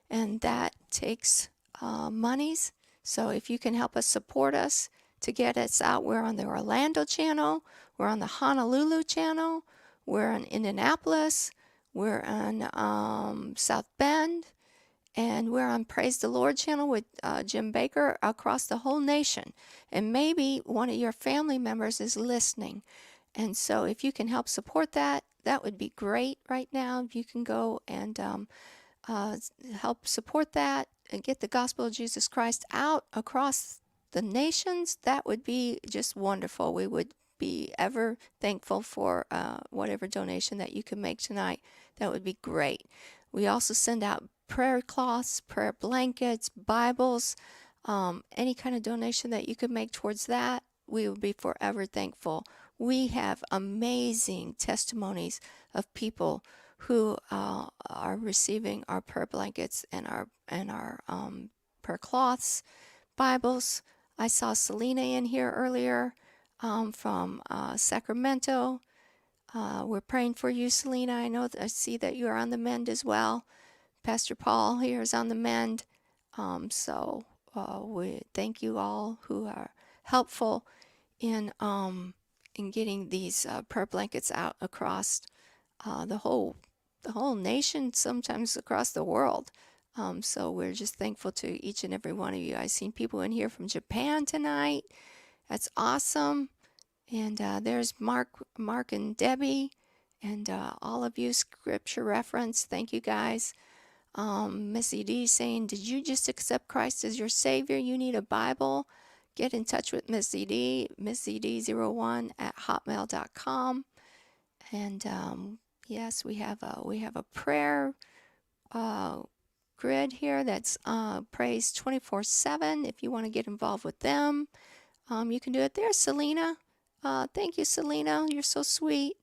and that takes monies. So if you can help us support us to get us out, we're on the Orlando channel, we're on the Honolulu channel, we're in Indianapolis, we're on South Bend, and we're on Praise the Lord channel with Jim Baker across the whole nation. And maybe one of your family members is listening. And so if you can help support that, that would be great right now. If you can go and help support that and get the gospel of Jesus Christ out across the nations, that would be just wonderful. We would be ever thankful for whatever donation that you can make tonight. That would be great. We also send out prayer cloths, prayer blankets, Bibles, any kind of donation that you could make towards that. We would be forever thankful. We have amazing testimonies of people who are receiving our prayer blankets and our prayer cloths, Bibles. I saw Selena in here earlier from Sacramento. We're praying for you, Selena. I see that you are on the mend as well. Pastor Paul here is on the mend. So we thank you all who are helpful in getting these prayer blankets out across the whole nation, sometimes across the world. So we're just thankful to each and every one of you. I've seen people in here from Japan tonight. That's awesome. And there's Mark and Debbie, and all of you. Scripture reference. Thank you guys. Missy D saying, did you just accept Christ as your Savior? You need a Bible. Get in touch with Missy D, missyd01@hotmail.com. And yes, we have a prayer grid here that's prays 24/7. If you want to get involved with them, you can do it there. Selena, thank you, Selena. You're so sweet.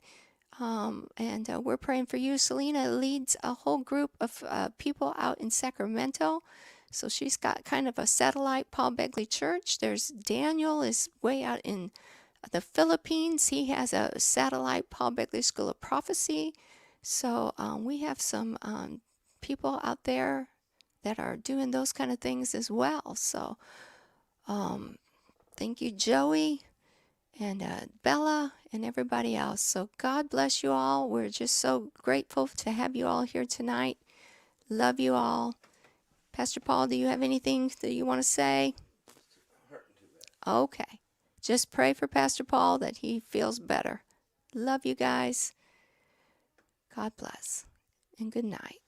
And we're praying for you. Selena leads a whole group of people out in Sacramento. So she's got kind of a satellite Paul Begley church. There's Daniel is way out in the Philippines. He has a satellite Paul Begley School of Prophecy. So we have some people out there that are doing those kind of things as well. So thank you, Joey and Bella and everybody else. So God bless you all. We're just so grateful to have you all here tonight. Love you all. Pastor Paul, do you have anything that you want to say? Okay. Just pray for Pastor Paul that he feels better. Love you guys. God bless and good night.